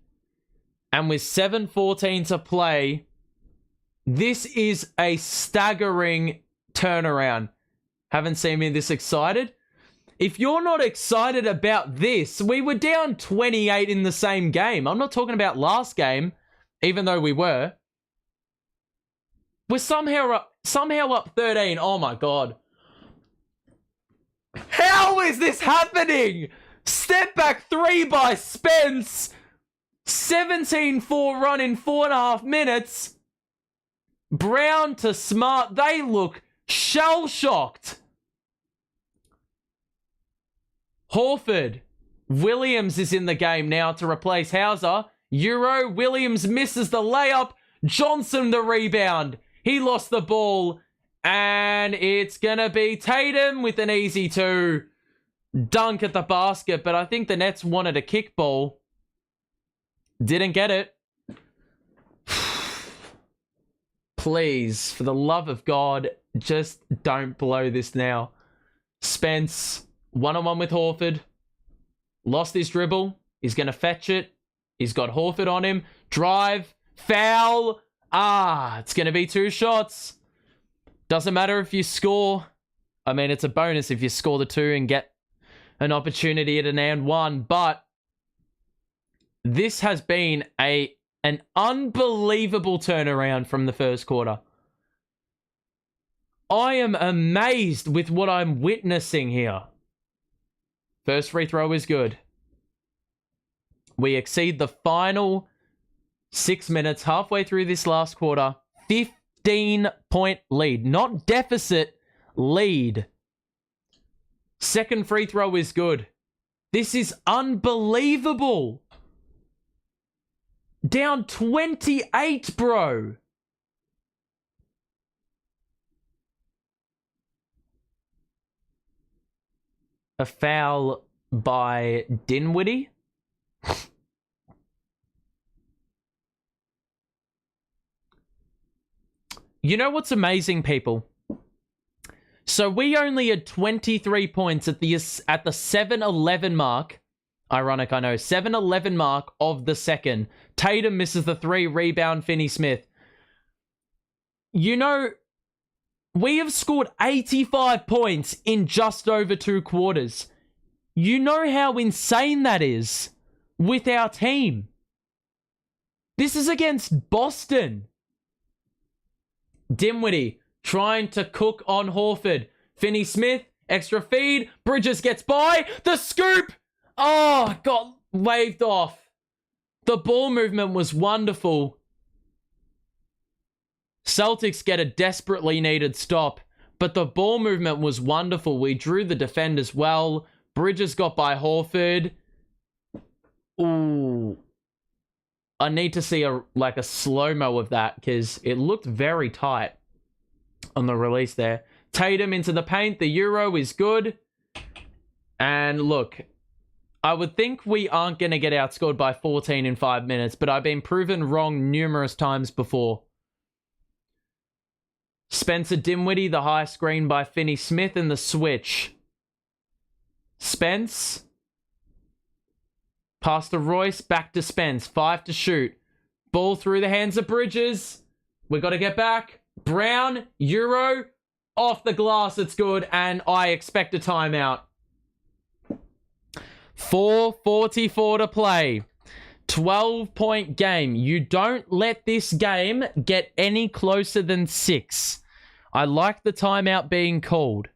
And with 7:14 to play, this is a staggering turnaround. Haven't seen me this excited. If you're not excited about this, we were down 28 in the same game. I'm not talking about last game, even though we were. We're somehow up 13. Oh my God. How is this happening? Step back three by Spence. 17-4 run in 4.5 minutes. Brown to Smart. They look shell-shocked. Horford. Williams is in the game now to replace Hauser. Euro. Williams misses the layup. Johnson the rebound. He lost the ball. And it's going to be Tatum with an easy two. Dunk at the basket. But I think the Nets wanted a kick ball. Didn't get it. Please, for the love of God, just don't blow this now. Spence, one-on-one with Horford. Lost his dribble. He's going to fetch it. He's got Horford on him. Drive. Foul. It's going to be 2 shots. Doesn't matter if you score. I mean, it's a bonus if you score the 2 and get an opportunity at an and 1. But this has been an unbelievable turnaround from the first quarter. I am amazed with what I'm witnessing here. First free throw is good. We exceed the final 6 minutes, halfway through this last quarter. 15-point lead. Not deficit, lead. Second free throw is good. This is unbelievable. Down 28, bro. A foul by Dinwiddie. You know what's amazing, people? So we only had 23 points at the 7-11 mark. Ironic, I know. 7-11 mark of the second. Tatum misses the 3, rebound Finney-Smith. You know, we have scored 85 points in just over 2 quarters. You know how insane that is with our team. This is against Boston. Dinwiddie trying to cook on Horford. Finney-Smith, extra feed. Bridges gets by. The scoop! Oh, got waved off. The ball movement was wonderful. Celtics get a desperately needed stop, but the ball movement was wonderful. We drew the defenders well. Bridges got by Horford. Ooh. I need to see a slow-mo of that because it looked very tight on the release there. Tatum into the paint. The Euro is good. And look, I would think we aren't going to get outscored by 14 in 5 minutes, but I've been proven wrong numerous times before. Spencer Dinwiddie, the high screen by Finney-Smith, and the switch. Spence. Pass to Royce, back to Spence. 5 to shoot. Ball through the hands of Bridges. We got to get back. Brown, Euro, off the glass. It's good, and I expect a timeout. 4:44 to play. 12-point game. You don't let this game get any closer than 6. I like the timeout being called.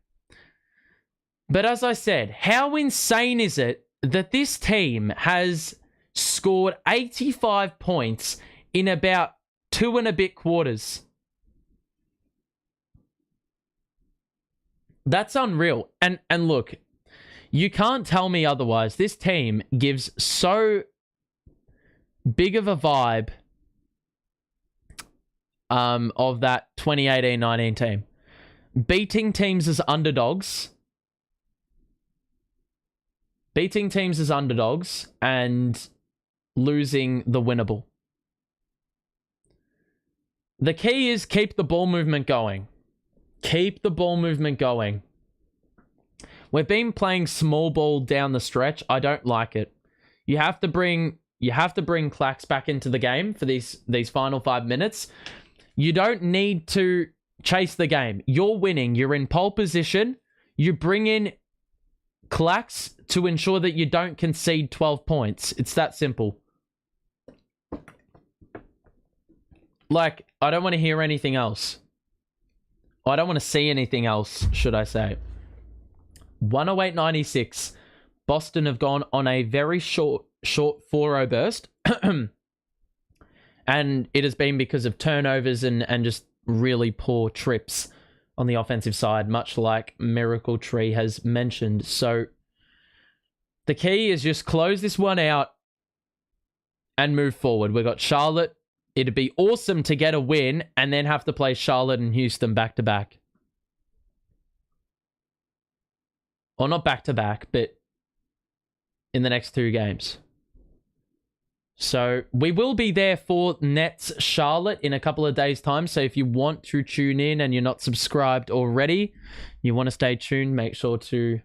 But as I said, how insane is it that this team has scored 85 points in about 2 and a bit quarters? That's unreal. And look, you can't tell me otherwise. This team gives so big of a vibe of that 2018-19 team. Beating teams as underdogs. Beating teams as underdogs and losing the winnable. The key is keep the ball movement going. Keep the ball movement going. We've been playing small ball down the stretch. I don't like it. You have to bring Clax back into the game for these final 5 minutes. You don't need to chase the game. You're winning. You're in pole position. You bring in Clax to ensure that you don't concede 12 points. It's that simple. Like, I don't want to hear anything else. I don't want to see anything else, should I say. 108.96. Boston have gone on a very short 4-0 burst. And it has been because of turnovers and just really poor trips on the offensive side, much like Miracle Tree has mentioned. So the key is just close this one out and move forward. We've got Charlotte. It'd be awesome to get a win and then have to play Charlotte and Houston back-to-back. Or not back-to-back, but in the next 2 games. So we will be there for Nets Charlotte in a couple of days' time. So if you want to tune in and you're not subscribed already, you want to stay tuned, make sure to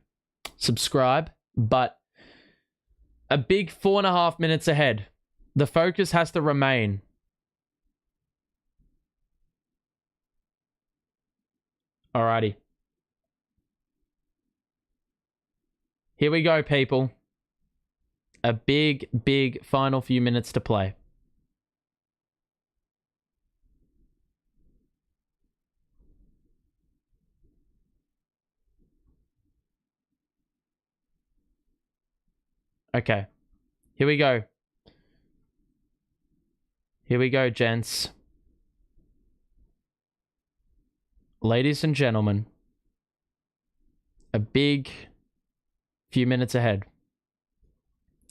subscribe. But a big 4.5 minutes ahead. The focus has to remain. Alrighty. Here we go, people. A big, big final few minutes to play. Okay. Here we go. Here we go, gents. Ladies and gentlemen. A big few minutes ahead.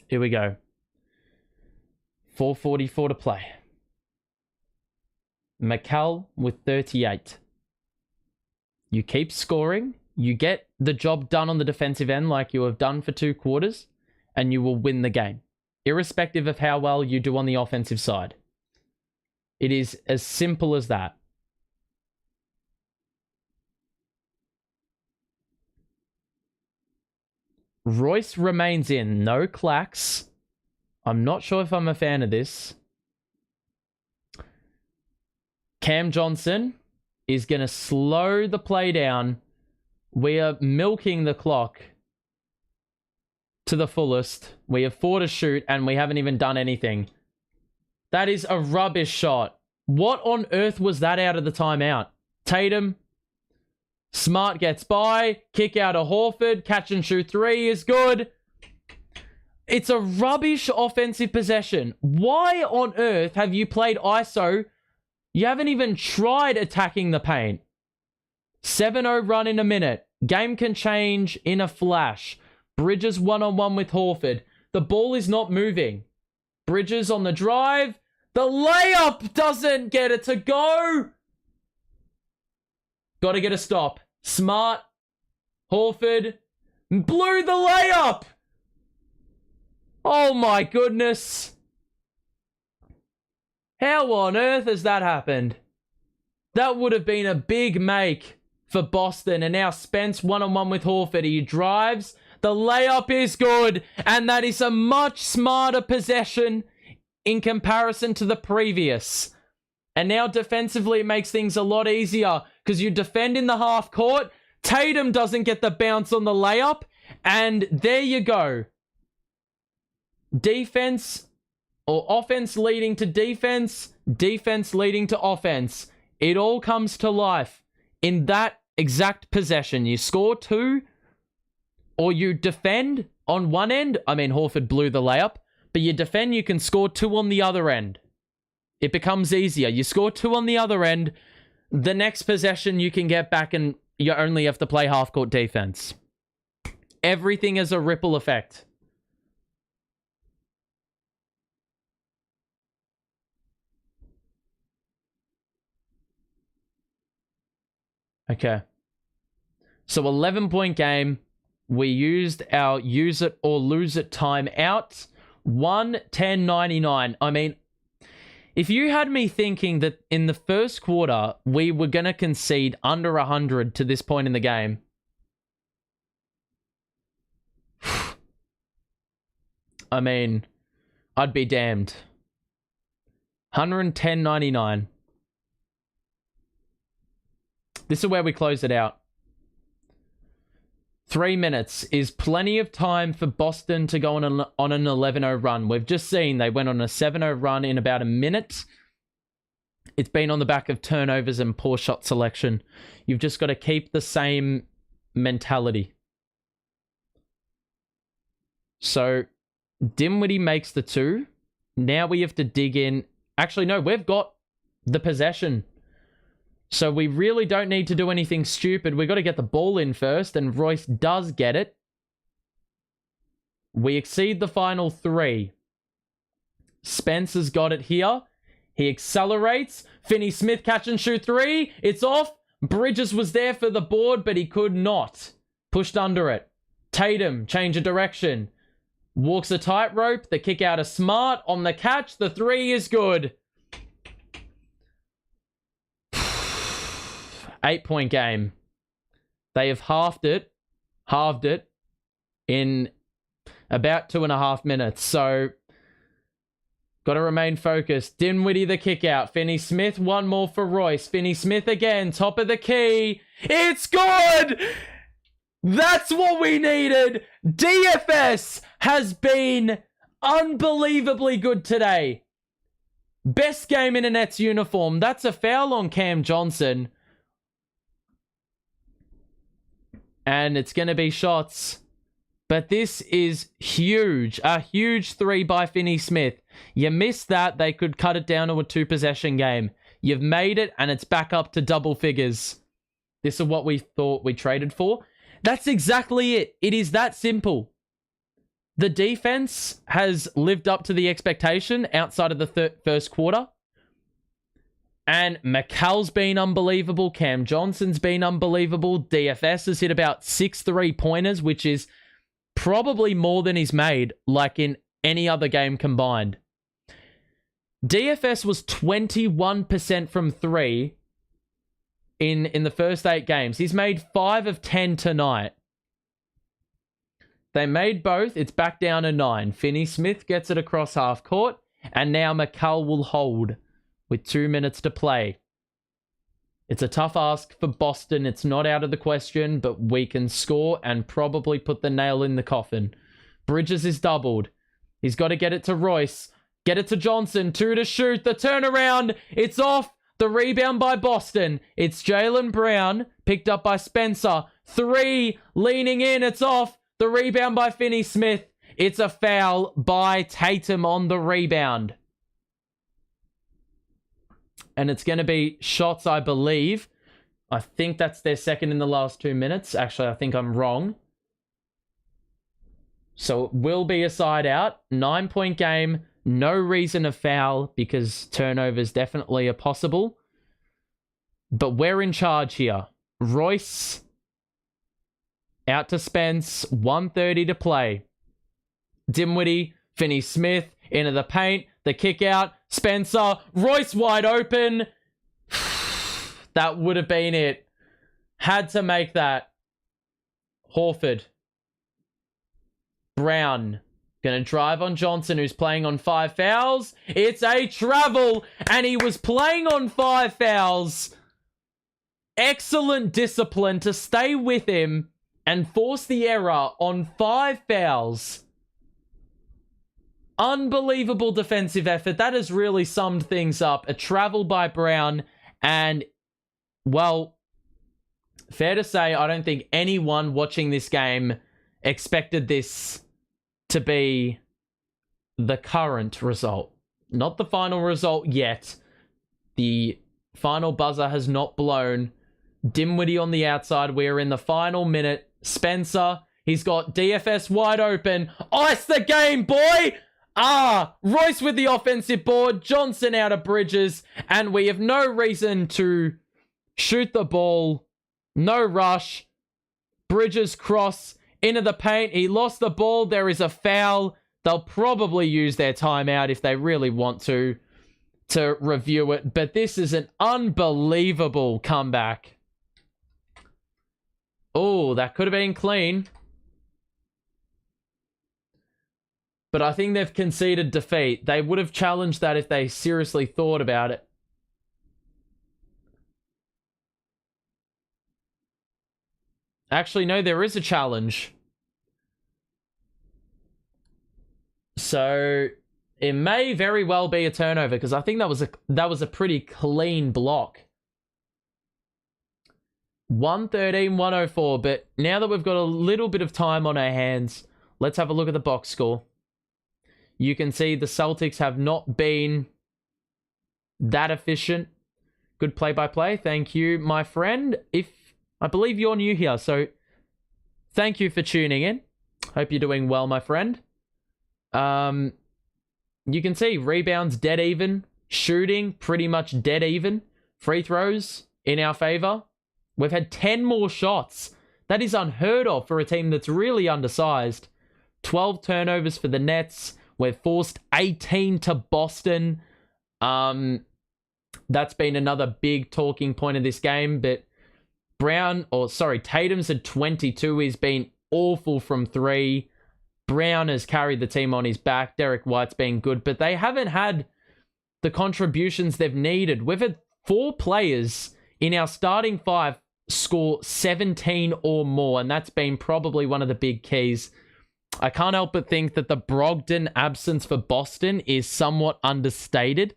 Here we go. 4:44 to play. McCall with 38. You keep scoring. You get the job done on the defensive end like you have done for 2 quarters, and you will win the game, irrespective of how well you do on the offensive side. It is as simple as that. Royce remains in. No Clax. I'm not sure if I'm a fan of this. Cam Johnson is going to slow the play down. We are milking the clock to the fullest. We have 4 to shoot, and we haven't even done anything. That is a rubbish shot. What on earth was that out of the timeout? Tatum. Smart gets by. Kick out of Horford. Catch and shoot 3 is good. It's a rubbish offensive possession. Why on earth have you played ISO? You haven't even tried attacking the paint. 7-0 run in a minute. Game can change in a flash. Bridges one-on-one with Horford. The ball is not moving. Bridges on the drive. The layup doesn't get it to go. Got to get a stop. Smart. Horford. Blew the layup. Oh my goodness. How on earth has that happened? That would have been a big make for Boston. And now Spence one-on-one with Horford. He drives. The layup is good. And that is a much smarter possession in comparison to the previous. And now defensively it makes things a lot easier because you defend in the half court. Tatum doesn't get the bounce on the layup. And there you go. Defense or offense leading to defense. Defense leading to offense. It all comes to life in that exact possession. You score 2 or you defend on one end. I mean, Horford blew the layup. But you defend, you can score 2 on the other end. It becomes easier. You score 2 on the other end. The next possession you can get back and you only have to play half-court defense. Everything is a ripple effect. Okay. So 11-point game. We used our use it or lose it time out. 1:10:99. I mean, if you had me thinking that in the first quarter we were going to concede under 100 to this point in the game, I mean, I'd be damned. 110.99. This is where we close it out. 3 minutes is plenty of time for Boston to go on an 11-0 run. We've just seen they went on a 7-0 run in about a minute. It's been on the back of turnovers and poor shot selection. You've just got to keep the same mentality. So, Dinwiddie makes the 2. Now we have to dig in. Actually, no, we've got the possession. So we really don't need to do anything stupid. We've got to get the ball in first, and Royce does get it. We exceed the final 3. Spencer's got it here. He accelerates. Finney-Smith catch and shoot 3. It's off. Bridges was there for the board, but he could not. Pushed under it. Tatum, change of direction. Walks a tightrope. The kick out is smart. On the catch, the 3 is good. 8-point game. They have halved it in about 2.5 minutes. So, got to remain focused. Dinwiddie the kick out. Finney-Smith, one more for Royce. Finney-Smith again, top of the key. It's good! That's what we needed. DFS has been unbelievably good today. Best game in a Nets uniform. That's a foul on Cam Johnson. And it's going to be shots. But this is huge. A huge 3 by Finney-Smith. You missed that, they could cut it down to a 2-possession game. You've made it, and it's back up to double figures. This is what we thought we traded for. That's exactly it. It is that simple. The defense has lived up to the expectation outside of the first quarter. And McCall's been unbelievable. Cam Johnson's been unbelievable. DFS has hit about 6 3-pointers, which is probably more than he's made, like in any other game combined. DFS was 21% from 3 in the first 8 games. He's made 5 of 10 tonight. They made both. It's back down to 9. Finney-Smith gets it across half court, and now McCall will hold with 2 minutes to play. It's a tough ask for Boston. It's not out of the question, but we can score and probably put the nail in the coffin. Bridges is doubled. He's got to get it to Royce. Get it to Johnson. 2 to shoot. The turnaround. It's off. The rebound by Boston. It's Jaylen Brown. Picked up by Spencer. 3. Leaning in. It's off. The rebound by Finney-Smith. It's a foul by Tatum on the rebound. And it's going to be shots, I believe. I think that's their second in the last 2 minutes. Actually, I think I'm wrong. So it will be a side out. 9-point game. No reason to foul because turnovers definitely are possible. But we're in charge here. Royce out to Spence. 1:30 to play. Dinwiddie, Finney-Smith into the paint. The kick out. Spencer. Royce wide open. That would have been it. Had to make that. Horford. Brown. Gonna drive on Johnson, who's playing on 5 fouls. It's a travel, and he was playing on 5 fouls. Excellent discipline to stay with him and force the error on 5 fouls. Unbelievable defensive effort. That has really summed things up. A travel by Brown, and, well, fair to say, I don't think anyone watching this game expected this to be the current result. Not the final result yet. The final buzzer has not blown. Dinwiddie on the outside. We're in the final minute. Spencer, he's got DFS wide open. Ice the game, boy! Royce with the offensive board. Johnson out of Bridges. And we have no reason to shoot the ball No rush. Bridges cross into the paint. He lost the ball. There is a foul. They'll probably use their timeout if they really want to review it. But this is an unbelievable comeback. Oh, that could have been clean. But I think they've conceded defeat. They would have challenged that if they seriously thought about it. Actually, no, there is a challenge. So it may very well be a turnover because I think that was a pretty clean block. 113-104, but now that we've got a little bit of time on our hands, let's have a look at the box score. You can see the Celtics have not been that efficient. Good play-by-play. Thank you, my friend. I believe you're new here, so thank you for tuning in. Hope you're doing well, my friend. You can see rebounds dead even. Shooting pretty much dead even. Free throws in our favor. We've had 10 more shots. That is unheard of for a team that's really undersized. 12 turnovers for the Nets. We've forced 18 to Boston. That's been another big talking point of this game. But Tatum's had 22. He's been awful from 3. Brown has carried the team on his back. Derek White's been good. But they haven't had the contributions they've needed. We've had 4 players in our starting 5 score 17 or more. And that's been probably one of the big keys. I can't help but think that the Brogdon absence for Boston is somewhat understated.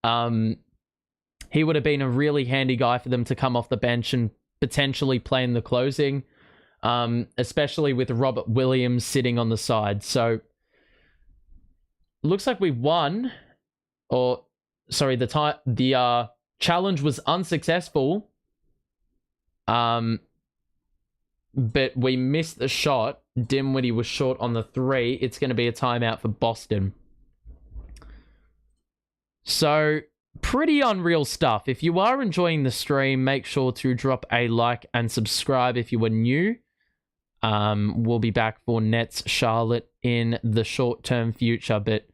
He would have been a really handy guy for them to come off the bench and potentially play in the closing, especially with Robert Williams sitting on the side. So, looks like we won. The challenge was unsuccessful. But we missed the shot. Dinwiddie was short on the 3. It's going to be a timeout for Boston. So, pretty unreal stuff. If you are enjoying the stream, make sure to drop a like and subscribe if you are new. We'll be back for Nets Charlotte in the short-term future, but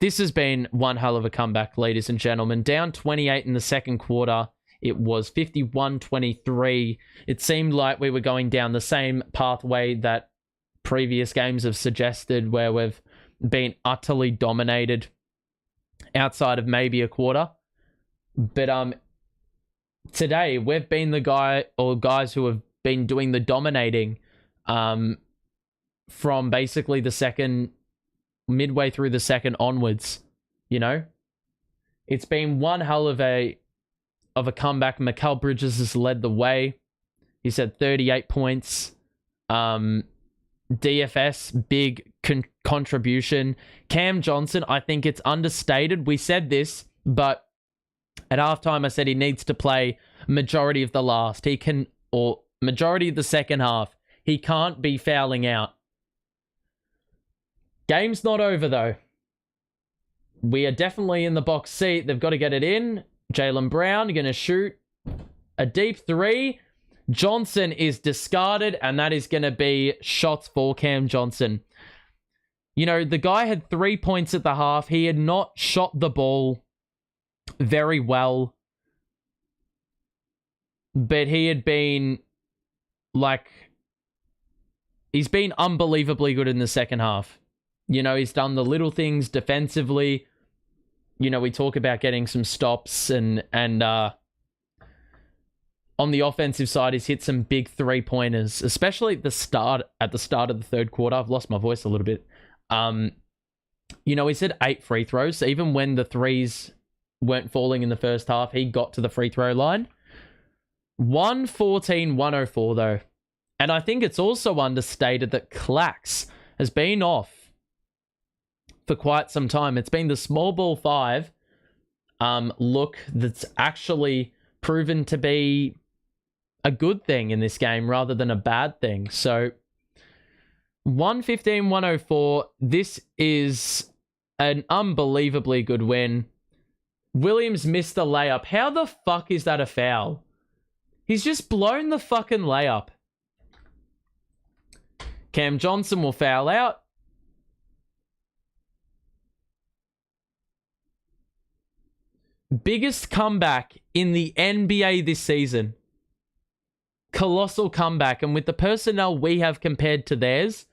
this has been one hell of a comeback, ladies and gentlemen. Down 28 in the second quarter. It was 51-23. It seemed like we were going down the same pathway that previous games have suggested, where we've been utterly dominated outside of maybe a quarter. But today we've been the guys who have been doing the dominating from basically midway through the second onwards. You know, it's been one hell of a comeback. Mikal Bridges has led the way. He's had 38 points. DFS, big contribution. Cam Johnson, I think it's understated. We said this, but at halftime I said he needs to play majority of the majority of the second half. He can't be fouling out. Game's not over, though. We are definitely in the box seat. They've got to get it in. Jaylen Brown going to shoot a deep 3. Johnson is discarded, and that is going to be shots for Cam Johnson. You know, the guy had 3 points at the half. He had not shot the ball very well. But he had been, he's been unbelievably good in the second half. You know, he's done the little things defensively. You know, we talk about getting some stops and on the offensive side, he's hit some big 3-pointers, especially at the start of the third quarter. I've lost my voice a little bit. You know, he's hit 8 free throws. So even when the threes weren't falling in the first half, he got to the free throw line. 114-104 though. And I think it's also understated that Clax has been off for quite some time. It's been the small ball 5 look that's actually proven to be a good thing in this game rather than a bad thing. So 115-104. This is an unbelievably good win. Williams missed the layup. How the fuck is that a foul? He's just blown the fucking layup. Cam Johnson will foul out. Biggest comeback in the NBA this season. Colossal comeback. And with the personnel we have compared to theirs,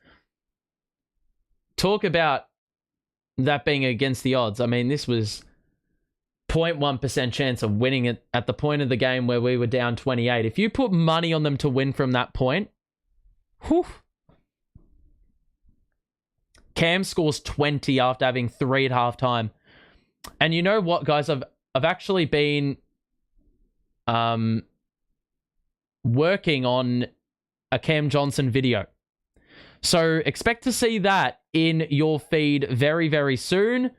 talk about that being against the odds. I mean, this was 0.1% chance of winning it at the point of the game where we were down 28. If you put money on them to win from that point, whew. Cam scores 20 after having 3 at halftime. And you know what, guys? I've actually been working on a Cam Johnson video. So expect to see that in your feed very, very soon.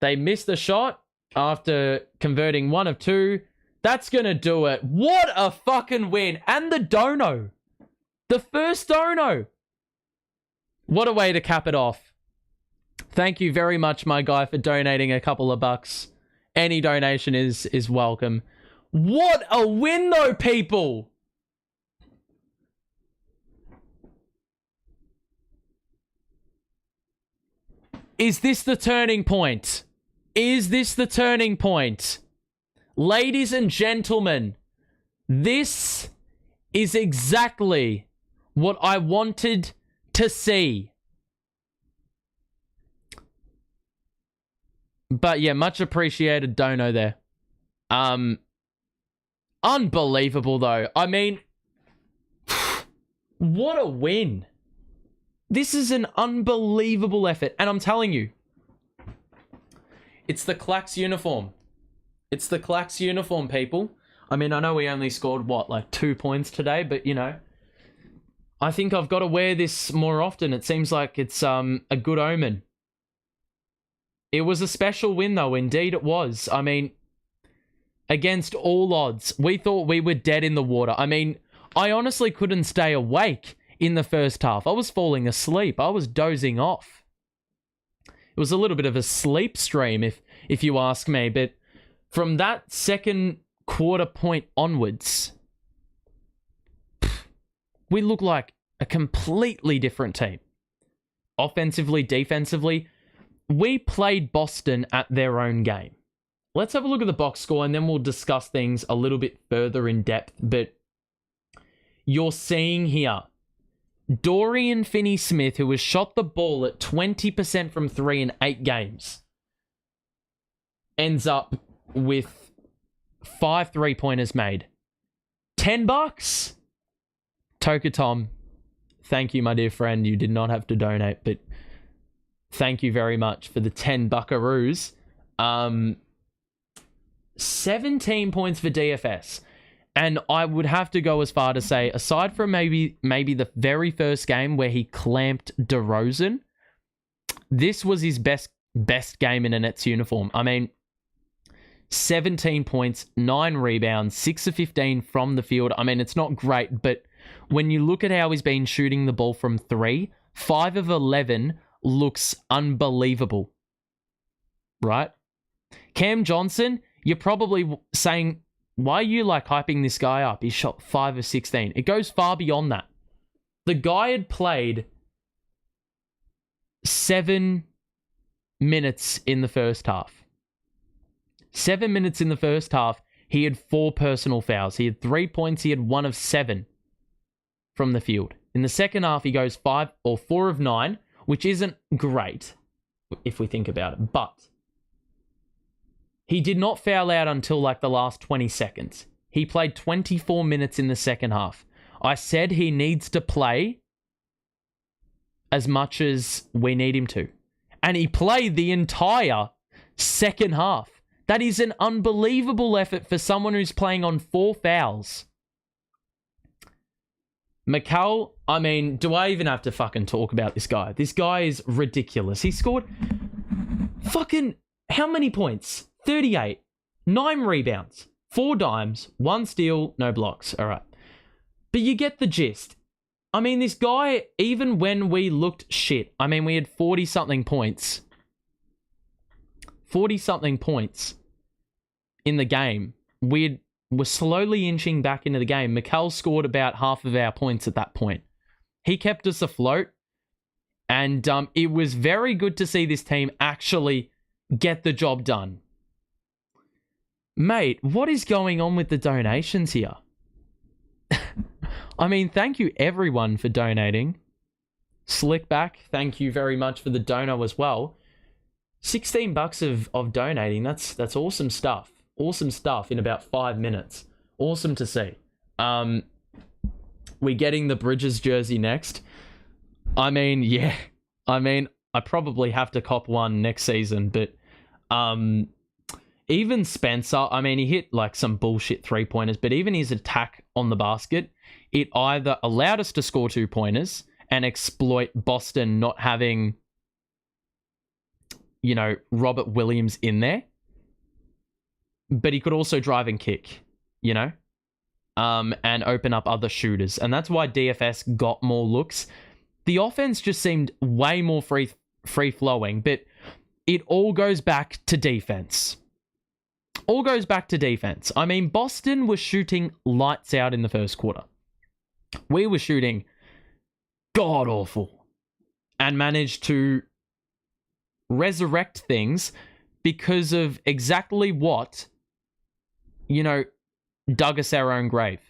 They missed the shot after converting 1 of 2. That's going to do it. What a fucking win. And the dono. The first dono. What a way to cap it off. Thank you very much, my guy, for donating a couple of bucks. Any donation is welcome. What a win, though, people. Is this the turning point? Is this the turning point? Ladies and gentlemen, this is exactly what I wanted to see. But yeah, much appreciated dono there. Unbelievable though. I mean, what a win. This is an unbelievable effort. And I'm telling you, it's the Clax uniform. It's the Clax uniform, people. I mean, I know we only scored, what, like 2 points today, but you know, I think I've got to wear this more often. It seems like it's a good omen. It was a special win, though. Indeed, it was. I mean, against all odds, we thought we were dead in the water. I mean, I honestly couldn't stay awake in the first half. I was falling asleep. I was dozing off. It was a little bit of a sleep stream, if you ask me. But from that second quarter point onwards, we look like a completely different team. Offensively, defensively, we played Boston at their own game. Let's have a look at the box score and then we'll discuss things a little bit further in depth. But you're seeing here, Dorian Finney-Smith, who has shot the ball at 20% from 3 in 8 games, ends up with 5 3-pointers made. $10? Toka Tom, thank you, my dear friend. You did not have to donate, but thank you very much for the 10 buckaroos. 17 points for DFS. And I would have to go as far to say, aside from maybe the very first game where he clamped DeRozan, this was his best game in a Nets uniform. I mean, 17 points, 9 rebounds, 6 of 15 from the field. I mean, it's not great, but when you look at how he's been shooting the ball from 3, 5 of 11 looks unbelievable, right? Cam Johnson, you're probably saying, why are you like hyping this guy up? He shot 5 of 16. It goes far beyond that. The guy had played 7 minutes in the first half. 7 minutes in the first half. He had 4 personal fouls. He had 3 points. He had 1 of 7 from the field. In the second half, he goes 5 or 4 of 9, which isn't great if we think about it. But he did not foul out until like the last 20 seconds. He played 24 minutes in the second half. I said he needs to play as much as we need him to. And he played the entire second half. That is an unbelievable effort for someone who's playing on 4 fouls. McCall, I mean, do I even have to fucking talk about this guy? This guy is ridiculous. He scored fucking how many points? 38, 9 rebounds, 4 dimes, 1 steal, no blocks. All right. But you get the gist. I mean, this guy, even when we looked shit, I mean, we had 40-something points. 40-something points in the game. We had were slowly inching back into the game. Mikel scored about half of our points at that point. He kept us afloat, and it was very good to see this team actually get the job done. Mate, what is going on with the donations here? I mean, thank you everyone for donating. Slickback, thank you very much for the dono as well. $16 of donating, that's awesome stuff. Awesome stuff in about 5 minutes. Awesome to see. We're getting the Bridges jersey next. I mean, yeah. I mean, I probably have to cop one next season, but even Spencer, I mean, he hit like some bullshit 3-pointers, but even his attack on the basket, it either allowed us to score 2-pointers and exploit Boston not having, you know, Robert Williams in there, but he could also drive and kick, you know, and open up other shooters. And that's why DFS got more looks. The offense just seemed way more free-flowing, but it all goes back to defense. All goes back to defense. I mean, Boston was shooting lights out in the first quarter. We were shooting god-awful and managed to resurrect things because of exactly what, you know, dug us our own grave.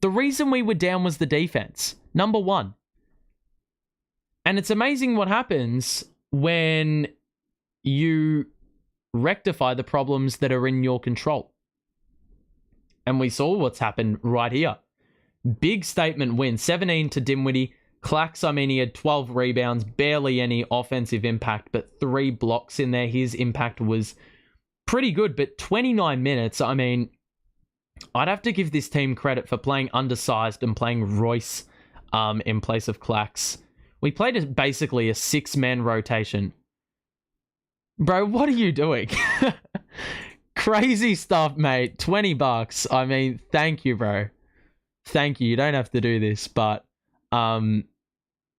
The reason we were down was the defense. Number one. And it's amazing what happens when you rectify the problems that are in your control. And we saw what's happened right here. Big statement win. 17 to Dinwiddie. Clax, I mean, he had 12 rebounds, barely any offensive impact, but 3 blocks in there. His impact was pretty good, but 29 minutes, I mean, I'd have to give this team credit for playing undersized and playing Royce in place of Clax. We played basically a 6-man rotation. Bro, what are you doing? Crazy stuff, mate. $20. I mean, thank you, bro. Thank you. You don't have to do this, but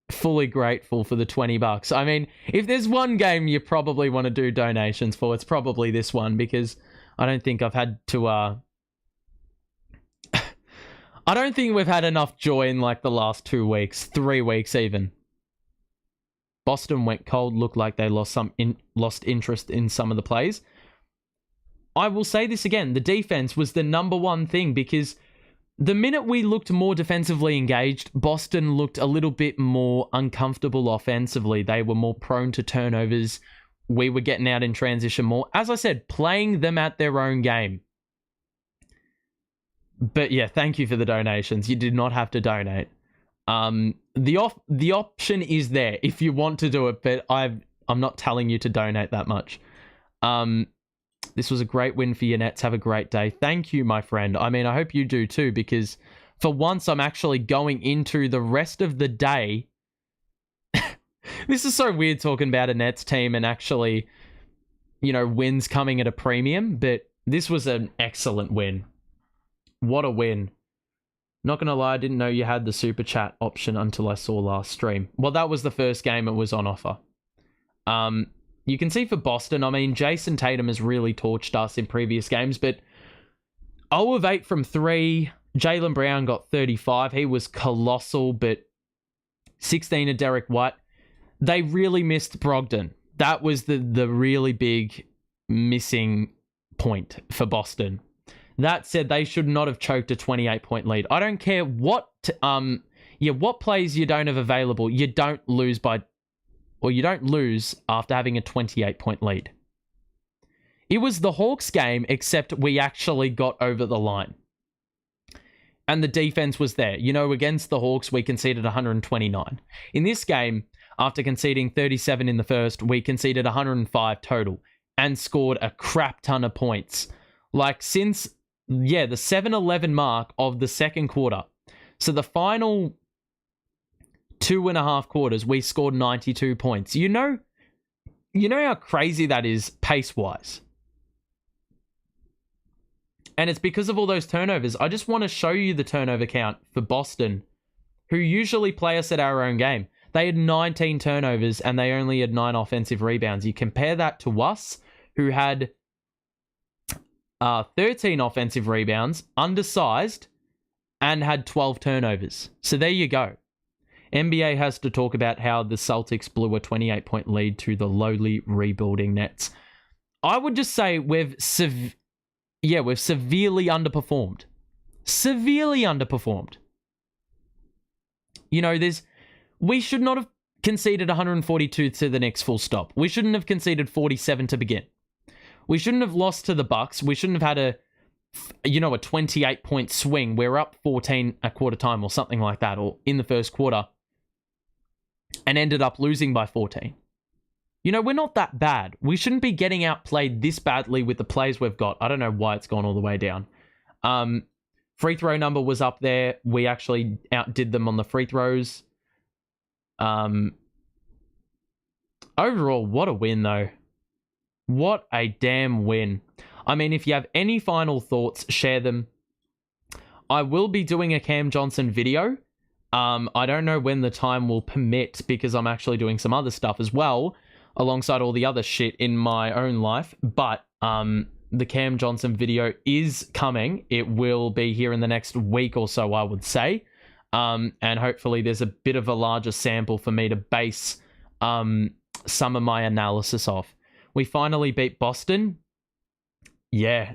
fully grateful for the $20. I mean, if there's one game you probably want to do donations for, it's probably this one, because I don't think I've had to I don't think we've had enough joy in like the last 2 weeks, 3 weeks even. Boston went cold, looked like they lost interest in some of the plays. I will say this again, the defense was the number one thing, because the minute we looked more defensively engaged, Boston looked a little bit more uncomfortable offensively. They were more prone to turnovers. We were getting out in transition more. As I said, playing them at their own game. But yeah, thank you for the donations. You did not have to donate. The option is there if you want to do it, but I'm not telling you to donate that much. This was a great win for your Nets. Have a great day. Thank you, my friend. I mean, I hope you do too, because for once I'm actually going into the rest of the day. This is so weird talking about a Nets team and actually, you know, wins coming at a premium, but this was an excellent win. What a win. Not gonna lie, I didn't know you had the super chat option until I saw last stream. Well, that was the first game it was on offer. You can see for Boston, I mean, Jason Tatum has really torched us in previous games, but 0 of 8 from 3. Jaylen Brown got 35. He was colossal, but 16 of Derek White. They really missed Brogdon. That was the really big missing point for Boston. That said, they should not have choked a 28-point lead. I don't care what plays you don't have available. You don't lose after having a 28-point lead. It was the Hawks game, except we actually got over the line. And the defense was there. You know, against the Hawks, we conceded 129. In this game, after conceding 37 in the first, we conceded 105 total and scored a crap ton of points. Like, since, the 7-11 mark of the second quarter. So the final 2.5 quarters, we scored 92 points. You know how crazy that is pace-wise. And it's because of all those turnovers. I just want to show you the turnover count for Boston, who usually play us at our own game. They had 19 turnovers and they only had 9 offensive rebounds. You compare that to us, who had 13 offensive rebounds, undersized, and had 12 turnovers. So there you go. NBA has to talk about how the Celtics blew a 28-point lead to the lowly rebuilding Nets. I would just say we've severely underperformed. Severely underperformed. You know, we should not have conceded 142 to the Knicks full stop. We shouldn't have conceded 47 to begin. We shouldn't have lost to the Bucks. We shouldn't have had a 28-point swing. We're up 14 at quarter time or something like that, or in the first quarter, and ended up losing by 14. You know, we're not that bad. We shouldn't be getting outplayed this badly with the plays we've got. I don't know why it's gone all the way down. Free throw number was up there. We actually outdid them on the free throws. Overall, what a win, though. What a damn win. I mean, if you have any final thoughts, share them. I will be doing a Cam Johnson video. I don't know when the time will permit because I'm actually doing some other stuff as well, alongside all the other shit in my own life. But the Cam Johnson video is coming. It will be here in the next week or so, I would say. And hopefully there's a bit of a larger sample for me to base some of my analysis off. We finally beat Boston. Yeah,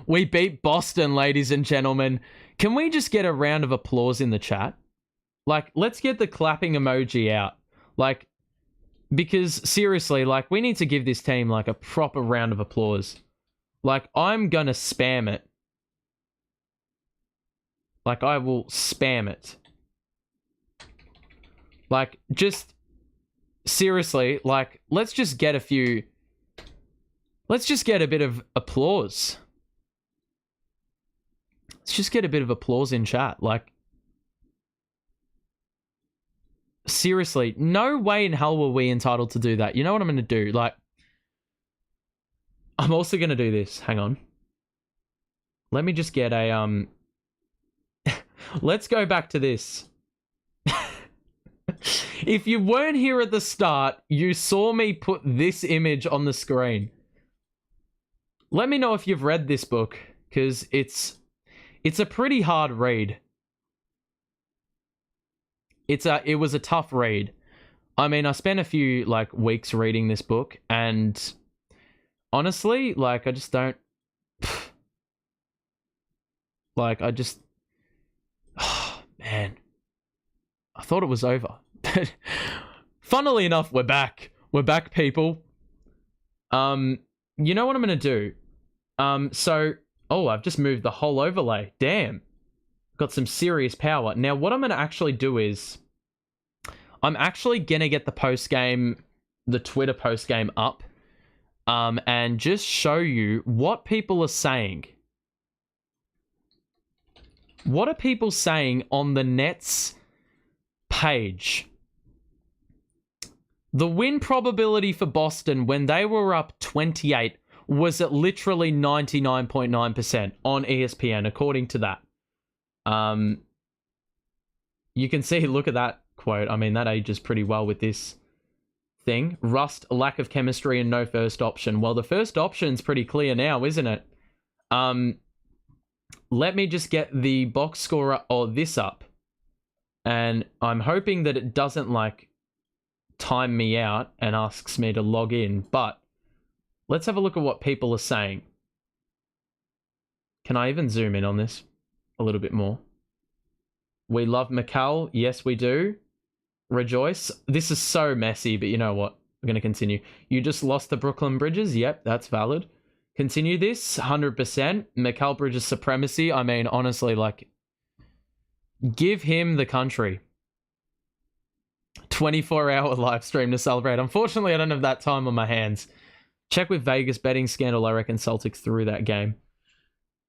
we beat Boston, ladies and gentlemen. Can we just get a round of applause in the chat? Like, let's get the clapping emoji out. Like, because seriously, like, we need to give this team like a proper round of applause. Like, I'm gonna spam it. Like, I will spam it. Like, just seriously, like, let's just get a bit of applause. Let's just get a bit of applause in chat. Like, seriously, no way in hell were we entitled to do that. You know what I'm going to do? Like, I'm also going to do this. Hang on. Let me just get a, let's go back to this. If you weren't here at the start, you saw me put this image on the screen. Let me know if you've read this book, because it's a pretty hard read. It was a tough read. I mean, I spent a few like weeks reading this book, and honestly, like, I just don't like, I just, oh, man, I thought it was over. But funnily enough, we're back. We're back, people. You know what I'm gonna do? I've just moved the whole overlay. Damn. Got some serious power. Now, what I'm going to actually do is I'm actually going to get the Twitter post-game up, and just show you what people are saying. What are people saying on the Nets page? The win probability for Boston when they were up 28 was at literally 99.9% on ESPN, according to that. You can see, look at that quote. I mean, that ages pretty well with this thing. Rust, lack of chemistry, and no first option. Well, the first option's pretty clear now, isn't it? Let me just get the box score or this up. And I'm hoping that it doesn't, like, time me out and asks me to log in, but let's have a look at what people are saying. Can I even zoom in on this a little bit more? We love McCall. Yes, we do. Rejoice. This is so messy, but you know what? We're going to continue. You just lost the Brooklyn Bridges. Yep, that's valid. Continue this. 100%. McCall Bridges supremacy. I mean, honestly, like, give him the country. 24-hour live stream to celebrate. Unfortunately, I don't have that time on my hands. Check with Vegas betting scandal. I reckon Celtics threw that game.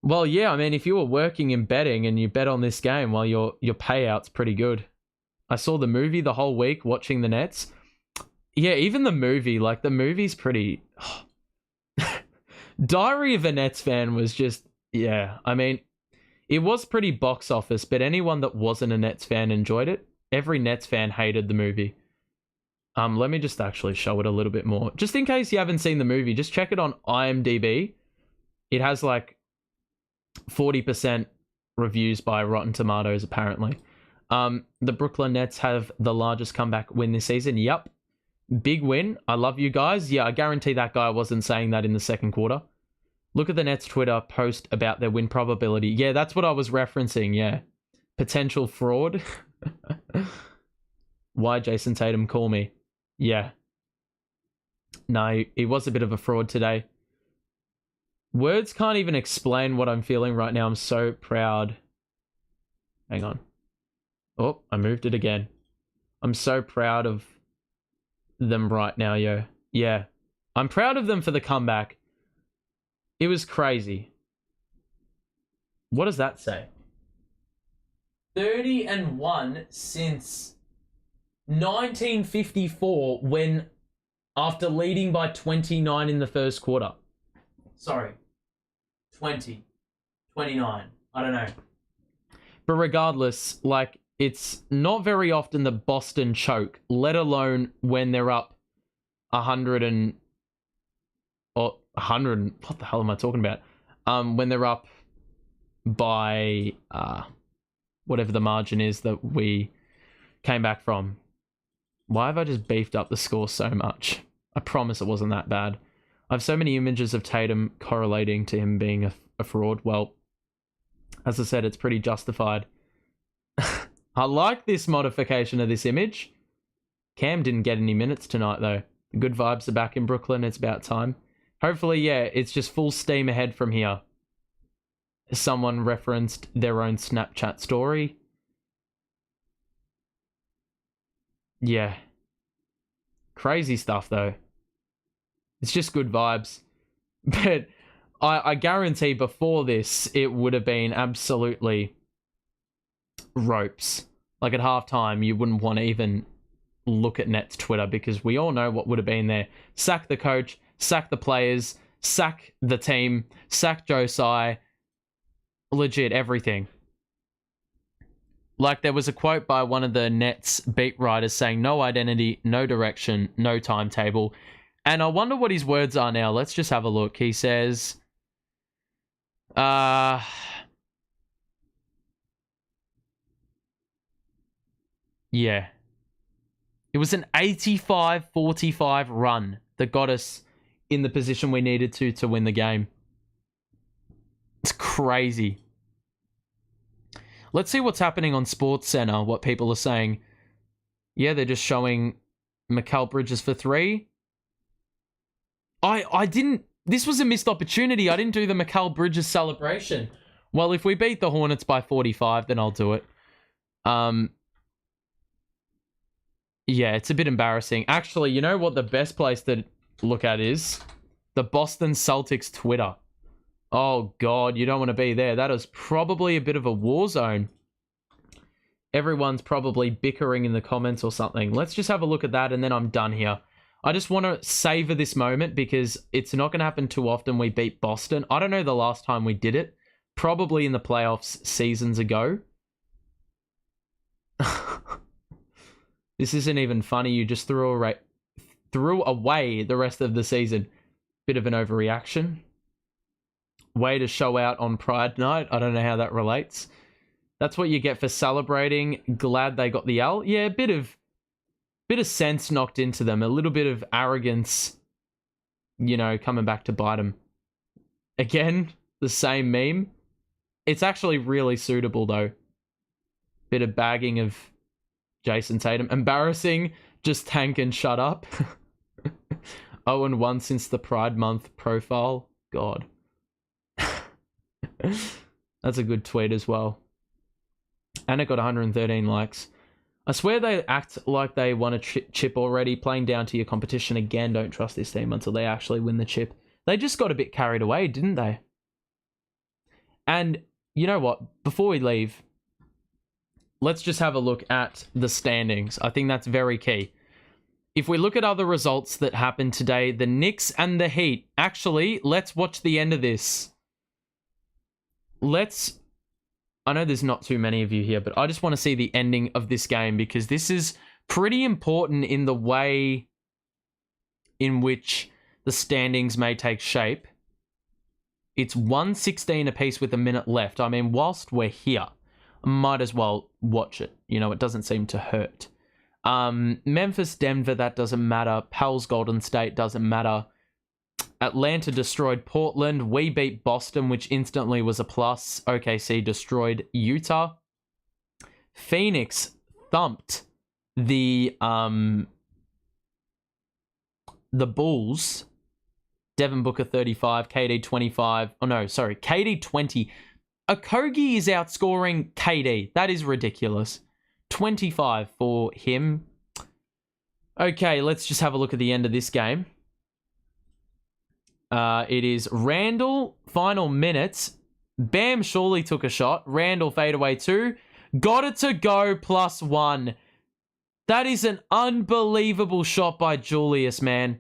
Well, yeah, I mean, if you were working in betting and you bet on this game, well, your payout's pretty good. I saw the movie the whole week watching the Nets. Yeah, even the movie, like, the movie's pretty... Diary of a Nets fan was just... Yeah, I mean, it was pretty box office, but anyone that wasn't a Nets fan enjoyed it. Every Nets fan hated the movie. Let me just actually show it a little bit more. Just in case you haven't seen the movie, just check it on IMDb. It has like 40% reviews by Rotten Tomatoes, apparently. The Brooklyn Nets have the largest comeback win this season. Yep. Big win. I love you guys. Yeah, I guarantee that guy wasn't saying that in the second quarter. Look at the Nets Twitter post about their win probability. Yeah, that's what I was referencing. Yeah. Potential fraud. Why Jason Tatum call me? Yeah. No, he was a bit of a fraud today. Words can't even explain what I'm feeling right now. I'm so proud. Hang on. Oh, I moved it again. I'm so proud of them right now, yo. Yeah. I'm proud of them for the comeback. It was crazy. What does that say? 30-1 since 1954 when after leading by 29 in the first quarter. Sorry. 20. 29. I don't know. But regardless, like, it's not very often the Boston choke, let alone when they're up 100 and... or 100... what the hell am I talking about? When they're up by... whatever the margin is that we came back from. Why have I just beefed up the score so much? I promise it wasn't that bad. I have so many images of Tatum correlating to him being a fraud. Well, as I said, it's pretty justified. I like this modification of this image. Cam didn't get any minutes tonight, though. The good vibes are back in Brooklyn. It's about time. Hopefully, yeah, it's just full steam ahead from here. Someone referenced their own Snapchat story. Yeah. Crazy stuff, though. It's just good vibes. But I guarantee before this, it would have been absolutely ropes. Like at halftime, you wouldn't want to even look at Nets Twitter because we all know what would have been there. Sack the coach, sack the players, sack the team, sack Josiah. Legit everything. Like there was a quote by one of the Nets beat writers saying no identity, no direction, no timetable. And I wonder what his words are now. Let's just have a look. He says, yeah. It was an 85-45 run that got us in the position we needed to win the game. It's crazy. Let's see what's happening on Sports Center, what people are saying. Yeah, they're just showing Mikal Bridges for 3. I didn't... This was a missed opportunity. I didn't do the Mikal Bridges celebration. Well, if we beat the Hornets by 45, then I'll do it. Yeah, it's a bit embarrassing. Actually, you know what the best place to look at is? The Boston Celtics Twitter. Oh, God, you don't want to be there. That is probably a bit of a war zone. Everyone's probably bickering in the comments or something. Let's just have a look at that, and then I'm done here. I just want to savor this moment because it's not going to happen too often we beat Boston. I don't know the last time we did it. Probably in the playoffs seasons ago. This isn't even funny. You just threw away the rest of the season. Bit of an overreaction. Way to show out on Pride Night. I don't know how that relates. That's what you get for celebrating. Glad they got the L. Yeah, bit of sense knocked into them. A little bit of arrogance, you know, coming back to bite them. Again, the same meme. It's actually really suitable, though. Bit of bagging of Jason Tatum. Embarrassing. Just tank and shut up. 0-1 since the Pride Month profile. God. That's a good tweet as well. And it got 113 likes. I swear they act like they won a chip already. Playing down to your competition again. Don't trust this team until they actually win the chip. They just got a bit carried away, didn't they? And you know what? Before we leave, let's just have a look at the standings. I think that's very key. If we look at other results that happened today, the Knicks and the Heat. Actually, let's watch the end of this. I know there's not too many of you here, but I just want to see the ending of this game because this is pretty important in the way in which the standings may take shape. It's 116 apiece with a minute left. I mean, whilst we're here, might as well watch it. You know, it doesn't seem to hurt. Memphis, Denver, that doesn't matter. Pels, Golden State, doesn't matter. Atlanta destroyed Portland. We beat Boston, which instantly was a plus. OKC destroyed Utah. Phoenix thumped the Bulls. Devin Booker 35, KD 25. Oh no, sorry, KD 20. Okogie is outscoring KD. That is ridiculous. 25 for him. Okay, let's just have a look at the end of this game. It is Randall, final minutes. Bam surely took a shot. Randall fadeaway 2. Got it to go +1. That is an unbelievable shot by Julius, man.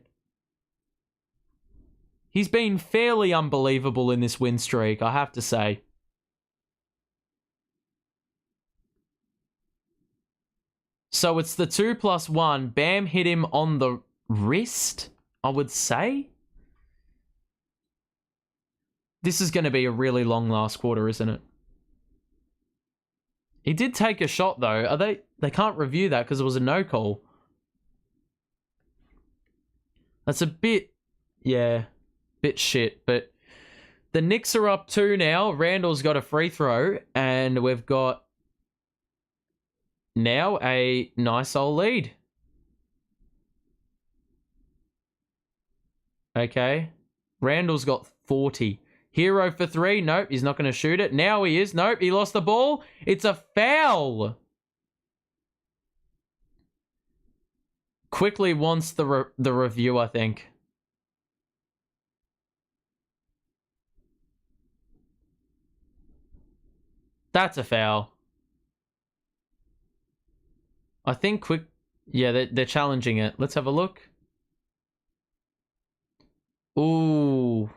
He's been fairly unbelievable in this win streak, I have to say. So it's the 2+1. Bam hit him on the wrist, I would say. This is going to be a really long last quarter, isn't it? He did take a shot, though. Are they can't review that because it was a no call. That's a bit, yeah, bit shit. But the Knicks are up 2 now. Randall's got a free throw, and we've got now a nice old lead. Okay. Randall's got 40. Hero for 3. Nope, he's not going to shoot it. Now he is. Nope, he lost the ball. It's a foul. Quickly wants the review, I think. That's a foul. I think quick... Yeah, they're challenging it. Let's have a look. Ooh.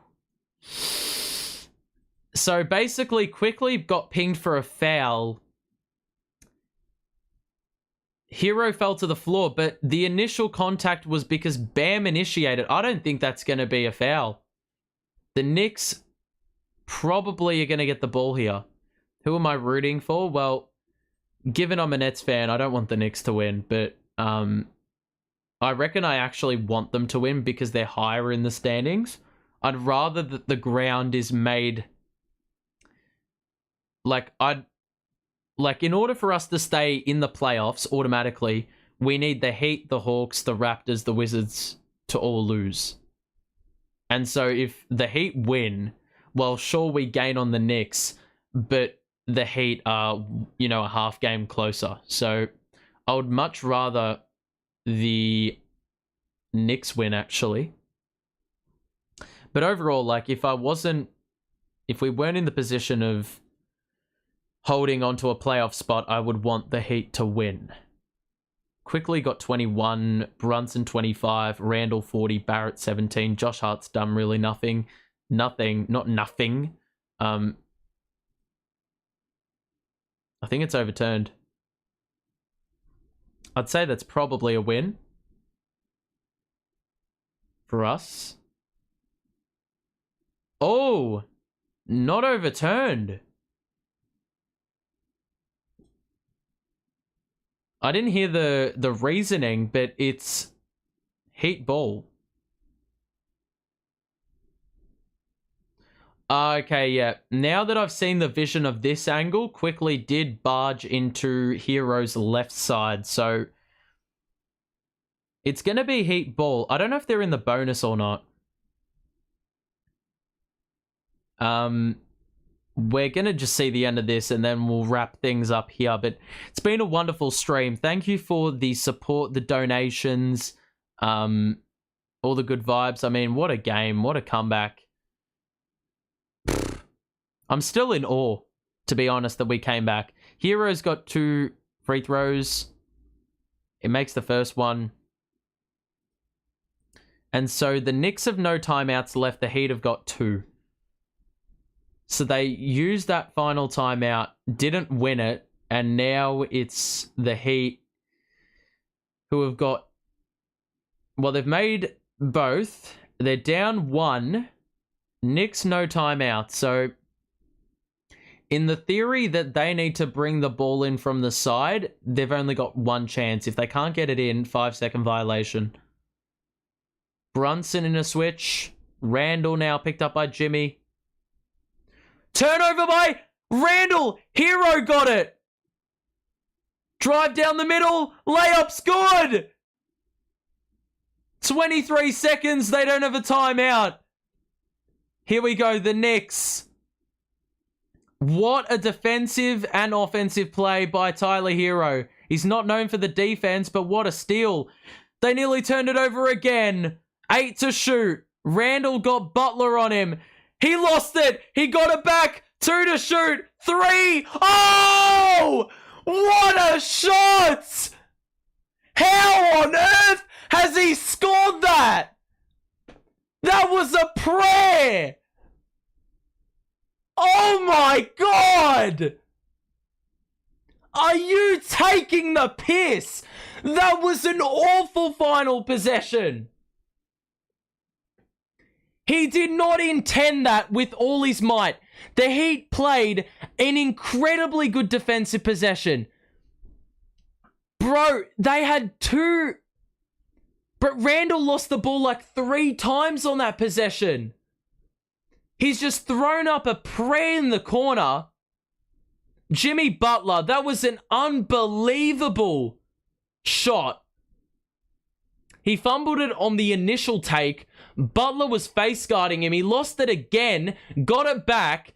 So basically, quickly got pinged for a foul. Hero fell to the floor, but the initial contact was because Bam initiated. I don't think that's going to be a foul. The Knicks probably are going to get the ball here. Who am I rooting for? Well, given I'm a Nets fan, I don't want the Knicks to win, but I reckon I actually want them to win because they're higher in the standings. I'd rather that the ground is made... Like, in order for us to stay in the playoffs automatically, we need the Heat, the Hawks, the Raptors, the Wizards to all lose. And so if the Heat win, well, sure, we gain on the Knicks, but the Heat are, you know, a half game closer. So I would much rather the Knicks win, actually. But overall, like, if we weren't in the position of holding onto a playoff spot, I would want the Heat to win. Quickly got 21, Brunson 25, Randall 40, Barrett 17, Josh Hart's done really nothing. Not nothing. I think it's overturned. I'd say that's probably a win for us. Oh, not overturned. I didn't hear the reasoning, but it's Heat ball. Okay, yeah. Now that I've seen the vision of this angle, quickly did barge into Hero's left side. So it's going to be Heat ball. I don't know if they're in the bonus or not. We're going to just see the end of this and then we'll wrap things up here. But it's been a wonderful stream. Thank you for the support, the donations, all the good vibes. I mean, what a game. What a comeback. I'm still in awe, to be honest, that we came back. Hero's got 2 free throws. It makes the first one. And so the Knicks have no timeouts left. The Heat have got 2. So they used that final timeout, didn't win it, and now it's the Heat who have got... Well, they've made both. They're down 1. Knicks no timeout. So in the theory that they need to bring the ball in from the side, they've only got one chance. If they can't get it in, 5-second violation. Brunson in a switch. Randall now picked up by Jimmy. Turnover by Randall. Hero got it. Drive down the middle. Layup's good. 23 seconds. They don't have a timeout. Here we go. The Knicks. What a defensive and offensive play by Tyler Hero. He's not known for the defense, but what a steal. They nearly turned it over again. 8 to shoot. Randall got Butler on him. He lost it. He got it back. 2 to shoot. 3. Oh! What a shot! How on earth has he scored that? That was a prayer. Oh my God! Are you taking the piss? That was an awful final possession. He did not intend that with all his might. The Heat played an incredibly good defensive possession. Bro, they had 2. But Randall lost the ball like 3 times on that possession. He's just thrown up a prayer in the corner. Jimmy Butler, that was an unbelievable shot. He fumbled it on the initial take. Butler was face guarding him. He lost it again, got it back,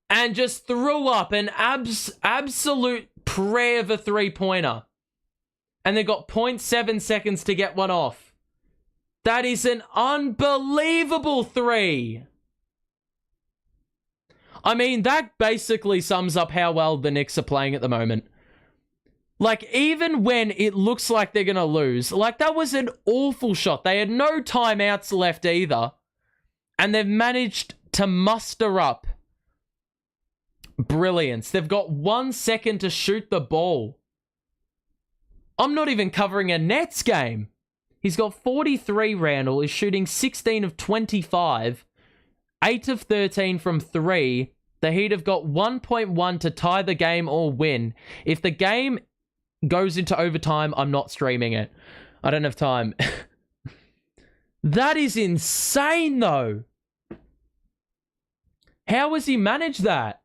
and just threw up an absolute prayer of a three-pointer. And they got 0.7 seconds to get one off. That is an unbelievable 3. I mean, that basically sums up how well the Knicks are playing at the moment. Like, even when it looks like they're going to lose, like, that was an awful shot. They had no timeouts left either. And they've managed to muster up brilliance. They've got 1 second to shoot the ball. I'm not even covering a Nets game. He's got 43, Randall. Is shooting 16 of 25. 8 of 13 from 3. The Heat have got 1.1 to tie the game or win. If the game goes into overtime, I'm not streaming it. I don't have time. That is insane, though. How has he managed that?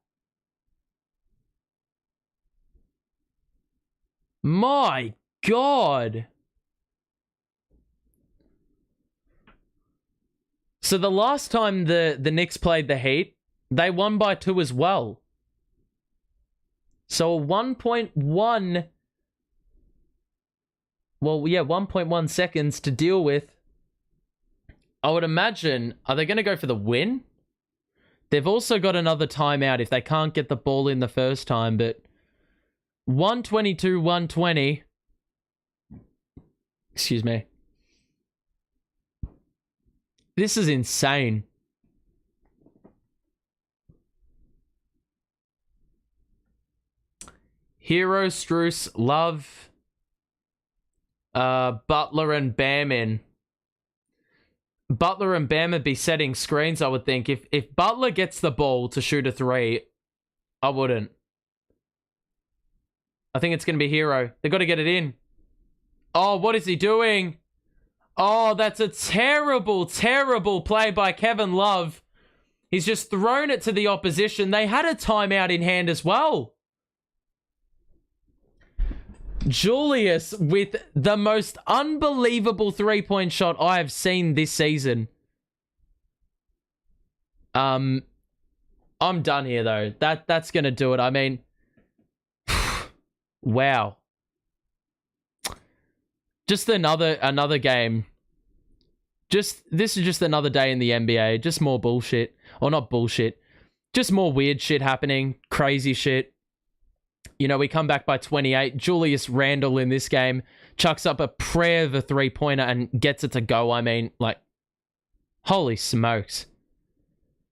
My God. So the last time the Knicks played the Heat, they won by 2 as well. So a 1.1... Well, yeah, 1.1 seconds to deal with. I would imagine, are they going to go for the win? They've also got another timeout if they can't get the ball in the first time, but 122, 120. Excuse me. This is insane. Hero, Struce, Love, Butler and Bam in. Butler and Bam would be setting screens, I would think. If Butler gets the ball to shoot a 3, I wouldn't. I think it's going to be Hero. They've got to get it in. Oh, what is he doing? Oh, that's a terrible, terrible play by Kevin Love. He's just thrown it to the opposition. They had a timeout in hand as well. Julius with the most unbelievable three-point shot I have seen this season. I'm done here, though. That's going to do it. I mean, wow. Just another game. This is just another day in the NBA. Just more bullshit. Or not bullshit. Just more weird shit happening. Crazy shit. You know, we come back by 28. Julius Randle in this game chucks up a prayer of a three-pointer and gets it to go. I mean, like, holy smokes.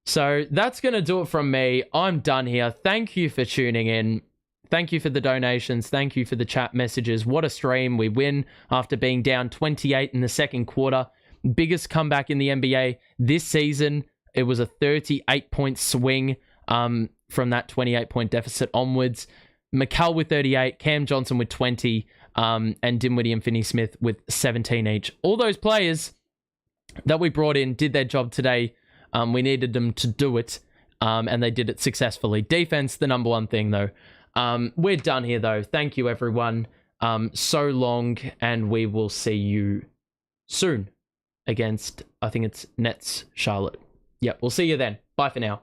So that's going to do it from me. I'm done here. Thank you for tuning in. Thank you for the donations. Thank you for the chat messages. What a stream. We win after being down 28 in the second quarter. Biggest comeback in the NBA this season. It was a 38-point swing from that 28-point deficit onwards. McCall with 38, Cam Johnson with 20, and Dinwiddie and Finney-Smith with 17 each. All those players that we brought in did their job today. We needed them to do it, and they did it successfully. Defense, the number one thing, though. We're done here, though. Thank you, everyone. So long, and we will see you soon against, I think it's Nets Charlotte. Yep, we'll see you then. Bye for now.